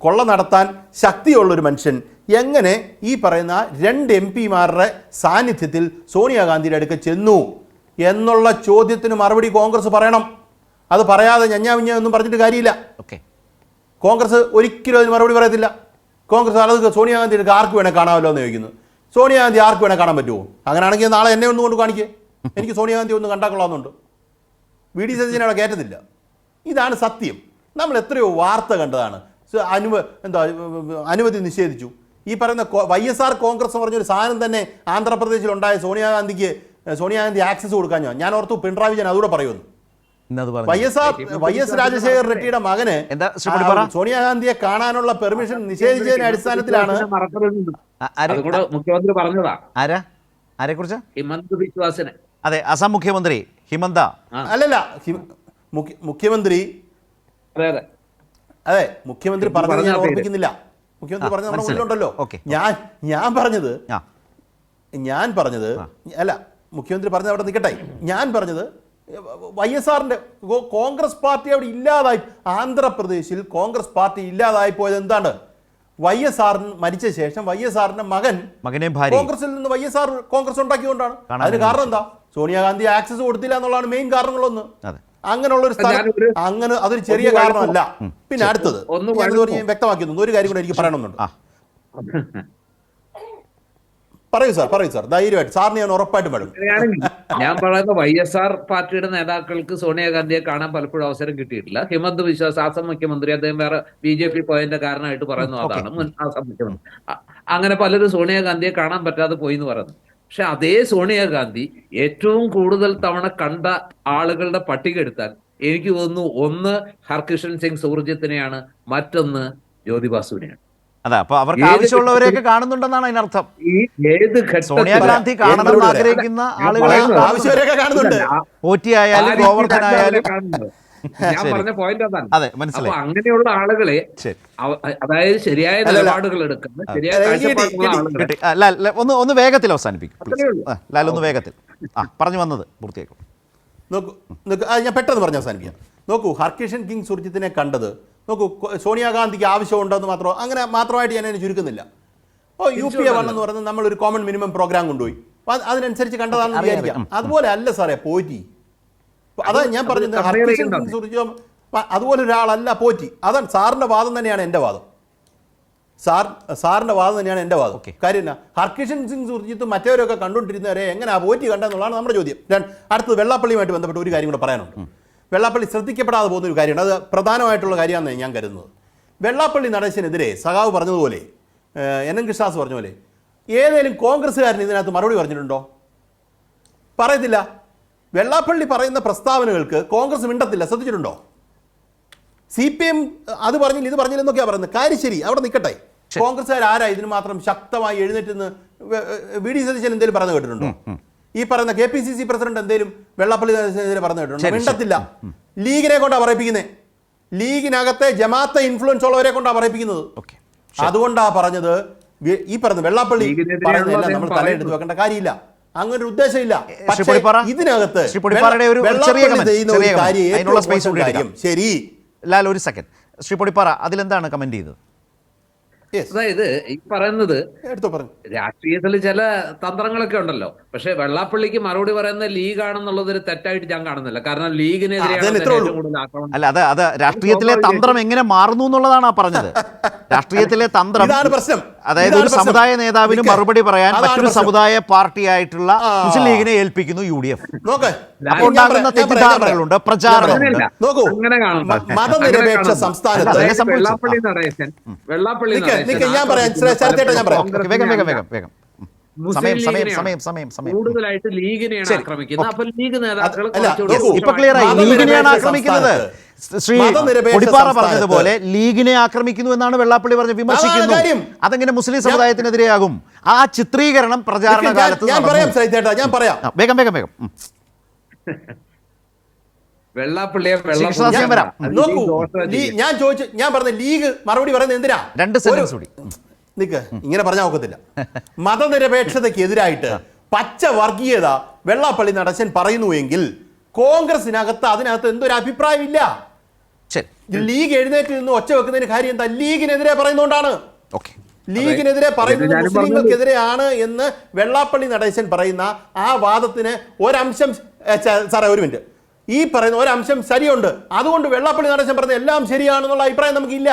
കൊള്ള നടത്താൻ ശക്തിയുള്ളൊരു മനുഷ്യൻ എങ്ങനെ ഈ പറയുന്ന 2 MP-മാരുടെ സാന്നിധ്യത്തിൽ സോണിയാഗാന്ധിയുടെ അടുക്ക ചെന്നു എന്നുള്ള ചോദ്യത്തിന് മറുപടി കോൺഗ്രസ് പറയണം. അത് പറയാതെ ഒന്നും പറഞ്ഞിട്ട് കാര്യമില്ല. കോൺഗ്രസ് ഒരിക്കലും അതിന് മറുപടി പറയത്തില്ല. കോൺഗ്രസ് അത് സോണിയാഗാന്ധിയുടെ അടുക്ക ആർക്ക് വേണേൽ കാണാമല്ലോ എന്ന് ചോദിക്കുന്നു. സോണിയാഗാന്ധി ആർക്ക് വേണേൽ കാണാൻ പറ്റുമോ? അങ്ങനെയാണെങ്കിൽ നാളെ എന്നെ ഒന്ന് കൊണ്ട് കാണിക്കേ, എനിക്ക് സോണിയാഗാന്ധി ഒന്ന് കണ്ടാൽ കൊള്ളാമെന്നുണ്ട്. VD സതീശനെ അവിടെ കയറ്റത്തില്ല. ഇതാണ് സത്യം. നമ്മൾ എത്രയോ വാർത്ത കണ്ടതാണ്. അനുമതി നിഷേധിച്ചു. ഈ പറയുന്ന YSR കോൺഗ്രസ് പറഞ്ഞൊരു സാധനം തന്നെ ആന്ധ്രാപ്രദേശിലുണ്ടായ സോണിയാഗാന്ധി ആക്സസ് കൊടുക്കാൻ ഞാൻ ഓർത്തു പിണറായി വിജയൻ അതുകൂടെ പറയുമെന്ന്. YS രാജശേഖർ റെഡ്ഡിയുടെ മകന് സോണിയാഗാന്ധിയെ കാണാനുള്ള പെർമിഷൻ നിഷേധിച്ചതിന്റെ അടിസ്ഥാനത്തിലാണ് മുഖ്യമന്ത്രി പറഞ്ഞതാ. ആരെക്കുറിച്ച്? ഹിമന്ത ബിശ്വാസിനെ. അതെ, അസം മുഖ്യമന്ത്രി ഹിമന്ത. അല്ലല്ല, മുഖ്യമന്ത്രി അതെ അതെ. അതെ, മുഖ്യമന്ത്രി പറഞ്ഞത് ഞാൻ പറഞ്ഞ പേര്. ഓർമ്മിക്കുന്നില്ല. മുഖ്യമന്ത്രി പറഞ്ഞത് നമ്മുടെ മനസ്സിലായി. മുന്നിലുണ്ടല്ലോ. ഓക്കെ. ഞാൻ പറഞ്ഞത് അല്ല, മുഖ്യമന്ത്രി പറഞ്ഞത് അവിടെ നിൽക്കട്ടെ. ഞാൻ പറഞ്ഞത് YSRന്റെ കോൺഗ്രസ് പാർട്ടി അവിടെ ഇല്ലാതായി, ആന്ധ്രാപ്രദേശിൽ കോൺഗ്രസ് പാർട്ടി ഇല്ലാതായി പോയത് എന്താണ്? YSR മരിച്ച ശേഷം YSRന്റെ മകനെയും ഭാര്യയും കോൺഗ്രസിൽ നിന്ന് YSR കോൺഗ്രസ് ഉണ്ടാക്കിയതുകൊണ്ടാണ്. അതിന് കാരണം എന്താ? സോണിയാഗാന്ധി ആക്സസ് കൊടുത്തില്ല എന്നുള്ളതാണ് മെയിൻ കാരണങ്ങളൊന്ന്. അങ്ങനെയുള്ള ഒരു സ്ഥലം, അങ്ങനെ അതൊരു ചെറിയ കാരണമല്ല. പിന്നെ അടുത്തത് ഞാൻ വ്യക്തമാക്കി തന്നു. ഒരു കാര്യം കൂടെ എനിക്ക് പറയണമെന്നുണ്ട്. പറയൂ സാർ, ധൈര്യമായിട്ട്. സാറിന് ഞാൻ ഉറപ്പായിട്ടും പറയും. ഞാൻ പറയുന്ന YSR പാർട്ടിയുടെ നേതാക്കൾക്ക് സോണിയാഗാന്ധിയെ കാണാൻ പലപ്പോഴും അവസരം കിട്ടിയിട്ടില്ല. ഹിമന്ത് വിശ്വാസ് ആസാം മുഖ്യമന്ത്രി, അദ്ദേഹം വേറെ BJP പോയതിന്റെ കാരണമായിട്ട് പറയുന്നു അതാണ് മുൻ ആസാം മുഖ്യമന്ത്രി. അങ്ങനെ പലരും സോണിയാഗാന്ധിയെ കാണാൻ പറ്റാതെ പോയി എന്ന് പറയുന്നു. പക്ഷെ അതേ സോണിയാഗാന്ധി ഏറ്റവും കൂടുതൽ തവണ കണ്ട ആളുകളുടെ പട്ടിക എടുത്താൽ എനിക്ക് തോന്നുന്നു ഒന്ന് ഹർകിഷൻ സിംഗ് സുർജിത്തിനെയാണ്, മറ്റൊന്ന് ജ്യോതി ബാസുവിനെയാണ്. അതെ, അപ്പൊ അവർക്ക് ആവശ്യമുള്ളവരെയൊക്കെ കാണുന്നുണ്ടെന്നാണ് അതിനർത്ഥം. ഈ ഏത് സോണിയാഗാന്ധി കാണണമെന്ന് ആഗ്രഹിക്കുന്ന ആളുകളെ ആവശ്യവരെയൊക്കെ കാണുന്നുണ്ട്. പോറ്റിയായാലും ഗോവർദ്ധനായാലും. ഞാൻ പറഞ്ഞ പോയിന്റ് അതാണ്. അതെ, മനസ്സിലായി. അപ്പൊ അങ്ങനെയുള്ള ആളുകളെ, അതായത് ശരിയായ നിലപാടുകൾ എടുക്കുന്ന, ശരിയായ കാഴ്ചപ്പാടുള്ള ആളുകളെ ഒന്ന് വേഗത്തിൽ അവസാനിപ്പിക്കും. അത്രയേ ഉള്ളൂ. ലാൽ, ഒന്ന് വേഗത്തിൽ പറഞ്ഞു വന്നത് പൂർത്തിയാക്കും. നോക്കൂ, ഞാൻ പെട്ടെന്ന് പറഞ്ഞ് അവസാനിപ്പിക്കാം. നോക്കൂ, ഹർകിഷൻ കിങ് സുർജിത്തിനെ കണ്ടത്, നോക്കൂ, സോണിയാഗാന്ധിക്ക് ആവശ്യമുണ്ടെന്ന് മാത്രമായിട്ട് ഞാൻ അതിനെ ചുരുക്കുന്നില്ല. UPA 1 എന്ന് പറയുന്നത് നമ്മളൊരു കോമൺ മിനിമം പ്രോഗ്രാം കൊണ്ടുപോയി, അതിനനുസരിച്ച് കണ്ടതാണെന്ന് വിചാരിക്കാം. അതുപോലെ അല്ല സാറേ പോറ്റി. അതാ ഞാൻ പറഞ്ഞത്, ഹർകിഷൻ സിംഗ് സുർജി അതുപോലെ ഒരാളല്ല പോറ്റി. അതാണ് സാറിന്റെ വാദം തന്നെയാണ് എൻ്റെ വാദം. സാറിന്റെ വാദം തന്നെയാണ് എൻ്റെ വാദം. കാര്യം എന്നാ, ഹർകിഷൻ സിംഗ് സുർജിത്ത് മറ്റവരൊക്കെ കണ്ടുകൊണ്ടിരുന്നവരെ എങ്ങനെയാ പോറ്റി കണ്ടെന്നുള്ളതാണ് നമ്മുടെ ചോദ്യം. അടുത്തത് വെള്ളാപ്പള്ളിയുമായിട്ട് ബന്ധപ്പെട്ട് ഒരു കാര്യം കൂടെ പറയാനുണ്ട്. വെള്ളാപ്പള്ളി ശ്രദ്ധിക്കപ്പെടാതെ പോകുന്ന ഒരു കാര്യമാണ്, അത് പ്രധാനമായിട്ടുള്ള കാര്യമാണെന്ന് ഞാൻ കരുതുന്നത്. വെള്ളാപ്പള്ളി നടേശനെതിരെ സഖാവ് പറഞ്ഞതുപോലെ, NN കൃഷ്ണദാസ് പറഞ്ഞ പോലെ, ഏതെങ്കിലും കോൺഗ്രസ്സുകാരൻ ഇതിനകത്ത് മറുപടി പറഞ്ഞിട്ടുണ്ടോ? പറയത്തില്ല. വെള്ളാപ്പള്ളി പറയുന്ന പ്രസ്താവനകൾക്ക് കോൺഗ്രസ് മിണ്ടത്തില്ല. ശ്രദ്ധിച്ചിട്ടുണ്ടോ? CPM അത് പറഞ്ഞില്ല, ഇത് പറഞ്ഞില്ല എന്നൊക്കെയാണ് പറയുന്നത്. കാര്യം ശരി, അവിടെ നിൽക്കട്ടെ. കോൺഗ്രസ്സുകാർ ആരാ ഇതിന് മാത്രം ശക്തമായി എഴുന്നേറ്റ് VD സതീശൻ എന്തെങ്കിലും പറഞ്ഞു കേട്ടിട്ടുണ്ടോ? ഈ പറയുന്ന KPCC പ്രസിഡന്റ് എന്തെങ്കിലും വെള്ളാപ്പള്ളി പറഞ്ഞു കേട്ടിട്ടുണ്ടോ? മിണ്ടത്തില്ല. ലീഗിനെ കൊണ്ടാണ് പറയിപ്പിക്കുന്നത്. ലീഗിനകത്തെ ജമാഅത്തെ ഇൻഫ്ലുവൻസ് ഉള്ളവരെ കൊണ്ടാണ് പറയിപ്പിക്കുന്നത്. അതുകൊണ്ടാണ് പറഞ്ഞത്, ഈ പറഞ്ഞ വെള്ളാപ്പള്ളി പറയുന്നതെല്ലാം നമ്മൾ തലയെടുത്ത് വെക്കേണ്ട കാര്യമില്ല. അങ്ങനെ ഒരു ഉദ്ദേശമില്ല. ഇതിനകത്ത് ശരി. ലാൽ, ഒരു സെക്കൻഡ്. ശ്രീ പൊടിപ്പാറ, അതിലെന്താണ് കമന്റ് ചെയ്തത്? അതായത് ഈ പറയുന്നത് രാഷ്ട്രീയത്തിൽ ചില തന്ത്രങ്ങളൊക്കെ ഉണ്ടല്ലോ. പക്ഷെ വെള്ളാപ്പള്ളിക്ക് മറുപടി പറയുന്ന ലീഗാണെന്നുള്ളത് ഒരു തെറ്റായിട്ട് ഞാൻ കാണുന്നില്ല. കാരണം ലീഗിനെതിരെയാണ് കൂടുതൽ ആക്രമണം. അല്ല, അത് രാഷ്ട്രീയത്തിലെ തന്ത്രം എങ്ങനെ മാറുന്നു എന്നുള്ളതാണ് പറഞ്ഞത്. രാഷ്ട്രീയത്തിലെ തന്ത്രം, അതായത് ഒരു സമുദായ നേതാവിന് മറുപടി പറയാൻ മറ്റൊരു സമുദായ പാർട്ടിയായിട്ടുള്ള മുസ്ലിം ലീഗിനെ ഏൽപ്പിക്കുന്നു UDF. അപ്പോൾ ഉണ്ടാകുന്ന തെറ്റിദ്ധാരണകളുണ്ട്, പ്രചാരണമുണ്ട്. അങ്ങനെ കാണുന്നുണ്ട്. മതനിരപേക്ഷ സംസ്ഥാനത്ത് വെള്ളാപ്പള്ളി കൂടുതലായിട്ട് ലീഗിനെയാണ് ആക്രമിക്കുന്നത്. അപ്പൊ ലീഗ് നേതാക്കൾ ഇപ്പൊ ക്ലിയർ ആയി, ലീഗിനെയാണ് ആക്രമിക്കുന്നത്. ശ്രീ പൊടിപ്പാറ പറഞ്ഞതുപോലെ ലീഗിനെ ആക്രമിക്കുന്നു എന്നാണ് വെള്ളാപ്പള്ളി പറഞ്ഞ് വിമർശിക്കുന്നു. അതെങ്ങനെ മുസ്ലിം സമുദായത്തിനെതിരെയാകും? ആ ചിത്രീകരണം പ്രചാരണ കാലത്ത് ഞാൻ പറയാം. വേഗം വേഗം വേഗം. വെള്ളാപ്പള്ളിയെ ഞാൻ പറഞ്ഞ ലീഗ് മറുപടി പറയുന്നത് എന്തിനാ? 2 സെന്റൻസ് കൂടി നിക്ക്, ഇങ്ങനെ പറഞ്ഞാൽ ഒക്കത്തില്ല. മതനിരപേക്ഷതയ്ക്ക് എതിരായിട്ട് പച്ച വർഗീയത വെള്ളാപ്പള്ളി നടേശൻ പറയുന്നുവെങ്കിൽ കോൺഗ്രസിനകത്ത് അതിനകത്ത് എന്തൊരു അഭിപ്രായമില്ല. ലീഗ് എഴുന്നേറ്റ് നിന്ന് ഒച്ച വെക്കുന്നതിന് കാര്യം എന്താ? ലീഗിനെതിരെ പറയുന്നതുകൊണ്ടാണ്. ലീഗിനെതിരെ പറയുന്നത് മുസ്ലിങ്ങൾക്കെതിരെയാണ് എന്ന് വെള്ളാപ്പള്ളി നടേശൻ പറയുന്ന ആ വാദത്തിന് ഒരംശം, സാറേ ഒരു മിനിറ്റ്, ഈ പറയുന്ന ഒരംശം ശരിയുണ്ട്. അതുകൊണ്ട് വെള്ളാപ്പള്ളി നടേശൻ പറഞ്ഞ എല്ലാം ശരിയാണെന്നുള്ള അഭിപ്രായം നമുക്കില്ല.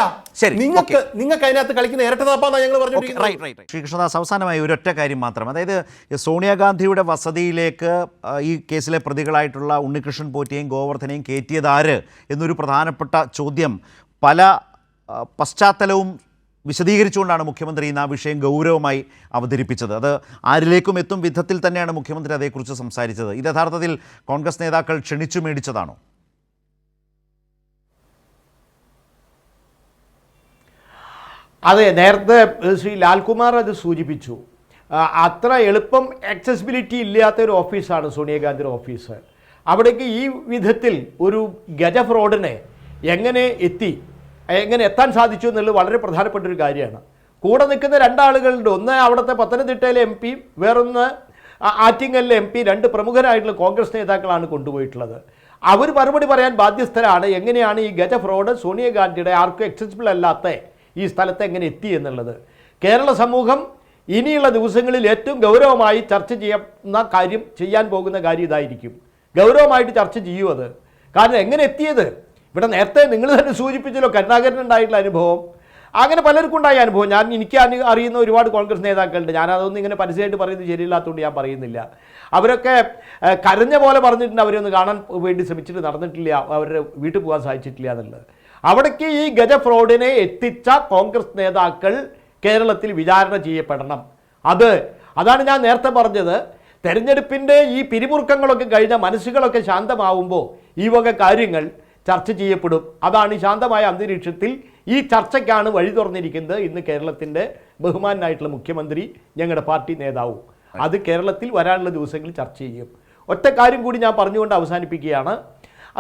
നിങ്ങൾക്ക് അതിനകത്ത് കളിക്കുന്ന ഇരട്ടതാപ്പാന്നാണ് ഞങ്ങൾ പറഞ്ഞിരിക്കുന്നത്. ശ്രീകൃഷ്ണദാസ്, അവസാനമായി ഒരൊറ്റ കാര്യം മാത്രം. അതായത് സോണിയാഗാന്ധിയുടെ വസതിയിലേക്ക് ഈ കേസിലെ പ്രതികളായിട്ടുള്ള ഉണ്ണികൃഷ്ണൻ പോറ്റിയെയും ഗോവർദ്ധനെയും കയറ്റിയതാര് എന്നൊരു പ്രധാനപ്പെട്ട ചോദ്യം പല പശ്ചാത്തലവും വിശദീകരിച്ചുകൊണ്ടാണ് മുഖ്യമന്ത്രി ഇന്ന് ആ വിഷയം ഗൗരവമായി അവതരിപ്പിച്ചത്. അത് ആരിലേക്കും എത്തും വിധത്തിൽ തന്നെയാണ് മുഖ്യമന്ത്രി അതേക്കുറിച്ച് സംസാരിച്ചത്. ഇത് യഥാർത്ഥത്തിൽ കോൺഗ്രസ് നേതാക്കൾ ക്ഷണിച്ചു മേടിച്ചതാണോ? അതെ, നേരത്തെ ശ്രീ ലാൽകുമാർ അത് സൂചിപ്പിച്ചു. അത്ര എളുപ്പം ആക്സസിബിലിറ്റി ഇല്ലാത്ത ഒരു ഓഫീസാണ് സോണിയാഗാന്ധിയുടെ ഓഫീസ്. അവിടേക്ക് ഈ വിധത്തിൽ ഒരു ഗജ ഫ്രോഡിനെ എങ്ങനെ എത്താൻ സാധിച്ചു എന്നുള്ളത് വളരെ പ്രധാനപ്പെട്ട ഒരു കാര്യമാണ്. കൂടെ നിൽക്കുന്ന രണ്ടാളുകളുണ്ട്. ഒന്ന് അവിടുത്തെ പത്തനംതിട്ടയിലെ MP, വേറൊന്ന് ആറ്റിങ്ങലിലെ MP. രണ്ട് പ്രമുഖരായിട്ടുള്ള കോൺഗ്രസ് നേതാക്കളാണ് കൊണ്ടുപോയിട്ടുള്ളത്. അവർ മറുപടി പറയാൻ ബാധ്യസ്ഥരാണ്. എങ്ങനെയാണ് ഈ ഗജ ഫ്രോഡ് സോണിയാഗാന്ധിയുടെ ആർക്കും എക്സസിബിൾ അല്ലാത്ത ഈ സ്ഥലത്ത് എങ്ങനെ എത്തി എന്നുള്ളത് കേരള സമൂഹം ഇനിയുള്ള ദിവസങ്ങളിൽ ഏറ്റവും ഗൗരവമായി ചർച്ച ചെയ്യാൻ പോകുന്ന കാര്യം ഇതായിരിക്കും. ഗൗരവമായിട്ട് ചർച്ച ചെയ്യൂ അത്. കാരണം എങ്ങനെ എത്തിയത്? ഇവിടെ നേരത്തെ നിങ്ങൾ തന്നെ സൂചിപ്പിച്ചല്ലോ കരുണാകരനുണ്ടായിട്ടുള്ള അനുഭവം. അങ്ങനെ പലർക്കും ഉണ്ടായ അനുഭവം. എനിക്ക് അറിയുന്ന ഒരുപാട് കോൺഗ്രസ് നേതാക്കളുണ്ട്. ഞാനതൊന്നും ഇങ്ങനെ പരസ്യമായിട്ട് പറയുന്നത് ശരിയില്ലാത്തതുകൊണ്ട് ഞാൻ പറയുന്നില്ല. അവരൊക്കെ കരഞ്ഞ പോലെ പറഞ്ഞിട്ടുണ്ട് അവരൊന്ന് കാണാൻ വേണ്ടി ശ്രമിച്ചിട്ട് നടന്നിട്ടില്ല, അവരുടെ വീട്ടിൽ പോകാൻ സാധിച്ചിട്ടില്ല എന്നുള്ളത്. അവിടേക്ക് ഈ ഗജ ഫ്രോഡിനെ എത്തിച്ച കോൺഗ്രസ് നേതാക്കൾ കേരളത്തിൽ വിചാരണ ചെയ്യപ്പെടണം. അതാണ് ഞാൻ നേരത്തെ പറഞ്ഞത്. തെരഞ്ഞെടുപ്പിൻ്റെ ഈ പിരിമുറുക്കങ്ങളൊക്കെ കഴിഞ്ഞ മനസ്സുകളൊക്കെ ശാന്തമാവുമ്പോൾ ഈ വക കാര്യങ്ങൾ ചർച്ച ചെയ്യപ്പെടും. അതാണ് ഈ ശാന്തമായ അന്തരീക്ഷത്തിൽ ഈ ചർച്ചയ്ക്കാണ് വഴി തുറന്നിരിക്കുന്നത്. ഇന്ന് കേരളത്തിൻ്റെ ബഹുമാനായിട്ടുള്ള മുഖ്യമന്ത്രി, ഞങ്ങളുടെ പാർട്ടി നേതാവും അത് കേരളത്തിൽ വരാനുള്ള ദിവസങ്ങളിൽ ചർച്ച ചെയ്യും. ഒറ്റ കാര്യം കൂടി ഞാൻ പറഞ്ഞുകൊണ്ട് അവസാനിപ്പിക്കുകയാണ്.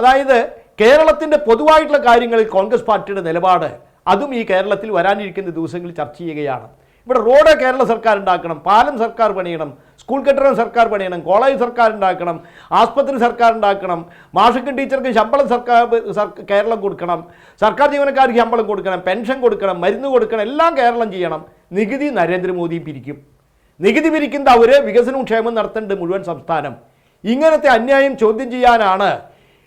അതായത് കേരളത്തിൻ്റെ പൊതുവായിട്ടുള്ള കാര്യങ്ങളിൽ കോൺഗ്രസ് പാർട്ടിയുടെ നിലപാട് അതും ഈ കേരളത്തിൽ വരാനിരിക്കുന്ന ദിവസങ്ങളിൽ ചർച്ച ചെയ്യുകയാണ്. ഇവിടെ റോഡ് കേരള സർക്കാർ ഉണ്ടാക്കണം, പാലം സർക്കാർ പണിയണം, സ്കൂൾ കെട്ടിടം സർക്കാർ പണിയണം, കോളേജ് സർക്കാർ ഉണ്ടാക്കണം, ആസ്പത്രി സർക്കാർ ഉണ്ടാക്കണം, മാഷക്കും ടീച്ചർക്ക് ശമ്പളം കേരളം കൊടുക്കണം, സർക്കാർ ജീവനക്കാർക്ക് ശമ്പളം കൊടുക്കണം, പെൻഷൻ കൊടുക്കണം, മരുന്ന് കൊടുക്കണം, എല്ലാം കേരളം ചെയ്യണം. നികുതി നരേന്ദ്രമോദി പിരിക്കും. നികുതി പിരിക്കുന്ന അവർ വികസനവും ക്ഷേമം നടത്തേണ്ടത് മുഴുവൻ സംസ്ഥാനം. ഇങ്ങനത്തെ അന്യായം ചോദ്യം ചെയ്യാനാണ്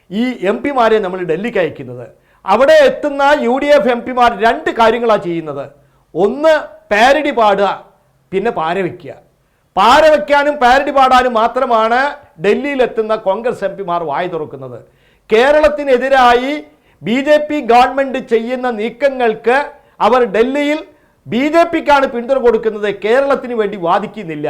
ഈ MP-മാരെ നമ്മൾ ഡൽഹിക്ക് അയക്കുന്നത്. അവിടെ എത്തുന്ന UDF MP-മാർ രണ്ട് കാര്യങ്ങളാണ് ചെയ്യുന്നത്. ഒന്ന് പാരഡി പാടുക, പിന്നെ പാര വയ്ക്കുക. പാര വയ്ക്കാനും പാരഡി പാടാനും മാത്രമാണ് ഡൽഹിയിലെത്തുന്ന കോൺഗ്രസ് MP-മാർ വായി തുറക്കുന്നത്. കേരളത്തിനെതിരായി BJP ഗവൺമെൻറ് ചെയ്യുന്ന നീക്കങ്ങൾക്ക് അവർ ഡൽഹിയിൽ BJPക്കാണ് പിന്തുണ കൊടുക്കുന്നത്, കേരളത്തിന് വേണ്ടി വാദിക്കുന്നില്ല.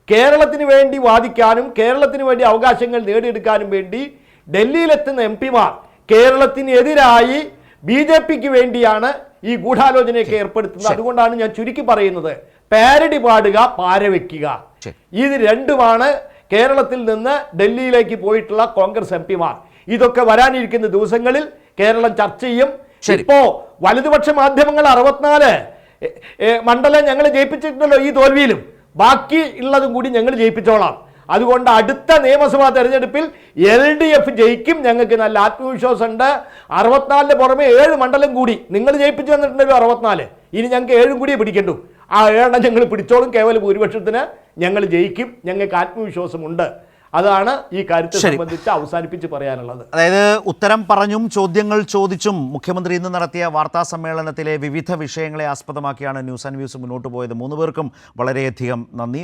കേരളത്തിന് വേണ്ടി വാദിക്കാനും കേരളത്തിന് വേണ്ടി അവകാശങ്ങൾ നേടിയെടുക്കാനും വേണ്ടി ഡൽഹിയിലെത്തുന്ന MP-മാർ കേരളത്തിനെതിരായി BJPക്ക് വേണ്ടിയാണ് ഈ ഗൂഢാലോചനയൊക്കെ ഏർപ്പെടുത്തുന്നത്. അതുകൊണ്ടാണ് ഞാൻ ചുരുക്കി പറയുന്നത്, പാരഡി പാടുക, പാര വയ്ക്കുക, ഇത് രണ്ടുമാണ് കേരളത്തിൽ നിന്ന് ഡൽഹിയിലേക്ക് പോയിട്ടുള്ള കോൺഗ്രസ് MP-മാർ. ഇതൊക്കെ വരാനിരിക്കുന്ന ദിവസങ്ങളിൽ കേരളം ചർച്ച ചെയ്യും. ഇപ്പോ വലതുപക്ഷ മാധ്യമങ്ങൾ 64 മണ്ഡലം ഞങ്ങൾ ജയിപ്പിച്ചിട്ടുണ്ടല്ലോ ഈ തോൽവിയിലും, ബാക്കി ഉള്ളതും കൂടി ഞങ്ങൾ ജയിപ്പിച്ചോളാം. അതുകൊണ്ട് അടുത്ത നിയമസഭാ തെരഞ്ഞെടുപ്പിൽ LDF ജയിക്കും, ഞങ്ങൾക്ക് നല്ല ആത്മവിശ്വാസമുണ്ട്. 64 പുറമെ 7 മണ്ഡലം കൂടി നിങ്ങൾ ജയിപ്പിച്ചു തന്നിട്ടുണ്ടല്ലോ 64, ഇനി ഞങ്ങൾക്ക് 7 കൂടിയേ പിടിക്കണ്ടു. ആ 7 ഞങ്ങൾ പിടിച്ചോളും. കേവല ഭൂരിപക്ഷത്തിന് ഞങ്ങൾ ജയിക്കും, ഞങ്ങൾക്ക് ആത്മവിശ്വാസമുണ്ട്. അതാണ് ഈ കാര്യത്തെ സംബന്ധിച്ച് അവസാനിപ്പിച്ച് പറയാനുള്ളത്. അതായത് ഉത്തരം പറഞ്ഞും ചോദ്യങ്ങൾ ചോദിച്ചും മുഖ്യമന്ത്രി ഇന്ന് നടത്തിയ വാർത്താ സമ്മേളനത്തിലെ വിവിധ വിഷയങ്ങളെ ആസ്പദമാക്കിയാണ് ന്യൂസ് ആൻഡ് വ്യൂസ് മുന്നോട്ട് പോയത്. 3 പേർക്കും വളരെയധികം നന്ദി.